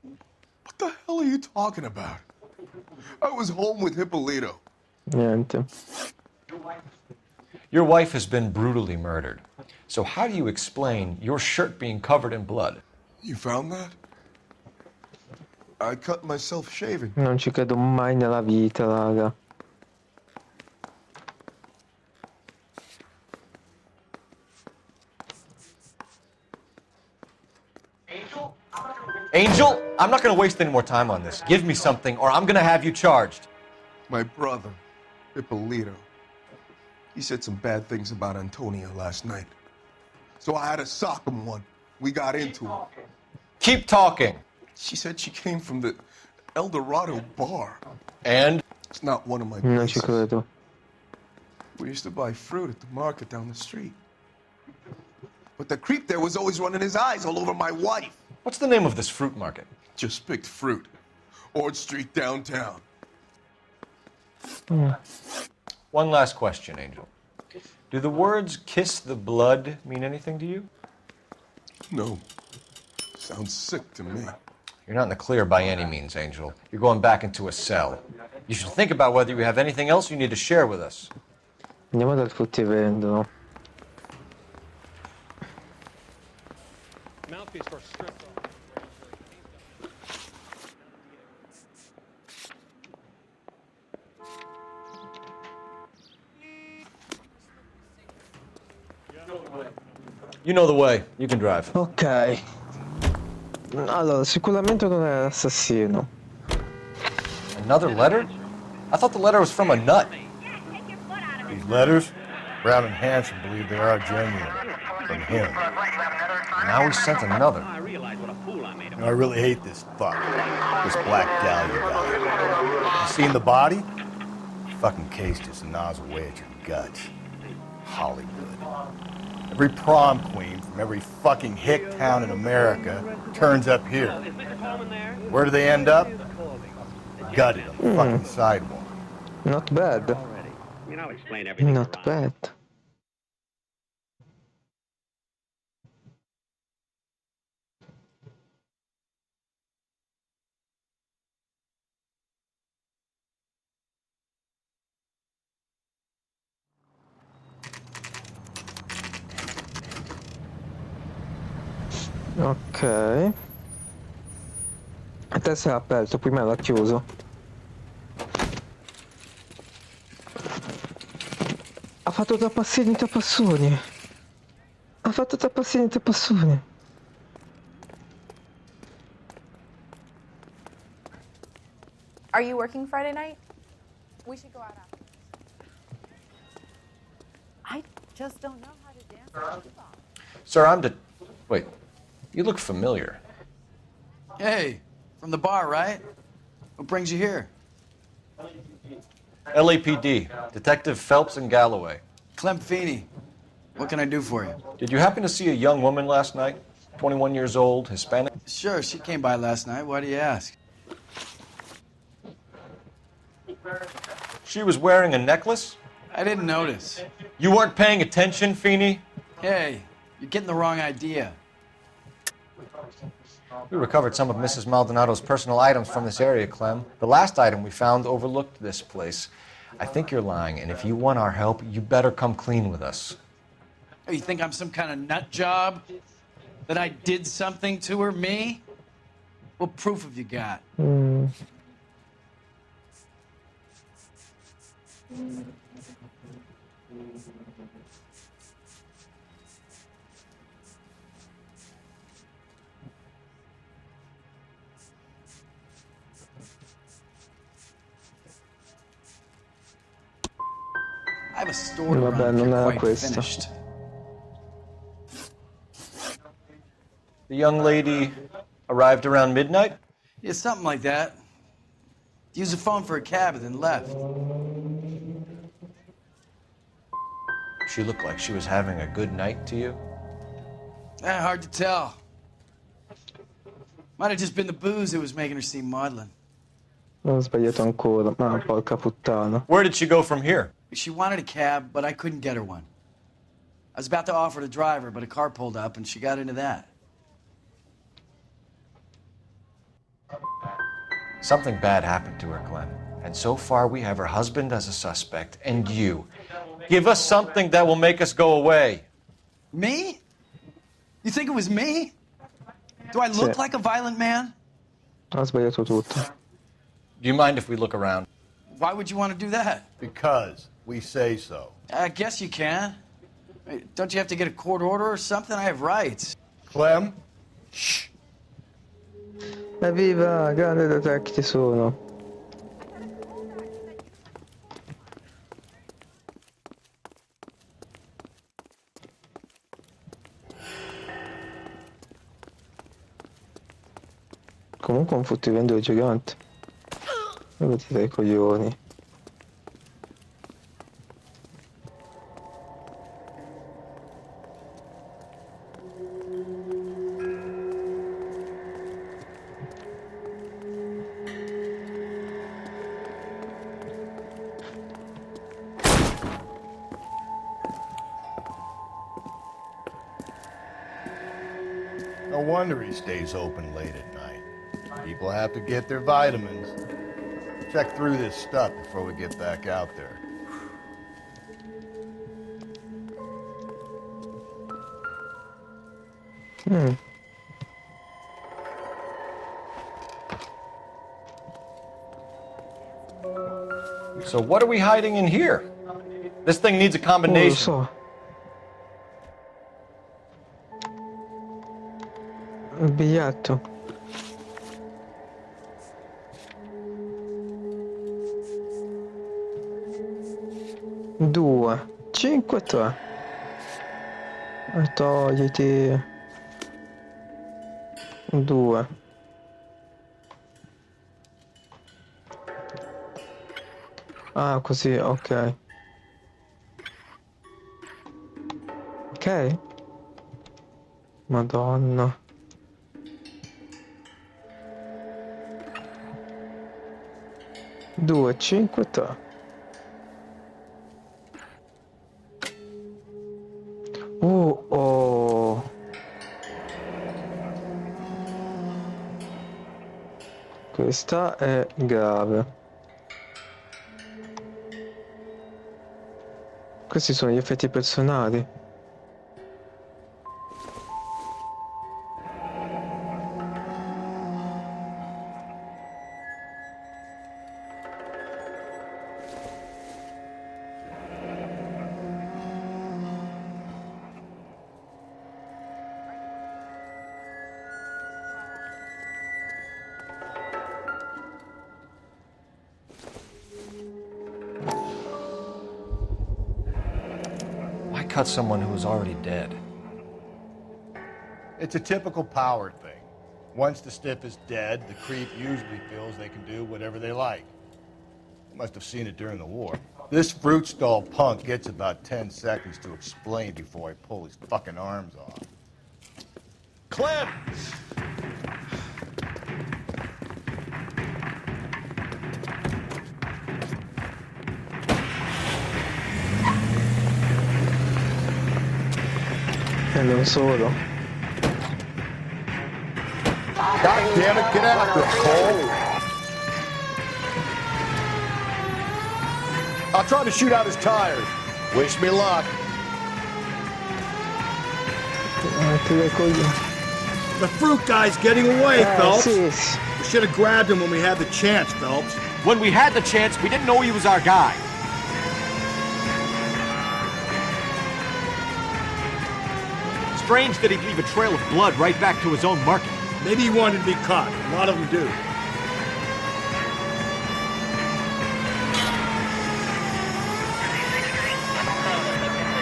What the hell are you talking about? I was home with Hippolito. Niente. Your wife has been brutally murdered. So how do you explain your shirt being covered in blood? You found that? I cut myself shaving. Non ci credo mai nella vita, raga. Angel, I'm not going to waste any more time on this. Give me something or I'm going to have you charged. My brother, Hippolito, he said some bad things about Antonia last night. So I had to sock him one. We got into it. Keep talking. She said she came from the El Dorado bar. And? It's not one of my Non ci places. credo. We used to buy fruit at the market down the street. But the creep there was always running his eyes all over my wife. What's the name of this fruit market? Just picked fruit. Ord Street downtown. One last question, Angel. Do the words kiss the blood mean anything to you? No. Sounds sick to me. You're not in the clear by any means, Angel. You're going back into a cell. You should think about whether you have anything else you need to share with us. Andiamo dal fruttivendolo. Mouthpiece for strip. You know the way. You can drive. Ok. Allora, sicuramente non è l'assassino. Another letter? I thought the letter was from a nut. These letters, Brown and Hanson believe they are genuine. From him. Now we sent another. And I really hate this fuck. This Black Dahlia guy. You seen the body? Fucking case just gnaws away at your guts. Hollywood. Every prom queen from every fucking hick town in America turns up here. Where do they end up? Gutted on the fucking sidewalk. Not bad. Not bad. Ok. Adesso è aperto, prima l'ha chiuso. Ha fatto tappasini. Ha fatto tappasini. Are you working Friday night? We should go out after. I just don't know how to do Sir, Wait, you look familiar. Hey, from the bar, right? What brings you here? LAPD, Detective Phelps and Galloway. Clem Feeney. What can I do for you? Did you happen to see a young woman last night? 21 years old, Hispanic? Sure, she came by last night. Why do you ask? She was wearing a necklace? I didn't notice. You weren't paying attention, Feeney? Hey, you're getting the wrong idea. We recovered some of Mrs. Maldonado's personal items from this area, Clem. The last item we found overlooked this place. I think you're lying, and if you want our help, you better come clean with us. Oh, you think I'm some kind of nut job? That I did something to her? Me? What proof have you got? I have a story Vabbè, around non here era quite questa. finished. The young lady arrived around midnight? Yeah, something like that. Used the phone for a cab and then left. She looked like she was having a good night to you. Hard to tell. Might have just been the booze that was making her seem maudlin. Ho sbagliato ancora, ma porca puttana. Where did she go from here? She wanted a cab, but I couldn't get her one. I was about to offer to drive her, but a car pulled up and she got into that. Something bad happened to her, Clem. And so far, we have her husband as a suspect, and you. Give us something that will make us go away. Me? You think it was me? Do I look like a violent man? Ho sbagliato tutto. Do you mind if we look around? Why would you want to do that? Because we say so. I guess you can. Don't you have to get a court order or something? I have rights. Clem? Shh. Evviva, grande detective sono. Comunque un fruttivendolo gigante. Vedete dei coglioni. No wonder he stays open late at night. People have to get their vitamins. Check through this stuff before we get back out there. So what are we hiding in here? This thing needs a combination. Non lo so. Il biglietto. Due, 5, 3. Togliti. 2. Ah, così, ok. Ok. Madonna. Due, 5, 3. Oh. Questa è grave. Questi sono gli effetti personali. cut someone who was already dead? It's a typical power thing. Once the stiff is dead, the creep usually feels they can do whatever they like. You must have seen it during the war. This fruit stall punk gets about 10 seconds to explain before I pull his fucking arms off. Clem! E non solo. God damn it, get after him, Cole! I'll try to shoot out his tires. Wish me luck. The fruit guy's getting away, Phelps. Sì. We should have grabbed him when we had the chance, Phelps. When we had the chance, we didn't know he was our guy. Strange that he'd leave a trail of blood right back to his own market. Maybe he wanted to be caught. A lot of them do.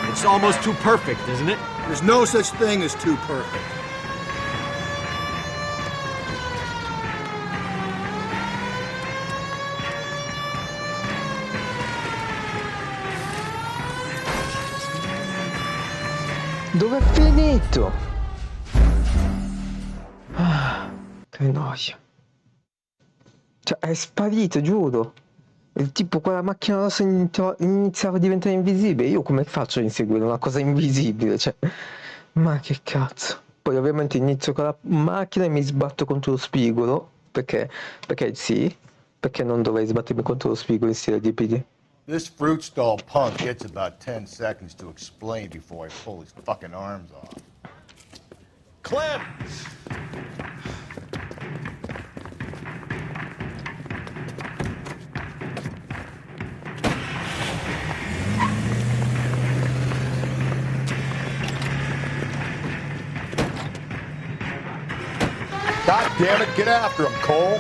It's almost too perfect, isn't it? There's no such thing as too perfect. Dove è finito? Che noia. Cioè, è sparito, giuro. Il tipo, quella macchina rossa iniziava a diventare invisibile. Io come faccio a inseguire una cosa invisibile? Cioè, ma che cazzo. Poi ovviamente inizio con la macchina e mi sbatto contro lo spigolo. Perché sì. Perché non dovrei sbattermi contro lo spigolo in stile di PD. This fruit stall punk gets about 10 seconds to explain before I pull his fucking arms off. Clem! God damn it, get after him, Cole!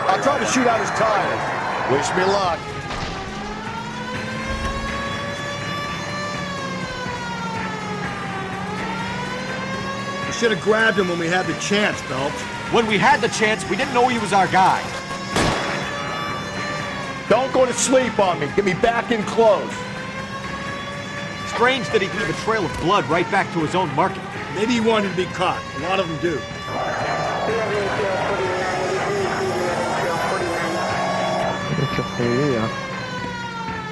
I'll try to shoot out his tires. Wish me luck. We should have grabbed him when we had the chance, Phelps. When we had the chance, we didn't know he was our guy. Don't go to sleep on me. Get me back in close. Strange that he'd leave a trail of blood right back to his own market. Maybe he wanted to be caught. A lot of them do. Che follia.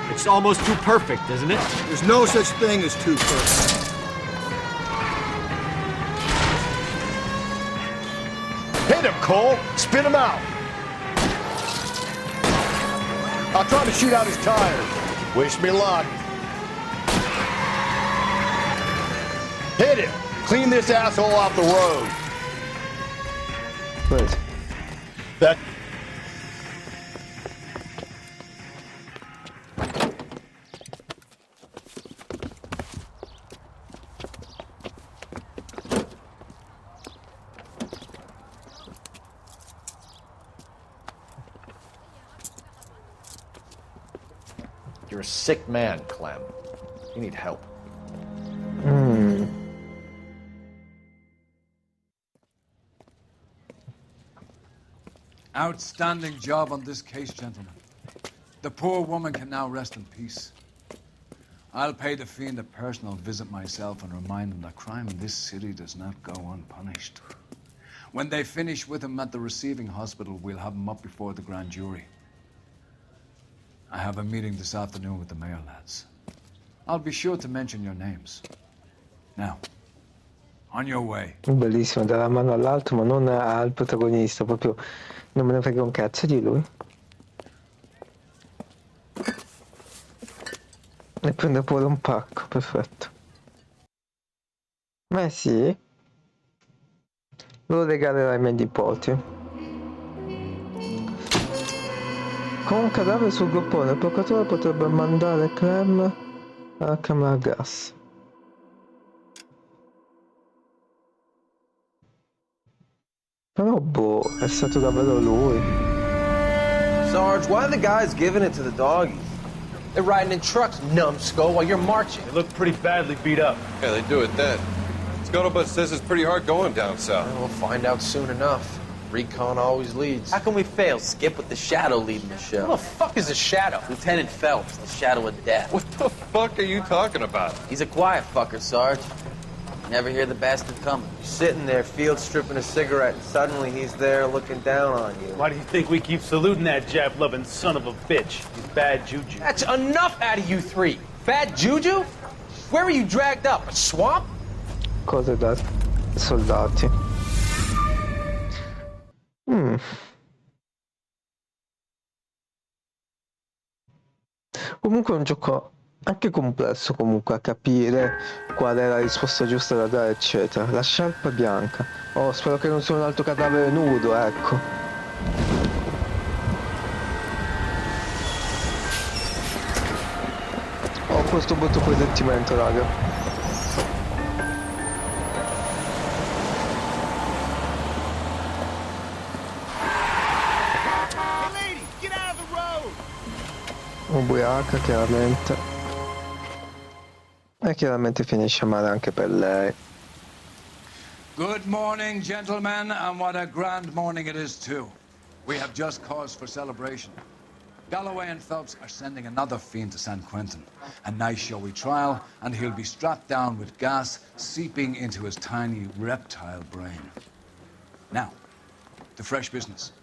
It's almost too perfect, isn't it? There's no such thing as too perfect. Hit him, Cole. Spin him out. I'll try to shoot out his tires. Wish me luck. Hit him. Clean this asshole off the road. Wait. That... You're a sick man, Clem. You need help. Outstanding job on this case, gentlemen. The poor woman can now rest in peace. I'll pay the fiend a personal visit myself and remind him that crime in this city does not go unpunished. When they finish with him at the receiving hospital, we'll have him up before the grand jury. I have a meeting this afternoon with the mayor lads. I'll be sure to mention your names. Now, on your way. Bellissimo, dare la mano all'altro ma non al protagonista, proprio non me ne frega un cazzo di lui. E prende pure un pacco, perfetto. Ma sì. Lo regalerò ai miei nipoti. Con un cadavere sul groppone, il procuratore potrebbe mandare Clem alla camera a gas. Però boh, è stato davvero lui. Sarge, why are the guys giving it to the doggies? They're riding in trucks, numbskull, while you're marching. They look pretty badly beat up. Yeah, they do it then. Scuttlebutt says it's pretty hard going down south. We'll find out soon enough. Recon always leads. How can we fail, Skip, with the Shadow leading the show? Who the fuck is the Shadow? Lieutenant Phelps, the Shadow of Death. What the fuck are you talking about? He's a quiet fucker, Sarge. Never hear the bastard coming. You're sitting there, field stripping a cigarette, and suddenly he's there looking down on you. Why do you think we keep saluting that Jap-loving son of a bitch? He's bad juju. That's enough out of you three. Bad juju? Where were you dragged up? A swamp? Cose da soldati. Comunque è un gioco anche complesso comunque a capire qual è la risposta giusta da dare, eccetera. La sciarpa bianca. Oh, spero che non sia un altro cadavere nudo, ecco. Ho questo brutto presentimento, raga. Ubriaca chiaramente. E chiaramente finisce male anche per lei. Good morning, gentlemen, and what a grand morning it is, too. We have just cause for celebration. Galloway and Phelps are sending another fiend to San Quentin. A nice showy trial, and he'll be strapped down with gas seeping into his tiny reptile brain. Now, to fresh business.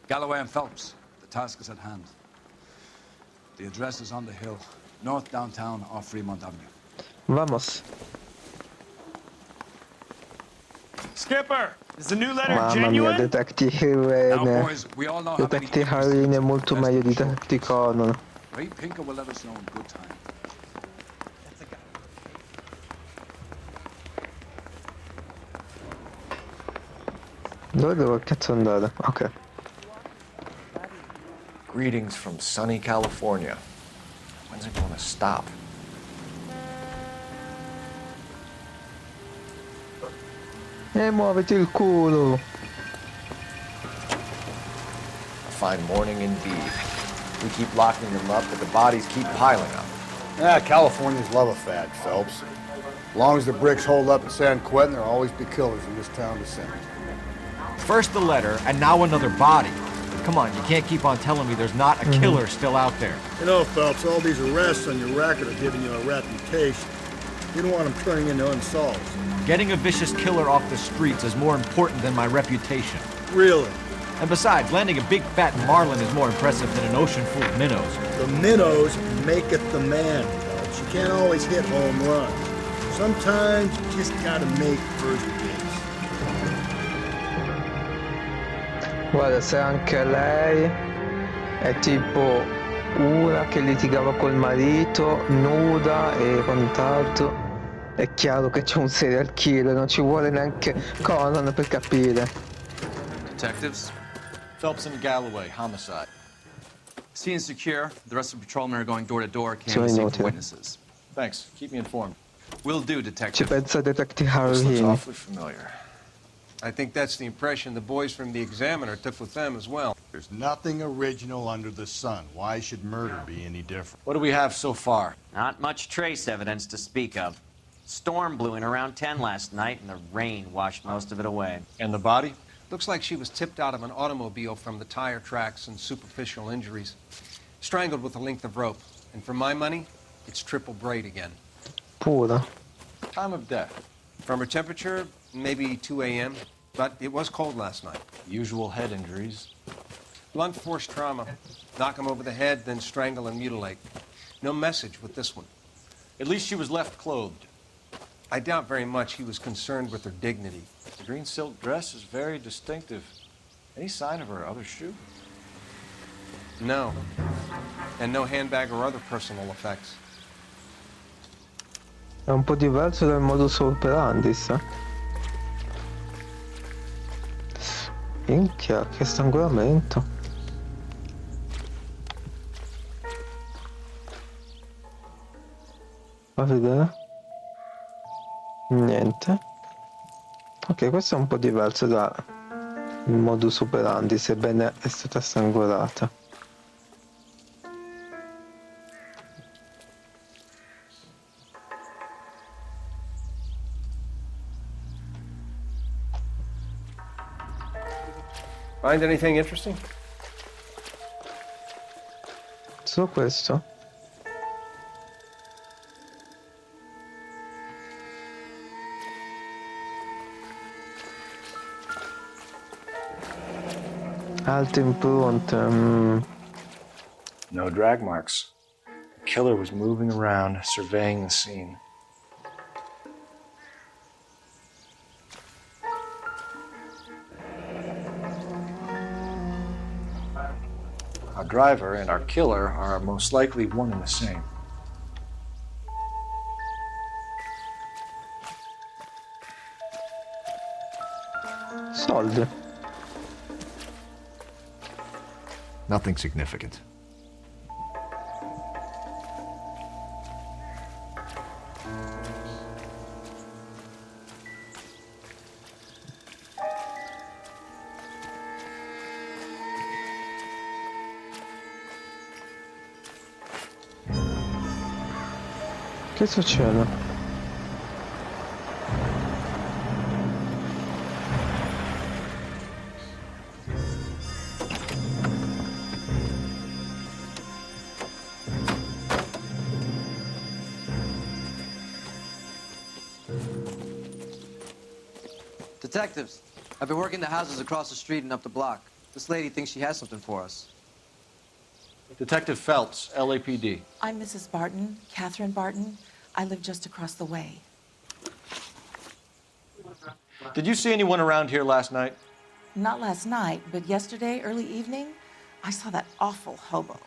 Galloway and Phelps, the task is at hand. The address is on the hill, north downtown off Fremont Avenue. Vamos. Skipper, is the new letter Mamma genuine? mia, Detective Irene. Detective Irene è molto meglio di Detective Conan. Ray Pinker will let us know in good time. Dove devo cazzo andare? Ok. Greetings from sunny California. When's it going to stop? Muoviti il culo. A fine morning indeed. We keep locking them up, but the bodies keep piling up. Yeah, Californians love a fad, Phelps. As long as the bricks hold up in San Quentin, there'll always be killers in this town to send. First the letter, and now another body. Come on, you can't keep on telling me there's not a killer still out there. You know, Phelps, all these arrests on your record are giving you a reputation. You don't want them turning into unsolved. Getting a vicious killer off the streets is more important than my reputation. Really? And besides, landing a big fat marlin is more impressive than an ocean full of minnows. The minnows make it the man, Phelps. You can't always hit home runs. Sometimes you just gotta make first base. Guarda, se anche lei è tipo una che litigava col marito, nuda e quant'altro, è chiaro che c'è un serial killer, non ci vuole neanche Conan per capire. Detectives? Phelps and Galloway, homicide. Scene secure. The rest of the patrolmen are going door to door, Sono canvassing for inutile. witnesses. Thanks. Keep me informed. Will do, Ci detective. pensa Detective This looks Harry. awfully familiar. I think that's the impression the boys from the Examiner took with them as well. There's nothing original under the sun. Why should murder be any different? What do we have so far? Not much trace evidence to speak of. Storm blew in around 10 last night, and the rain washed most of it away. And the body? Looks like she was tipped out of an automobile from the tire tracks and superficial injuries. Strangled with a length of rope. And for my money, it's triple braid again. Pura. Time of death? From her temperature, maybe 2 a.m., but it was cold last night. Usual head injuries. Blunt force trauma. Knock him over the head, then strangle and mutilate. No message with this one. At least she was left clothed. I doubt very much he was concerned with her dignity. The green silk dress is very distinctive. Any sign of her other shoe? No. And no handbag or other personal effects. È un po' diverso dal modus operandi, sa? Minchia, che strangolamento. Fa vedere. Niente. Ok, questo è un po' diverso dal modus operandi, sebbene è stata strangolata. Find anything interesting? Solo questo. Altre impronte. No drag marks. The killer was moving around, surveying the scene. Our driver and our killer are most likely one and the same. Soldi. Nothing significant. Che succede? Detectives, I've been working the houses across the street and up the block. This lady thinks she has something for us. Detective Phelps, LAPD. I'm Mrs. Barton, Catherine Barton. I live just across the way. Did you see anyone around here last night? Not last night, but yesterday, early evening, I saw that awful hobo.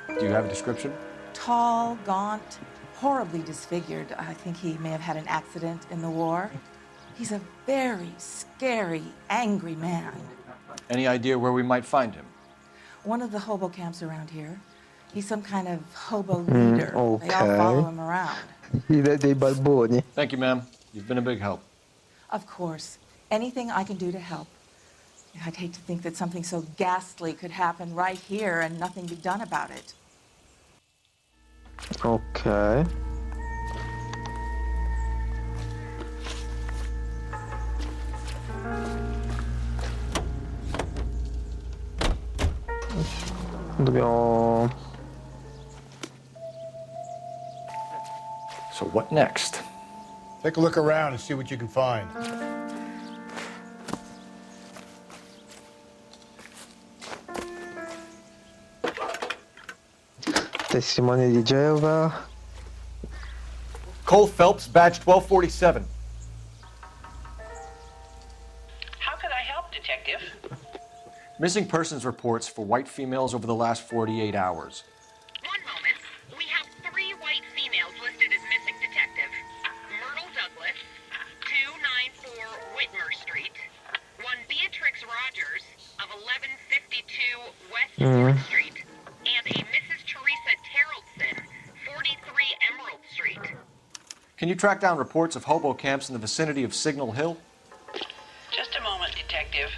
Do you have a description? Tall, gaunt, horribly disfigured. I think he may have had an accident in the war. He's a very scary, angry man. Any idea where we might find him? One of the hobo camps around here. He's some kind of hobo leader. Okay. They all follow him around. Dei balboni. Thank you, ma'am. You've been a big help. Of course. Anything I can do to help. I'd hate to think that something so ghastly could happen right here and nothing be done about it. Ok. Dobbiamo... So what next? Take a look around and see what you can find. Testimoni di Geova. Cole Phelps, badge 1247. How could I help, Detective? Missing persons reports for white females over the last 48 hours. One moment. We have 3 white females listed as missing, Detective. Myrtle Douglas, 294 Whitmer Street. One Beatrix Rogers of 1152 West 4th Street. And a Mrs. Teresa Terrellson, 43 Emerald Street. Can you track down reports of hobo camps in the vicinity of Signal Hill? Just a moment, Detective.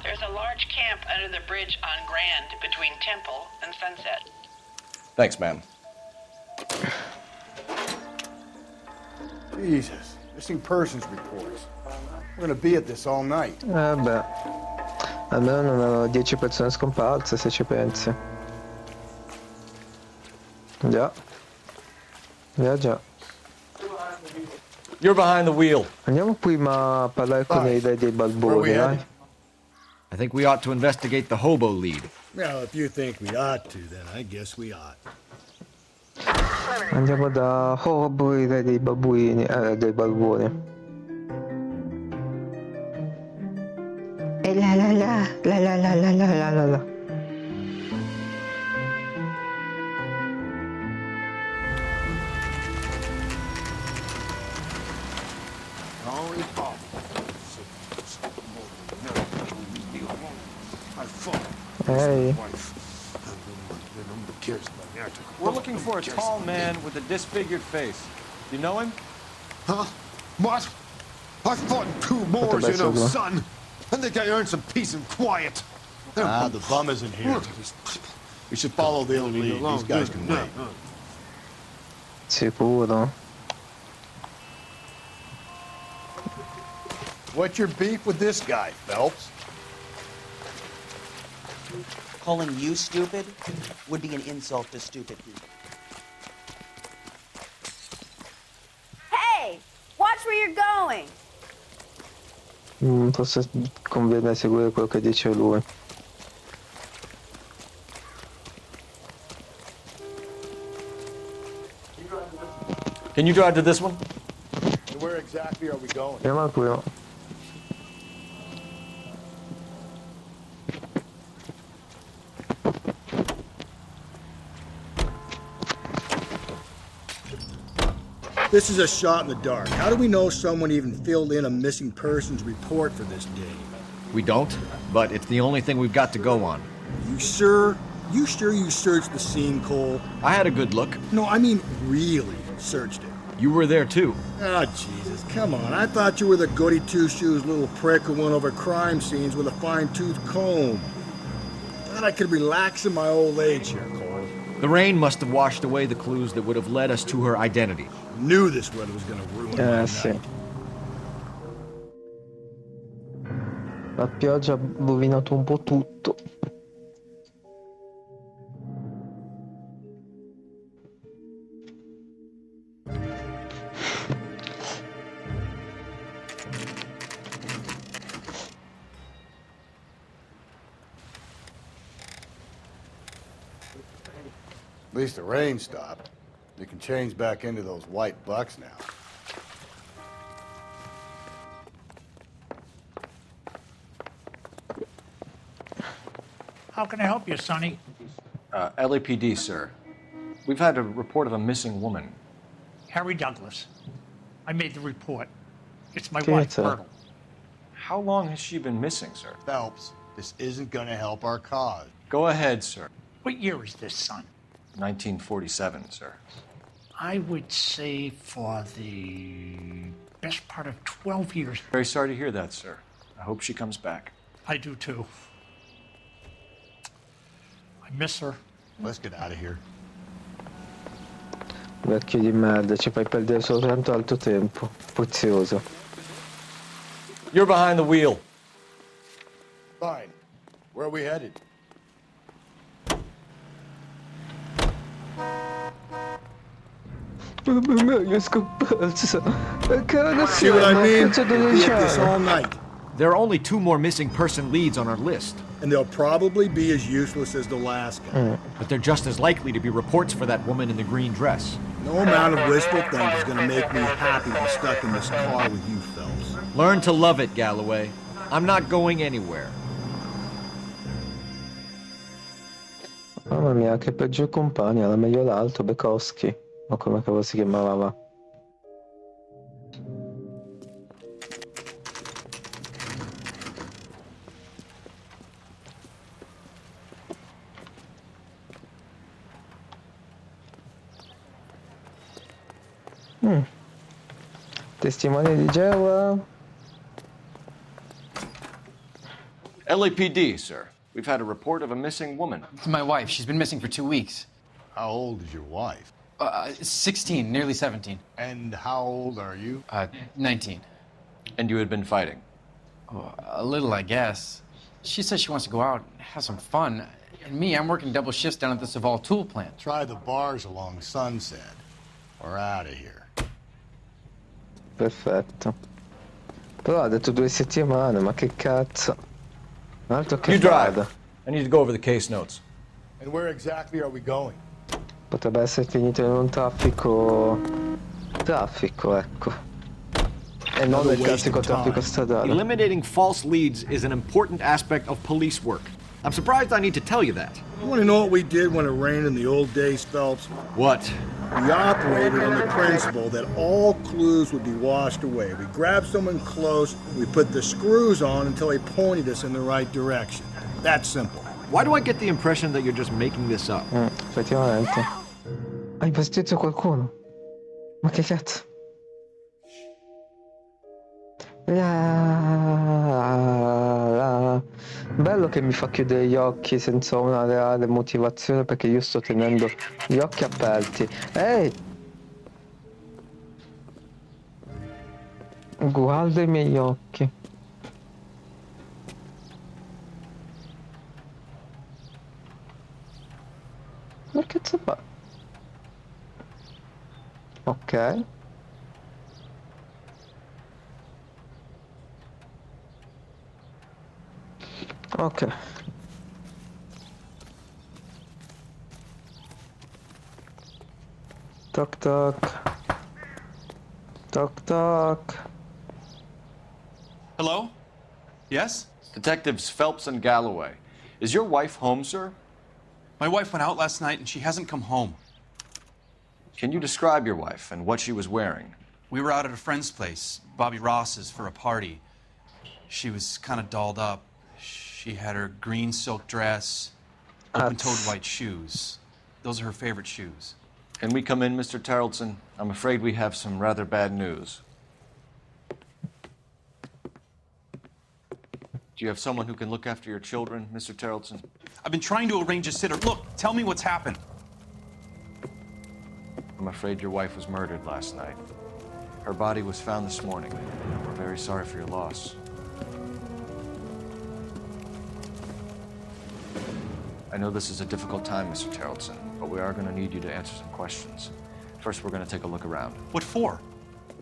There's a large camp under the bridge on Grand between Temple and Sunset. Thanks, ma'am. Jesus, missing persons reports. We're gonna be at this all night. Beh, almeno non avevo 10 persone scomparse, se ci pensi. Già. Già. You're behind the wheel. Andiamo prima a parlare con i re dei balboni, dai. I think we ought to investigate the hobo lead. Well, if you think we ought to, then I guess we ought. Andiamo da Hobo, i re dei babbuini, dei balboni. E la la la, la la la la la la la la. Hey. We're looking for a tall man with a disfigured face. You know him? Huh? What? I fought in 2 wars, you know, son. I think I earned some peace and quiet. Ah, the bum isn't here. We should follow the lead. These guys can wait. Sicuro. What's your beef with this guy, Phelps? Calling you stupid would be an insult to stupid people. Hey, watch where you're going. Forse conviene seguire quello che dice lui. Can you drive to this one? And where exactly are we going? Andiamo al primo. This is a shot in the dark. How do we know someone even filled in a missing persons report for this day? We don't, but it's the only thing we've got to go on. You sure? You sure you searched the scene, Cole? I had a good look. No, I mean really searched it. You were there too. Oh, Jesus, come on. I thought you were the goody two-shoes little prick who went over crime scenes with a fine-tooth comb. Thought I could relax in my old age here, Cole. The rain must have washed away the clues that would have led us to her identity. Knew this weather was gonna ruin my Sì. night. La pioggia ha rovinato un po' tutto. At least the rain stopped. You can change back into those white bucks now. How can I help you, Sonny? LAPD, sir. We've had a report of a missing woman. Harry Douglas. I made the report. It's my Che wife, c'è? Myrtle. How long has she been missing, sir? Phelps, this isn't gonna help our cause. Go ahead, sir. What year is this, son? 1947, sir. I would say for the best part of 12 years. Very sorry to hear that, sir. I hope she comes back. I do too. I miss her. Let's get out of here. Vecchio di merda, ci fai perdere soltanto altro tempo. Prezioso. You're behind the wheel. Fine. Where are we headed? Meglio scomparsa. Cara See what I mean? cazzo We'll devo be at this all lasciare? night. There are only 2 more missing person leads on our list. And they'll probably be as useless as the last guy. But they're just as likely to be reports for that woman in the green dress. No amount of wishful thinking is gonna make me happy to be stuck in this car with you, Phelps. Learn to love it, Galloway. I'm not going anywhere. Mamma mia, che peggior compagna, la meglio l'altro, Bekowski. O come cavolo si chiamava? Testimone di Geova. LAPD, sir. We've had a report of a missing woman. It's my wife. She's been missing for 2 weeks. How old is your wife? 16, nearly 17. And how old are you? 19. And you had been fighting? Oh, a little, I guess. She says she wants to go out and have some fun. And me, I'm working double shifts down at the Saval tool plant. Try the bars along Sunset. We're out of here. Perfetto. Però ha detto 2 settimane, ma che cazzo. Altro che You drive. vada. I need to go over the case notes. And where exactly are we going? Potrebbe essere finito in un traffico, ecco. E non nel classico traffico stradale. Eliminating false leads is an important aspect of police work. I'm surprised I need to tell you that. You want to know what we did when it rained in the old days, Phelps? What? We operated on the principle that all clues would be washed away. We grabbed someone close, we put the screws on until they pointed us in the right direction. That's simple. Why do I get the impression that you're just making this up? Effettivamente. Hai investito qualcuno? Ma che cazzo? Bello che mi fa chiudere gli occhi senza una reale motivazione perché io sto tenendo gli occhi aperti. Ehi! Guarda i miei occhi. occhi. Ma che cazzo fa? Ok. Ok. Toc toc. Toc toc. Hello? Yes? Detectives Phelps and Galloway. Is your wife home, sir? My wife went out last night and she hasn't come home. Can you describe your wife and what she was wearing? We were out at a friend's place, Bobby Ross's, for a party. She was kind of dolled up. She had her green silk dress, open-toed white shoes. Those are her favorite shoes. Can we come in, Mr. Tarleton? I'm afraid we have some rather bad news. Do you have someone who can look after your children, Mr. Tarleton? I've been trying to arrange a sitter. Look, tell me what's happened. I'm afraid your wife was murdered last night. Her body was found this morning. We're very sorry for your loss. I know this is a difficult time, Mr. Tarleton, but we are going to need you to answer some questions. First, we're going to take a look around. What for?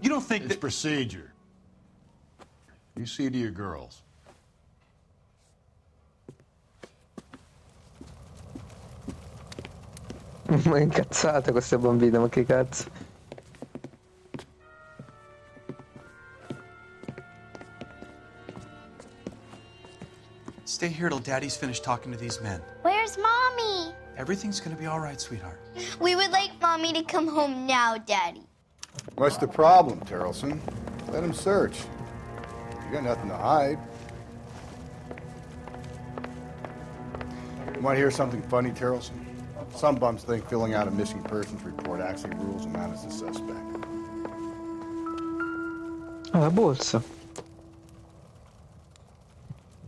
You don't think it's procedure. You see to your girls. Ma è incazzata questa bambina, ma che cazzo. Stay here till Daddy's finished talking to these men. Where's Mommy? Everything's gonna be all right, sweetheart. We would like Mommy to come home now, Daddy. What's the problem, Tarleton? Let him search. You got nothing to hide. You want to hear something funny, Tarleton? Some bums think filling out a missing persons report actually rules them out as a suspect. Ah, la borsa.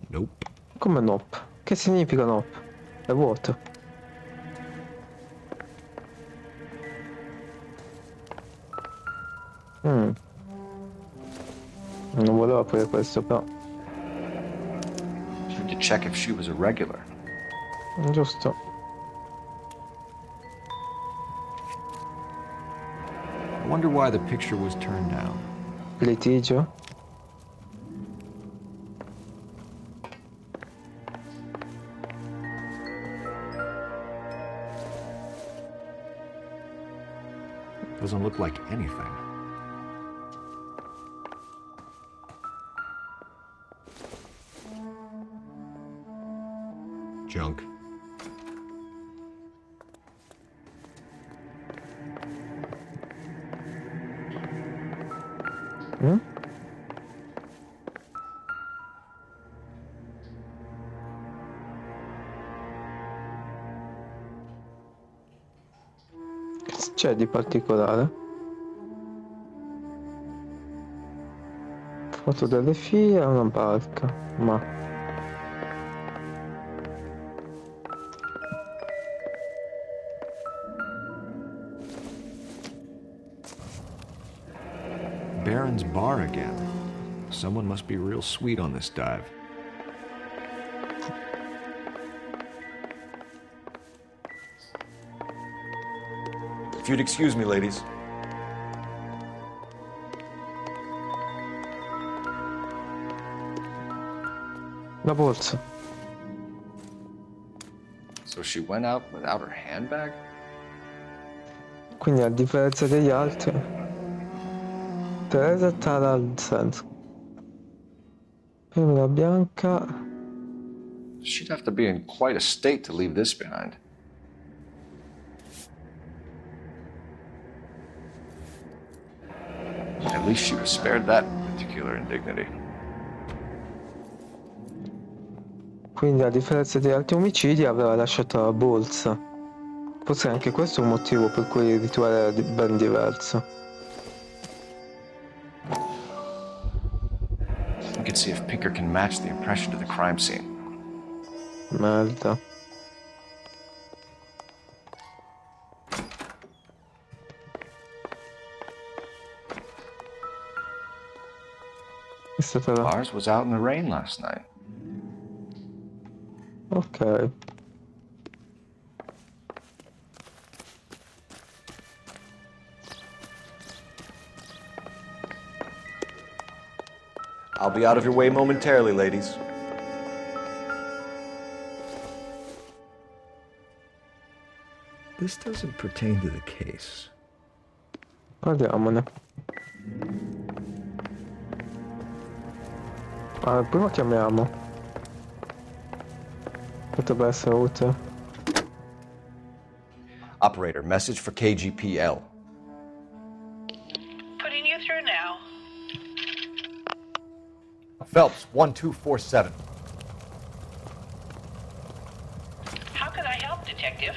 Nope. Come nope? Che significa nope? È vuoto. Non volevo aprire questo però. We need to check if she was a regular. Giusto. I wonder why the picture was turned down. Litigio. Doesn't look like anything. Junk. Che c'è di particolare? Foto delle figlie e una barca, ma... Baron's bar again. Someone must be real sweet on this dive. If you'd excuse me, ladies. La borsa. So she went out without her handbag? Quindi a differenza degli altri, Teresa Tarleton. Prima bianca. She'd have to be in quite a state to leave this behind. At least she was spared that particular indignity. Quindi a differenza di altri omicidi aveva lasciato la borsa. Forse anche questo è un motivo per cui il rituale era ben diverso. We can see if Pinker can match the impression to the crime scene. Merda. Ours was out in the rain last night. Ok. I'll be out of your way momentarily, ladies. This doesn't pertain to the case. Parliamone. Prima chiamiamo. Potrebbe essere utile. Operator, message for KGPL. Putting you through now. Phelps, 1247. How can I help, Detective?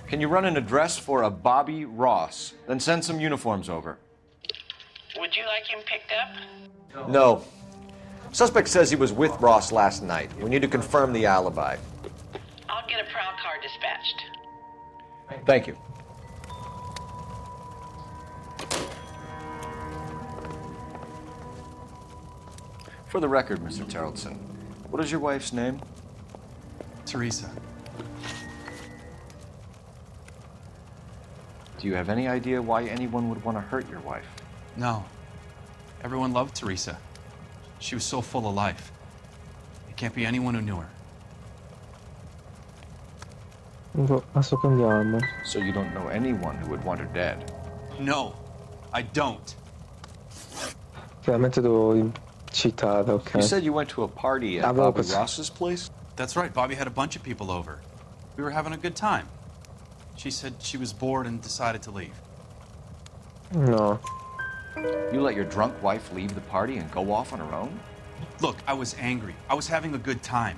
Can you run an address for a Bobby Ross? Then send some uniforms over. Would you like him picked up? No. Suspect says he was with Ross last night. We need to confirm the alibi. I'll get a prowl car dispatched. Thank you. For the record, Mr. Terrellson, what is your wife's name? Teresa. Do you have any idea why anyone would want to hurt your wife? No. Everyone loved Teresa. She was so full of life. It can't be anyone who knew her. Adesso che andiamo. So you don't know anyone who would want her dead? No, I don't. Chiaramente devo citare, ok. You said you went to a party at Avevo Bobby questo- Ross's place? That's right, Bobby had a bunch of people over. We were having a good time. She said she was bored and decided to leave. No. You let your drunk wife leave the party and go off on her own? Look, I was angry. I was having a good time.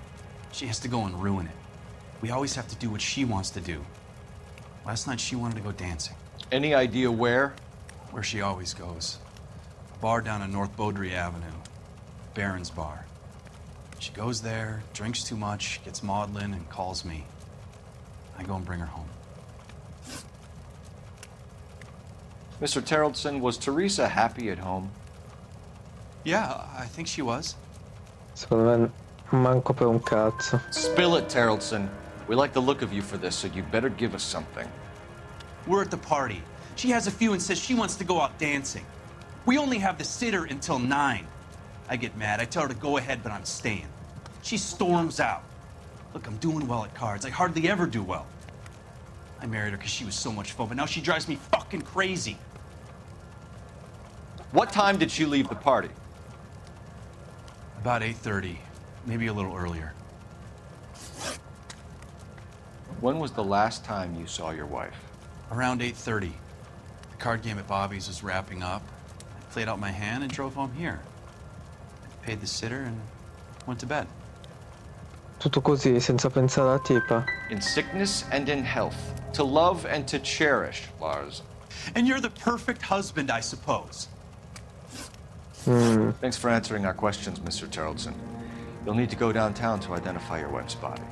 She has to go and ruin it. We always have to do what she wants to do. Last night she wanted to go dancing. Any idea where? Where she always goes. A bar down on North Beaudry Avenue. Baron's Bar. She goes there, drinks too much, gets maudlin, and calls me. I go and bring her home. Mr. Terrellson, was Teresa happy at home? Yeah, I think she was. Secondo me manco per un cazzo. Spill it, Terrellson. We like the look of you for this, so you better give us something. We're at the party. She has a few and says she wants to go out dancing. We only have the sitter until 9. I get mad. I tell her to go ahead, but I'm staying. She storms out. Look, I'm doing well at cards. I hardly ever do well. I married her because she was so much fun, but now she drives me fucking crazy. What time did she leave the party? About 8:30, maybe a little earlier. When was the last time you saw your wife? Around 8:30. The card game at Bobby's was wrapping up. I played out my hand and drove home here. I paid the sitter and went to bed. Tutto così, senza pensare alla tipa. In sickness and in health. To love and to cherish, Lars. And you're the perfect husband, I suppose. Thanks for answering our questions, Mr. Terrellson. You'll need to go downtown to identify your wife's body.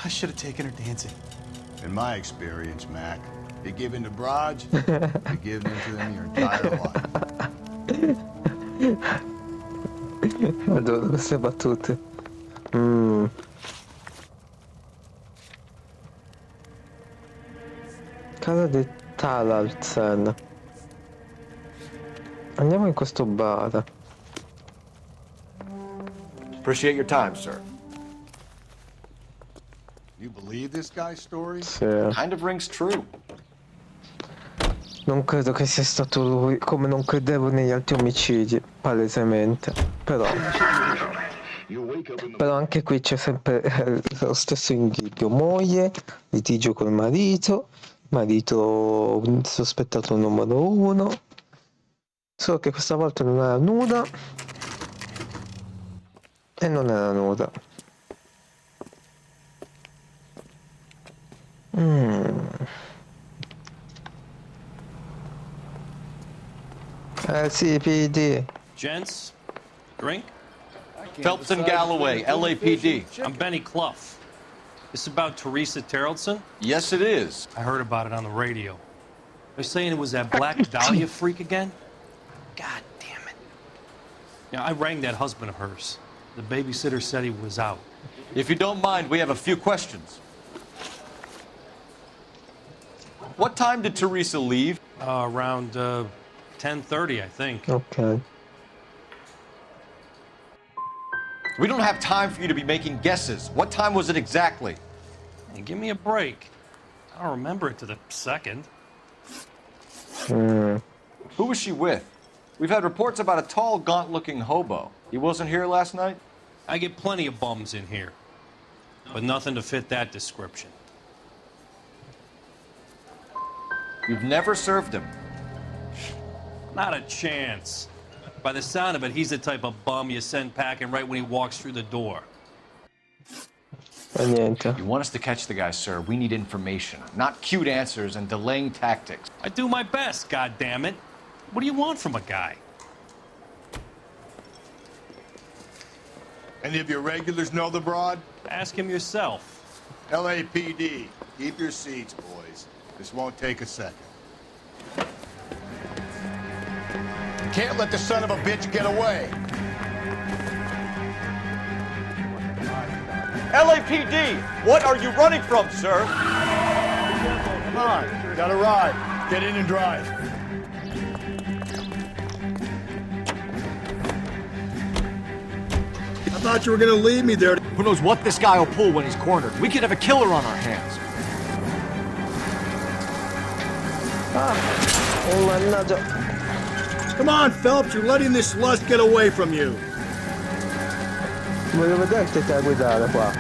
I should have taken her dancing. In my experience, Mac, you give in to broads, you give in to them your entire life. Adoro queste battute. Casa di Talalzen. Andiamo in questo bar. Appreciate your time, sir. You believe this guy's story? Sì. Kind of rings true. Non credo che sia stato lui, come non credevo negli altri omicidi, palesemente. Però anche qui c'è sempre lo stesso indiizio. Moglie, litigio col marito sospettato numero 1. Solo che questa volta non era nuda. E non era nuda. Sì, PD. Gents, drink? Phelps and Galloway, LAPD. I'm Benny Clough. This about Teresa Terrellson? Yes, it is. I heard about it on the radio. They're saying it was that Black Dahlia freak again? God damn it. Yeah, I rang that husband of hers. The babysitter said he was out. If you don't mind, we have a few questions. What time did Teresa leave? Around 10:30, I think. Ok. We don't have time for you to be making guesses. What time was it exactly? Hey, give me a break. I don't remember it to the second. Mm. Who was she with? We've had reports about a tall, gaunt-looking hobo. He wasn't here last night? I get plenty of bums in here, but nothing to fit that description. You've never served him? Not a chance. By the sound of it, he's the type of bum you send packing right when he walks through the door. Niente. You want us to catch the guy, sir. We need information, not cute answers and delaying tactics. I do my best, goddammit. What do you want from a guy? Any of your regulars know the broad? Ask him yourself. LAPD. Keep your seats, boys. This won't take a second. Can't let the son of a bitch get away. LAPD! What are you running from, sir? Come on, got a ride. Get in and drive. I thought you were gonna leave me there. Who knows what this guy will pull when he's cornered? We could have a killer on our hands. Oh, mannaggia. Come on, Phelps, you're letting this lust get away from you. Voglio vedere che te a guidare qua.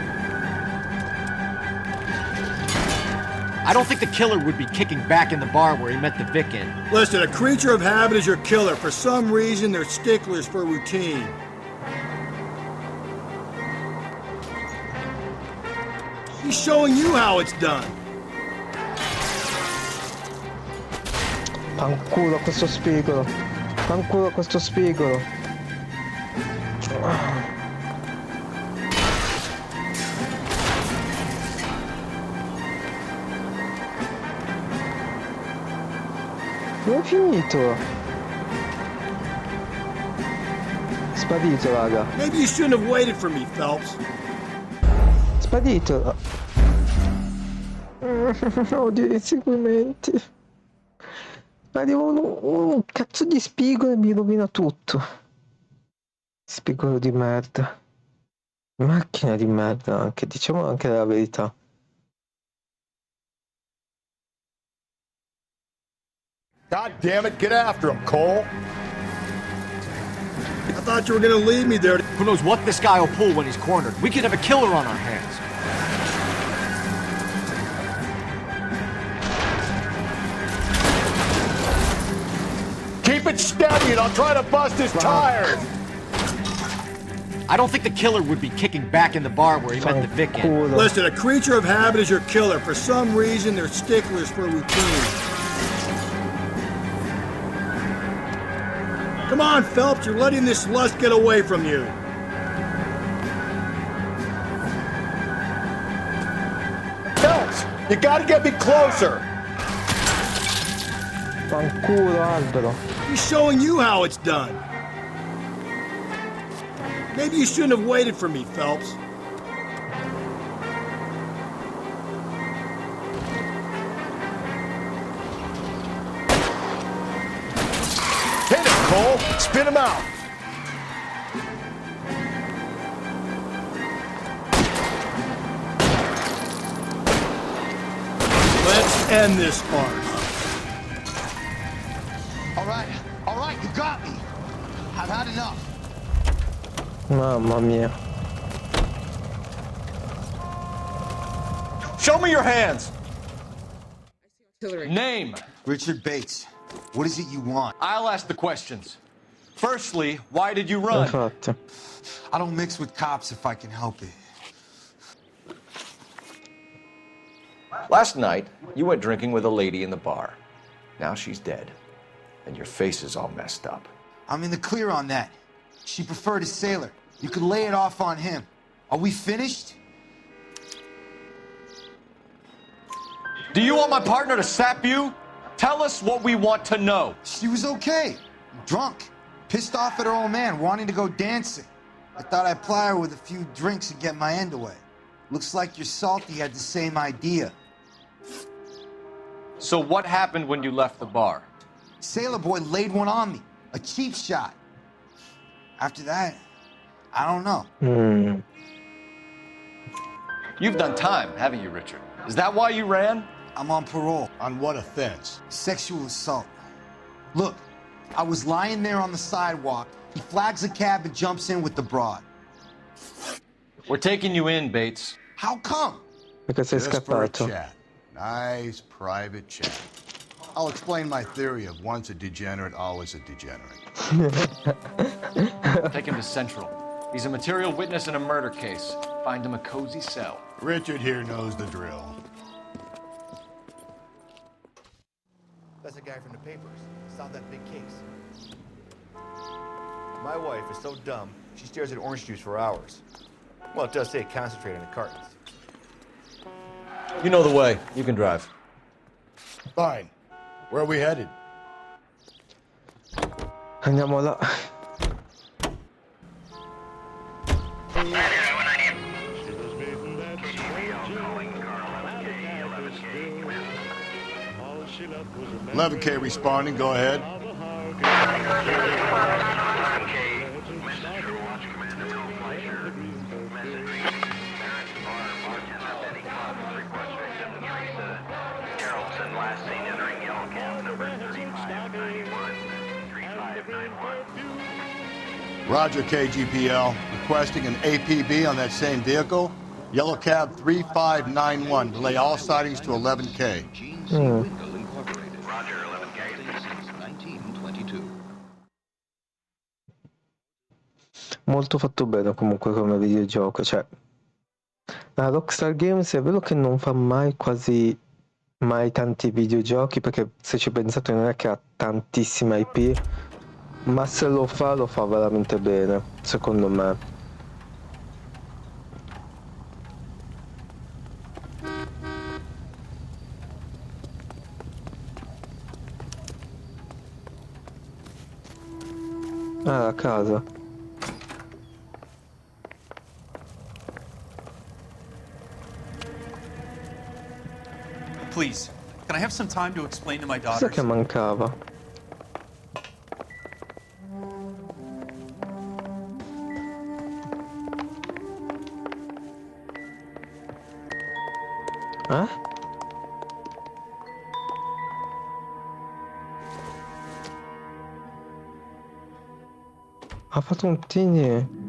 I don't think the killer would be kicking back in the bar where he met the Vic in. Listen, a creature of habit is your killer. For some reason, they're sticklers for routine. He's showing you how it's done. Fanculo a questo spigolo. Fanculo a questo spigolo. Dove è finito? Sparito, raga. Maybe you shouldn't have waited for me, Phelps. Sparito. Odio i seguimenti. Arriva un cazzo di spigolo e mi rovina tutto. Spigolo di merda. Macchina di merda anche, diciamo anche la verità. God damn it, get after him, Cole. I thought you were gonna leave me there. Who knows what this guy will pull when he's cornered? We could have a killer on our hands. Keep it steady and I'll try to bust his tires. I don't think the killer would be kicking back in the bar where he met the Vic in. Listen, a creature of habit is your killer. For some reason, they're sticklers for routine. Come on, Phelps, you're letting this lust get away from you. Phelps, you gotta get me closer. Fanculo, albero. He's showing you how it's done. Maybe you shouldn't have waited for me, Phelps. Hit him, Cole. Spin him out. Let's end this farce. All right, you got me. I've had enough. Mamma mia. Show me your hands. Hillary. Name. Richard Bates. What is it you want? I'll ask the questions. Firstly, why did you run? Infatti. I don't mix with cops if I can help it. Last night, you went drinking with a lady in the bar. Now she's dead, and your face is all messed up. I'm in the clear on that. She preferred a sailor. You could lay it off on him. Are we finished? Do you want my partner to sap you? Tell us what we want to know. She was okay. Drunk. Pissed off at her old man, wanting to go dancing. I thought I'd ply her with a few drinks and get my end away. Looks like your salty had the same idea. So what happened when you left the bar? Sailor boy laid one on me. A cheap shot. After that, I don't know. You've done time, haven't you, Richard? Is that why you ran? I'm on parole. On what offense? Sexual assault. Look, I was lying there on the sidewalk. He flags a cab and jumps in with the broad. We're taking you in, Bates. How come? Perché sei Just for a scappato. chat. Nice private chat. I'll explain my theory of once a degenerate, always a degenerate. Take him to Central. He's a material witness in a murder case. Find him a cozy cell. Richard here knows the drill. That's a guy from the papers. Solved that big case. My wife is so dumb, she stares at orange juice for hours. Well, it does say concentrate on the cartons. You know the way. You can drive. Fine. Where are we headed? Andiamo là. Eleven K responding. Go ahead. Roger, KGPL. Requesting an APB on that same vehicle. Yellow cab 3591. Delay all sightings to 11K. Molto fatto bene comunque come videogioco, cioè la Rockstar Games è vero che non fa mai quasi mai tanti videogiochi, perché se ci pensate non è che ha tantissima IP, ma se lo fa veramente bene, secondo me. Ah, la casa. Please, can I have some time to explain to my Cosa daughters? che mancava? Eh? Ha fatto un tini.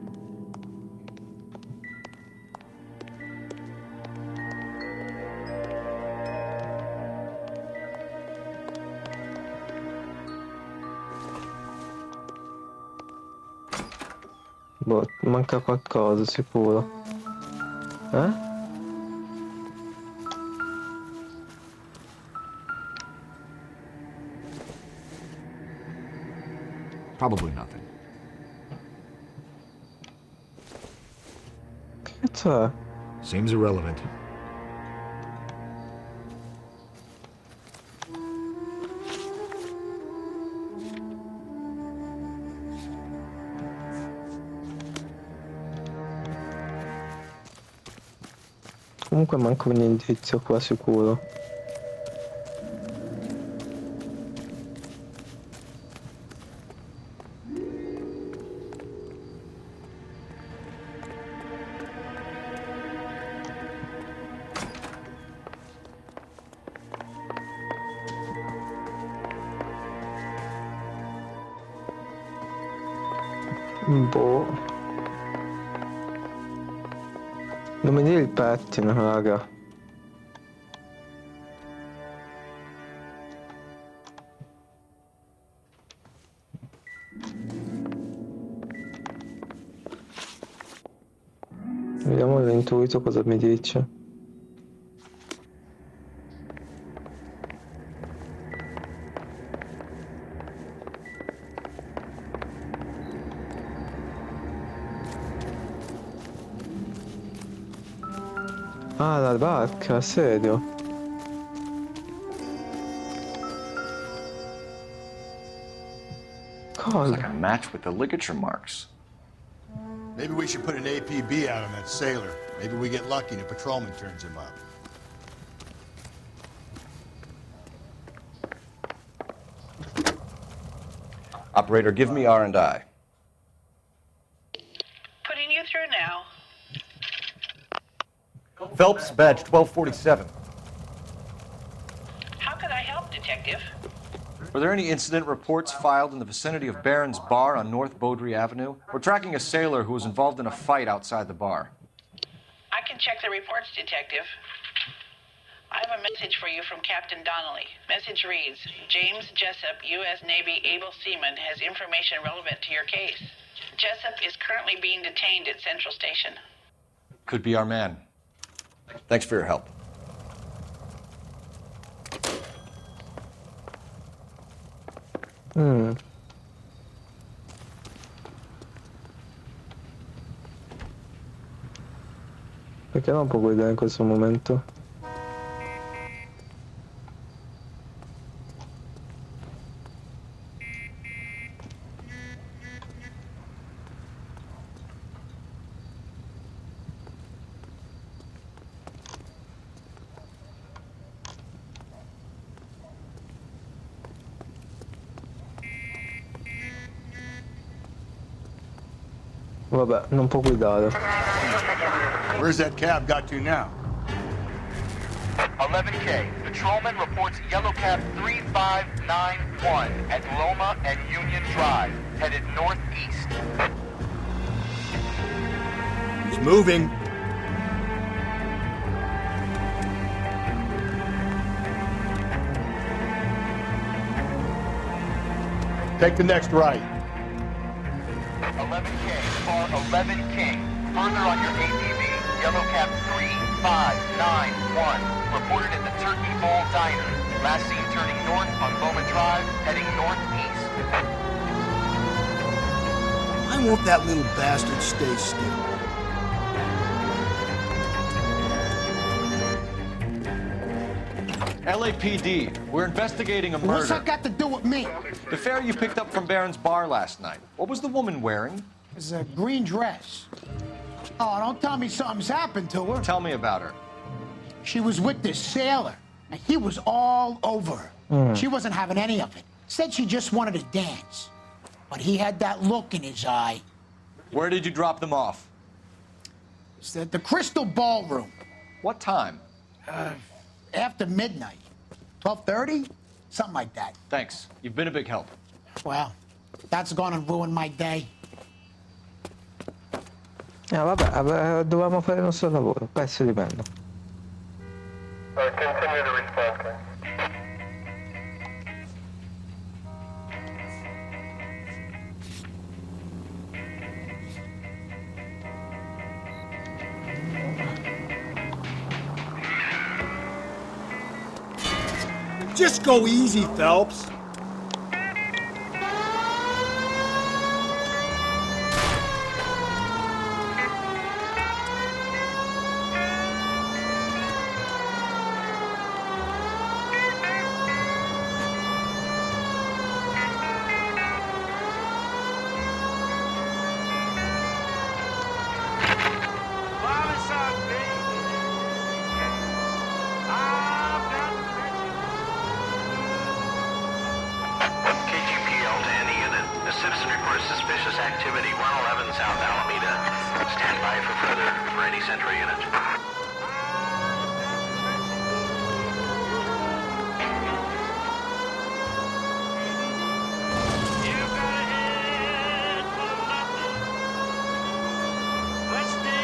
Boh, manca qualcosa sicuro. Eh? Probably nothing. Che cazzo è? Seems irrelevant. Comunque manca un indizio qua sicuro. Boh. Non mi dire il pettine, raga. Vediamo l'intuito cosa mi dice. Ah, la barca, serio? Cosa? Like a match with the ligature marks. Maybe we should put an APB out on that sailor. Maybe we get lucky and a patrolman turns him up. Operator, give me R&I. Putting you through now. Phelps, badge 1247. How could I help, Detective? Were there any incident reports filed in the vicinity of Barron's Bar on North Beaudry Avenue? We're tracking a sailor who was involved in a fight outside the bar. I can check the reports, Detective. I have a message for you from Captain Donnelly. Message reads, James Jessup, U.S. Navy able seaman, has information relevant to your case. Jessup is currently being detained at Central Station. Could be our man. Thanks for your help. Perché non può guidare in questo momento? Vabbè, non può guidare. Where's that cab got to now? 11K. Patrolman reports yellow cab 3591 at Loma and Union Drive, headed northeast. He's moving. Take the next right. 11K, car 11 King. Further on your ATV, yellow cab 3591, reported at the Turkey Bowl Diner. Last seen turning north on Loma Drive, heading northeast. Why won't that little bastard stay still? LAPD, we're investigating a murder. What's that got to do with me? The fare you picked up from Barron's Bar last night. What was the woman wearing? It's a green dress. Oh, don't tell me something's happened to her. Tell me about her. She was with this sailor, and he was all over her. She wasn't having any of it. Said she just wanted to dance. But he had that look in his eye. Where did you drop them off? It's at the Crystal Ballroom. What time? After midnight. 12:30? Something like that. Thanks. You've been a big help. Well, that's gonna ruin my day. Vabbè, dovevamo fare il nostro lavoro, pezzo di merda. Continue to respond. Just go easy, Phelps.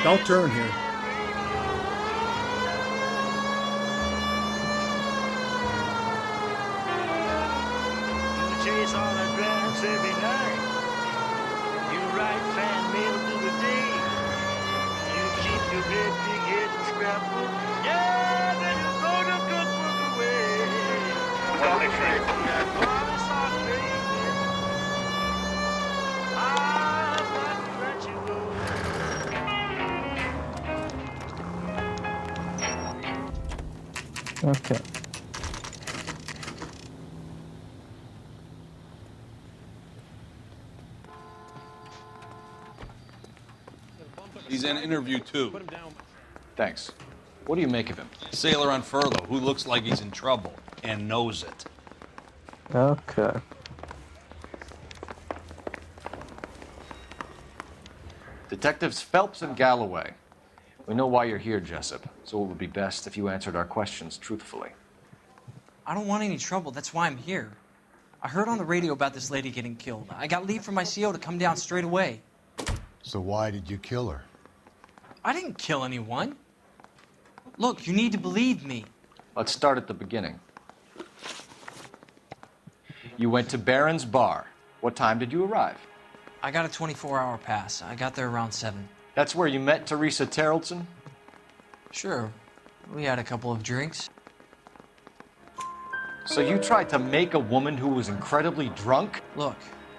Don't turn here. You chase all the grass every night. You write fan mail through the day. You keep your great big head and scrapbook. Yeah, then you go to cookbook away. Promise on baby. I've got to let you go. Ok. He's in interview 2. Thanks. What do you make of him? Sailor on furlough who looks like he's in trouble and knows it. Ok. Detectives Phelps and Galloway. We know why you're here, Jessup, so it would be best if you answered our questions truthfully. I don't want any trouble. That's why I'm here. I heard on the radio about this lady getting killed. I got leave from my CO to come down straight away. So why did you kill her? I didn't kill anyone. Look, you need to believe me. Let's start at the beginning. You went to Barron's Bar. What time did you arrive? I got a 24-hour pass. I got there around 7. That's where you met Teresa Terrelson? Sure. We had a couple of drinks. So you tried to make a woman who was incredibly drunk? Look,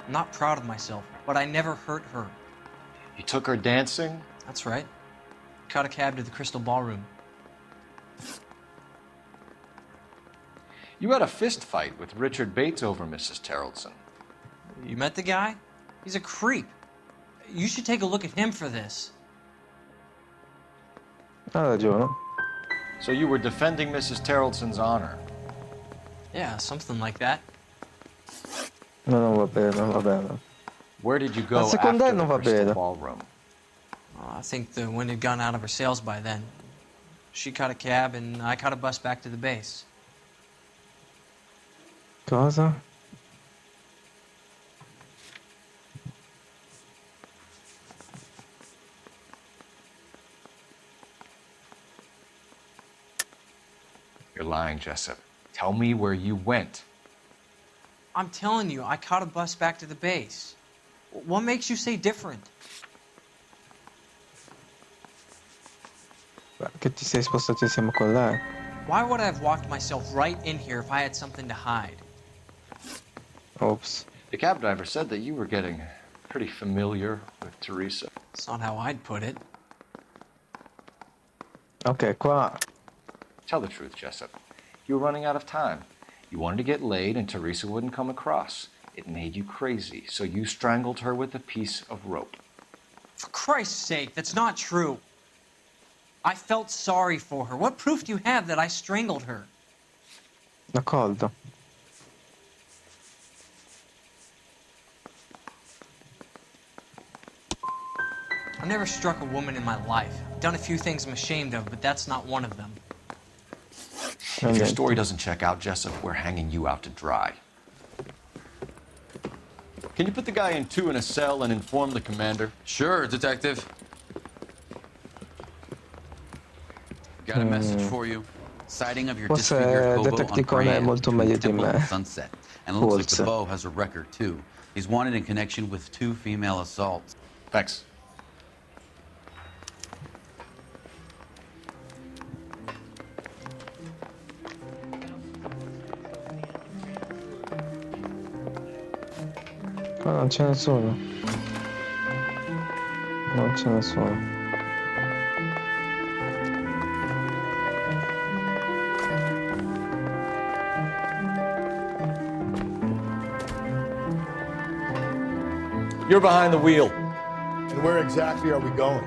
I'm not proud of myself, but I never hurt her. You took her dancing? That's right. Caught a cab to the Crystal Ballroom. You had a fist fight with Richard Bates over Mrs. Terrelson. You met the guy? He's a creep. You should take a look at him for this. Ha ragione. So you were defending Mrs. Terrelson's honor? Yeah, something like that. No, non va bene, non va bene. Where did you go La after seconda the non va Crystal bene. Ballroom? I think the wind had gone out of her sails by then. She caught a cab and I caught a bus back to the base. Cosa? You're lying, Jessup. Tell me where you went. I'm telling you, I caught a bus back to the base. What makes you say different? Che ti sei spostato insieme con lei? Why would I have walked myself right in here if I had something to hide? Oops. The cab driver said that you were getting pretty familiar with Teresa. That's not how I'd put it. Ok, qua. Tell the truth, Jessup. You were running out of time. You wanted to get laid and Teresa wouldn't come across. It made you crazy, so you strangled her with a piece of rope. For Christ's sake, that's not true. I felt sorry for her. What proof do you have that I strangled her? D'accordo. I've never struck a woman in my life. I've done a few things I'm ashamed of, but that's not one of them. If your story doesn't check out, Jessup, we're hanging you out to dry. Can you put the guy in 2 in a cell and inform the commander? Sure, Detective. Got a message for you. Sighting of your disfigured hobo Detective on Conan è molto meglio di Temple me. of Sunset. And it looks like Forse. the Beau has a record, too. He's wanted in connection with 2 female assaults. Thanks. Qua non c'è nessuno. Non c'è nessuno. You're behind the wheel. And where exactly are we going?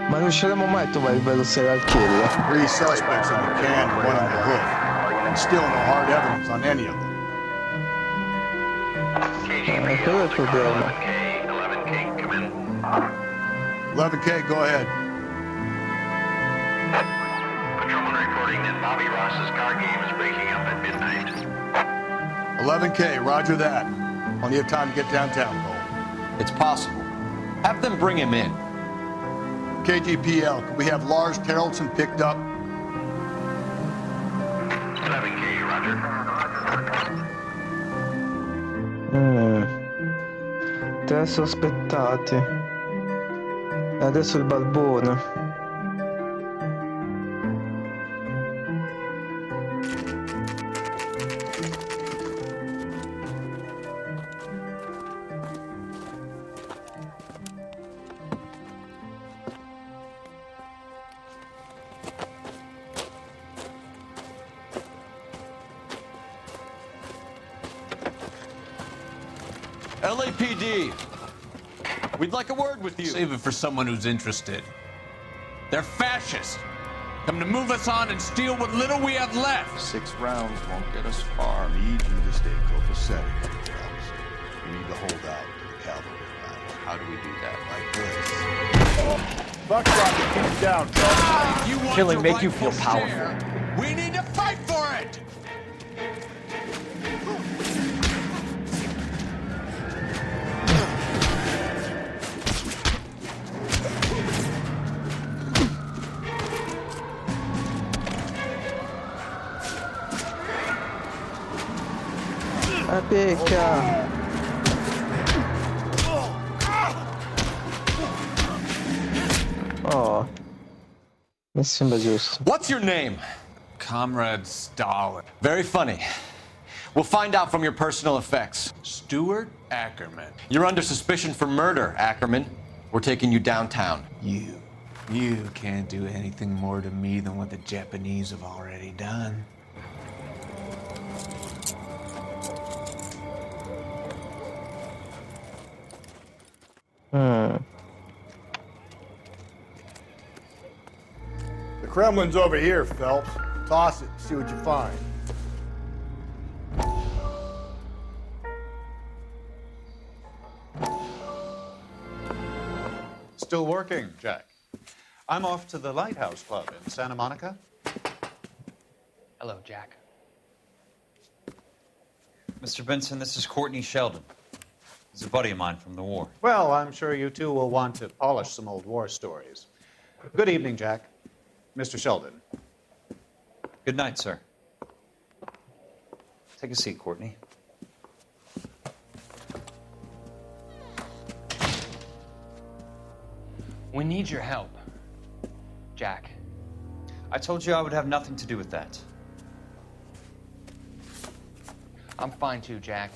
Ma riusciremo mai a trovare il vero serial killer? 3 suspects in the can and 1 on the hook. And still no hard evidence on any of them. Quello è il problema. 11K, go ahead. Patrolman reporting that Bobby Ross's car game is breaking up at midnight. 11K, roger that. Plenty of time to get downtown, Cole. It's possible. Have them bring him in. KGPL, could we have Lars Terrelson picked up? 11K, roger. Tre sospettati. E adesso il barbone. LAPD, We'd like a word with you. Save it for someone who's interested. They're fascists. Come to move us on and steal what little we have left. 6 rounds won't get us far. I need you to stay copacetic, Phelps. You need to hold out to the cavalry battle. How do we do that? Like this. Buckshot, keep it down, Phelps. You want Killing your make you feel rightful powerful. share? We need to fight for it! La pecca. Oh. Mi sembra giusto. What's your name? Comrade Stalin. Very funny. We'll find out from your personal effects. Stuart Ackerman. You're under suspicion for murder, Ackerman. We're taking you downtown. You can't do anything more to me than what the Japanese have already done. Hmm. The Kremlin's over here, Phelps. Toss it, see what you find. Still working, Jack. I'm off to the Lighthouse Club in Santa Monica. Hello, Jack. Mr. Benson, this is Courtney Sheldon. He's a buddy of mine from the war. Well, I'm sure you two will want to polish some old war stories. Good evening, Jack. Mr. Sheldon. Good night, sir. Take a seat, Courtney. We need your help, Jack. I told you I would have nothing to do with that. I'm fine too, Jack.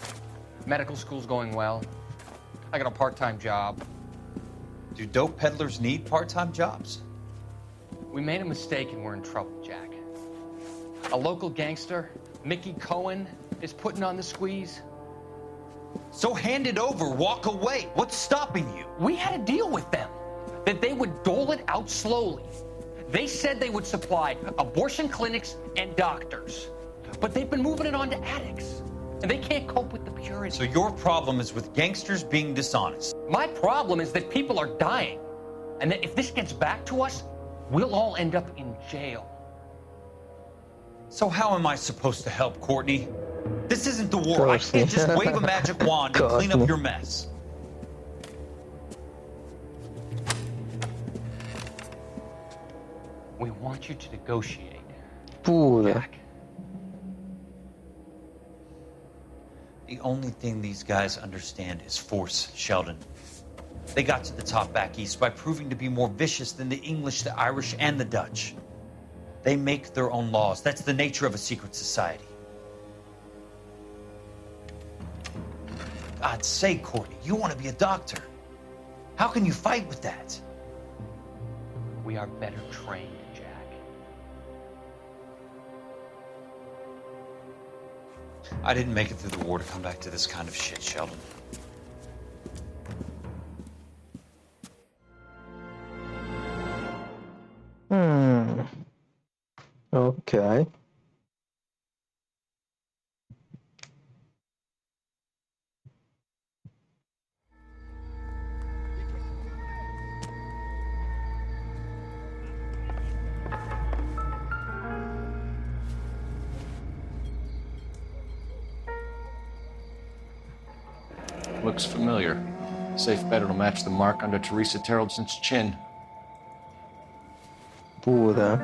Medical school's going well. I got a part-time job. Do dope peddlers need part-time jobs? We made a mistake and we're in trouble, Jack. A local gangster, Mickey Cohen, is putting on the squeeze. So hand it over, walk away. What's stopping you? We had a deal with them that they would dole it out slowly. They said they would supply abortion clinics and doctors, but they've been moving it on to addicts, and they can't cope with the purity. So your problem is with gangsters being dishonest. My problem is that people are dying, and that if this gets back to us, we'll all end up in jail. So how am I supposed to help, Courtney? This isn't the war. I can't just wave a magic wand and clean up your mess. We want you to negotiate. Pure. Jack. The only thing these guys understand is force, Sheldon. They got to the top back east by proving to be more vicious than the English, the Irish, and the Dutch. They make their own laws. That's the nature of a secret society. God's sake, Courtney, you want to be a doctor. How can you fight with that? We are better trained, Jack. I didn't make it through the war to come back to this kind of shit, Sheldon. Ok. Looks familiar. Safe bet it'll match the mark under Teresa Terreldson's chin. Pure.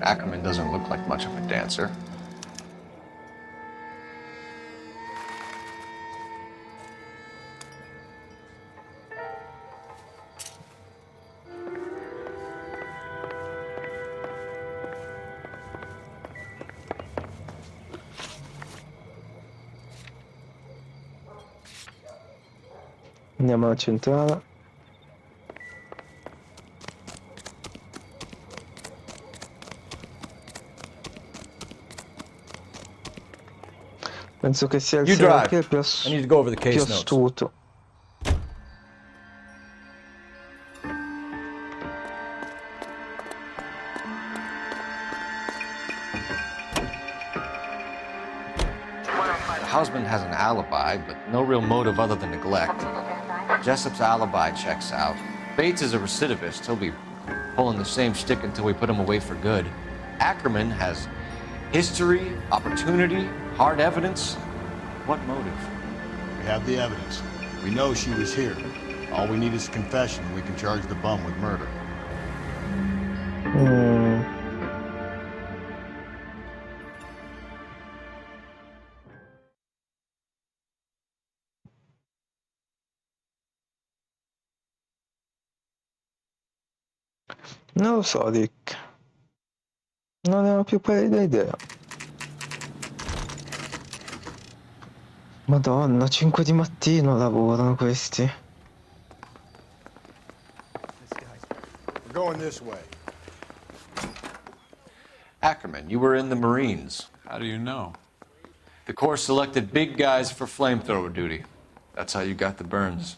Ackerman doesn't look like much of a dancer. Andiamo alla centrale. Penso che sia il You drive. serial più I need to go over the più case notes. astuto. The husband has an alibi, but no real motive other than neglect. Jessup's alibi checks out. Bates is a recidivist. He'll be pulling the same shtick until we put him away for good. Ackerman has history, opportunity, hard evidence. What motive? We have the evidence. We know she was here. All we need is a confession, and we can charge the bum with murder. Non lo so, Rick. Non ne ho più pallida idea. Madonna, 5 di mattino lavorano questi. We're going this way. Ackerman, you were in the Marines. How do you know? The Corps selected big guys for flamethrower duty. That's how you got the burns.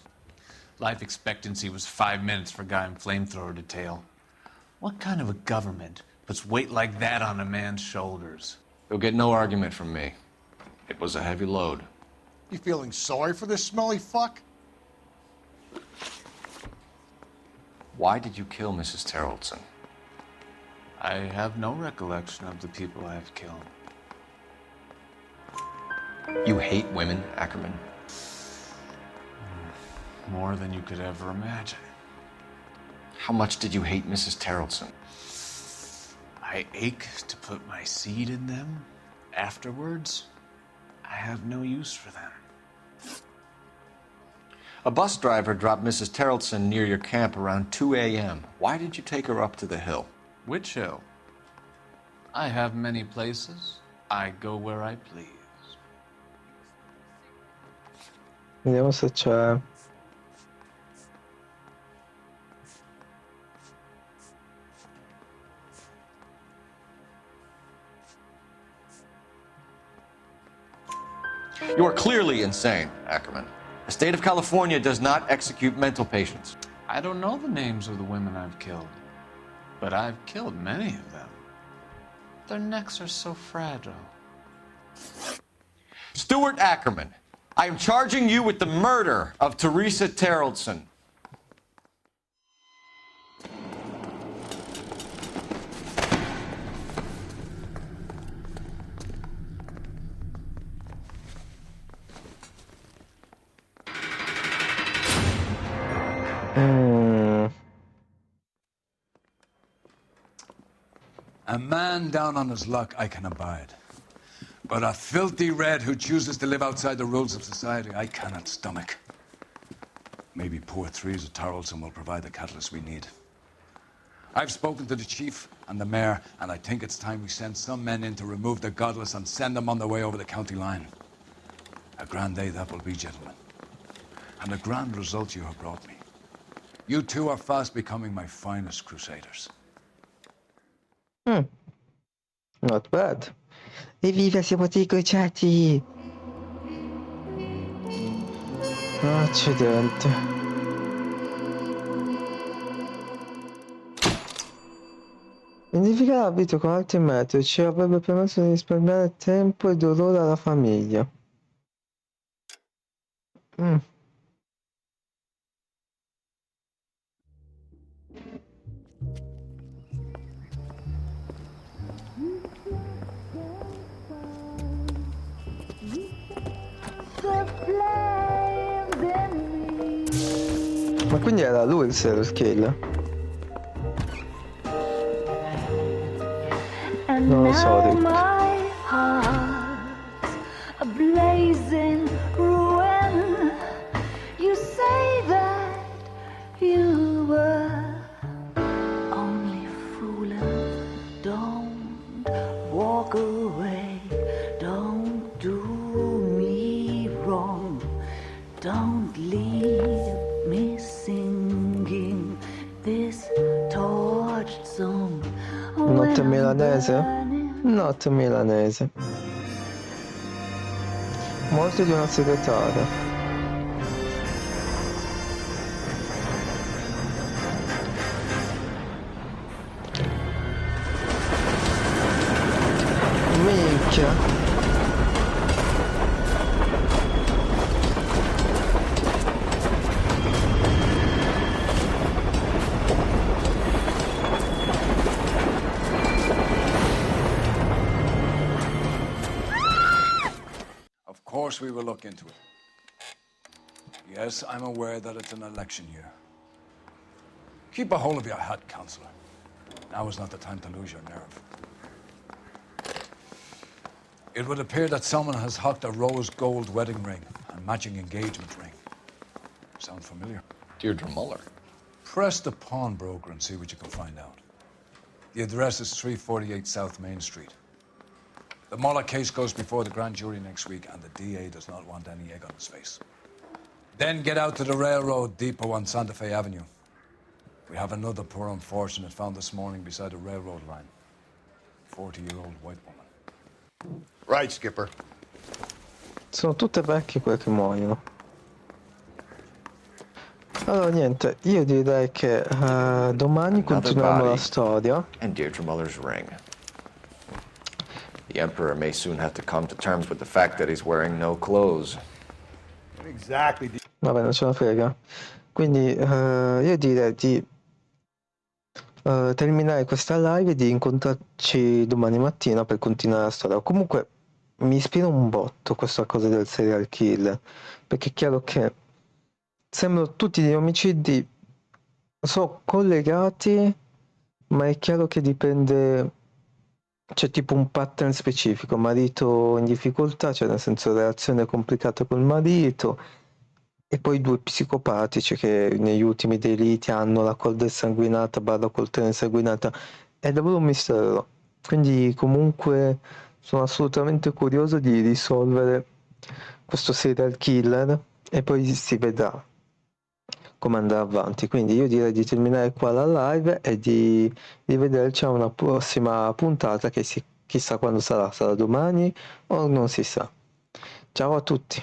Life expectancy was 5 minutes for a guy in flamethrower detail. What kind of a government puts weight like that on a man's shoulders? You'll get no argument from me. It was a heavy load. You feeling sorry for this smelly fuck? Why did you kill Mrs. Terrelson? I have no recollection of the people I have killed. You hate women, Ackerman? More than you could ever imagine. How much did you hate Mrs. Terrelson? I ache to put my seed in them. Afterwards, I have no use for them. A bus driver dropped Mrs. Terrelson near your camp around 2 a.m. Why did you take her up to the hill? Which hill? I have many places. I go where I please. Vediamo se c'è. You are clearly insane, Ackerman. The state of California does not execute mental patients. I don't know the names of the women I've killed, but I've killed many of them. Their necks are so fragile. Stuart Ackerman, I am charging you with the murder of Teresa Terrelson. A man down on his luck I can abide. But a filthy red who chooses to live outside the rules of society, I cannot stomach. Maybe poor Teresa Terrelson will provide the catalyst we need. I've spoken to the chief and the mayor, and I think it's time we send some men in to remove the godless and send them on their way over the county line. A grand day that will be, gentlemen. And a grand result you have brought me. You two are fast becoming my finest crusaders. Not bad. Evviva, siamo tutti crociati! Accidenti. Identificare l'abito con altri metodi ci avrebbe permesso di risparmiare tempo e dolore alla famiglia. Ma quindi era lui il serial killer? Non lo so, Rick. Blazing ruin. You say that you were only fooling. Don't walk away. Don't do me wrong. Don't leave washed song. Notte milanese? Notte milanese. Morte di una segretaria. Minchia. Of course we will look into it. Yes, I'm aware that it's an election year. Keep a hold of your hat, Counselor. Now is not the time to lose your nerve. It would appear that someone has hocked a rose gold wedding ring and matching engagement ring. Sound familiar? Deirdre Muller. Press the pawnbroker and see what you can find out. The address is 348 South Main Street. The Muller case goes before the grand jury next week, and the DA does not want any egg on his face. Then get out to the railroad depot on Santa Fe Avenue. We have another poor unfortunate found this morning beside a railroad line. 40-year-old white woman. Right, Skipper. Sono tutte vecchie quelle che muoiono. Allora niente, io direi che domani continuiamo la storia. And Deirdre Muller's ring. The Emperor may soon have to come to terms with the fact that he's wearing no clothes. Exactly. Vabbè, non ce la frega. Quindi io direi di terminare questa live e di incontrarci domani mattina per continuare la storia. Comunque mi ispira un botto questa cosa del serial killer, perché è chiaro che sembrano tutti gli omicidi sono collegati, ma è chiaro che dipende, c'è tipo un pattern specifico, marito in difficoltà, cioè nel senso relazione complicata col marito, e poi due psicopatici che negli ultimi delitti hanno la corda insanguinata, barra coltella insanguinata, è davvero un mistero. Quindi comunque sono assolutamente curioso di risolvere questo serial killer e poi si vedrà come andrà avanti. Quindi io direi di terminare qua la live e di rivederci a una prossima puntata che chissà quando sarà domani o non si sa. Ciao a tutti.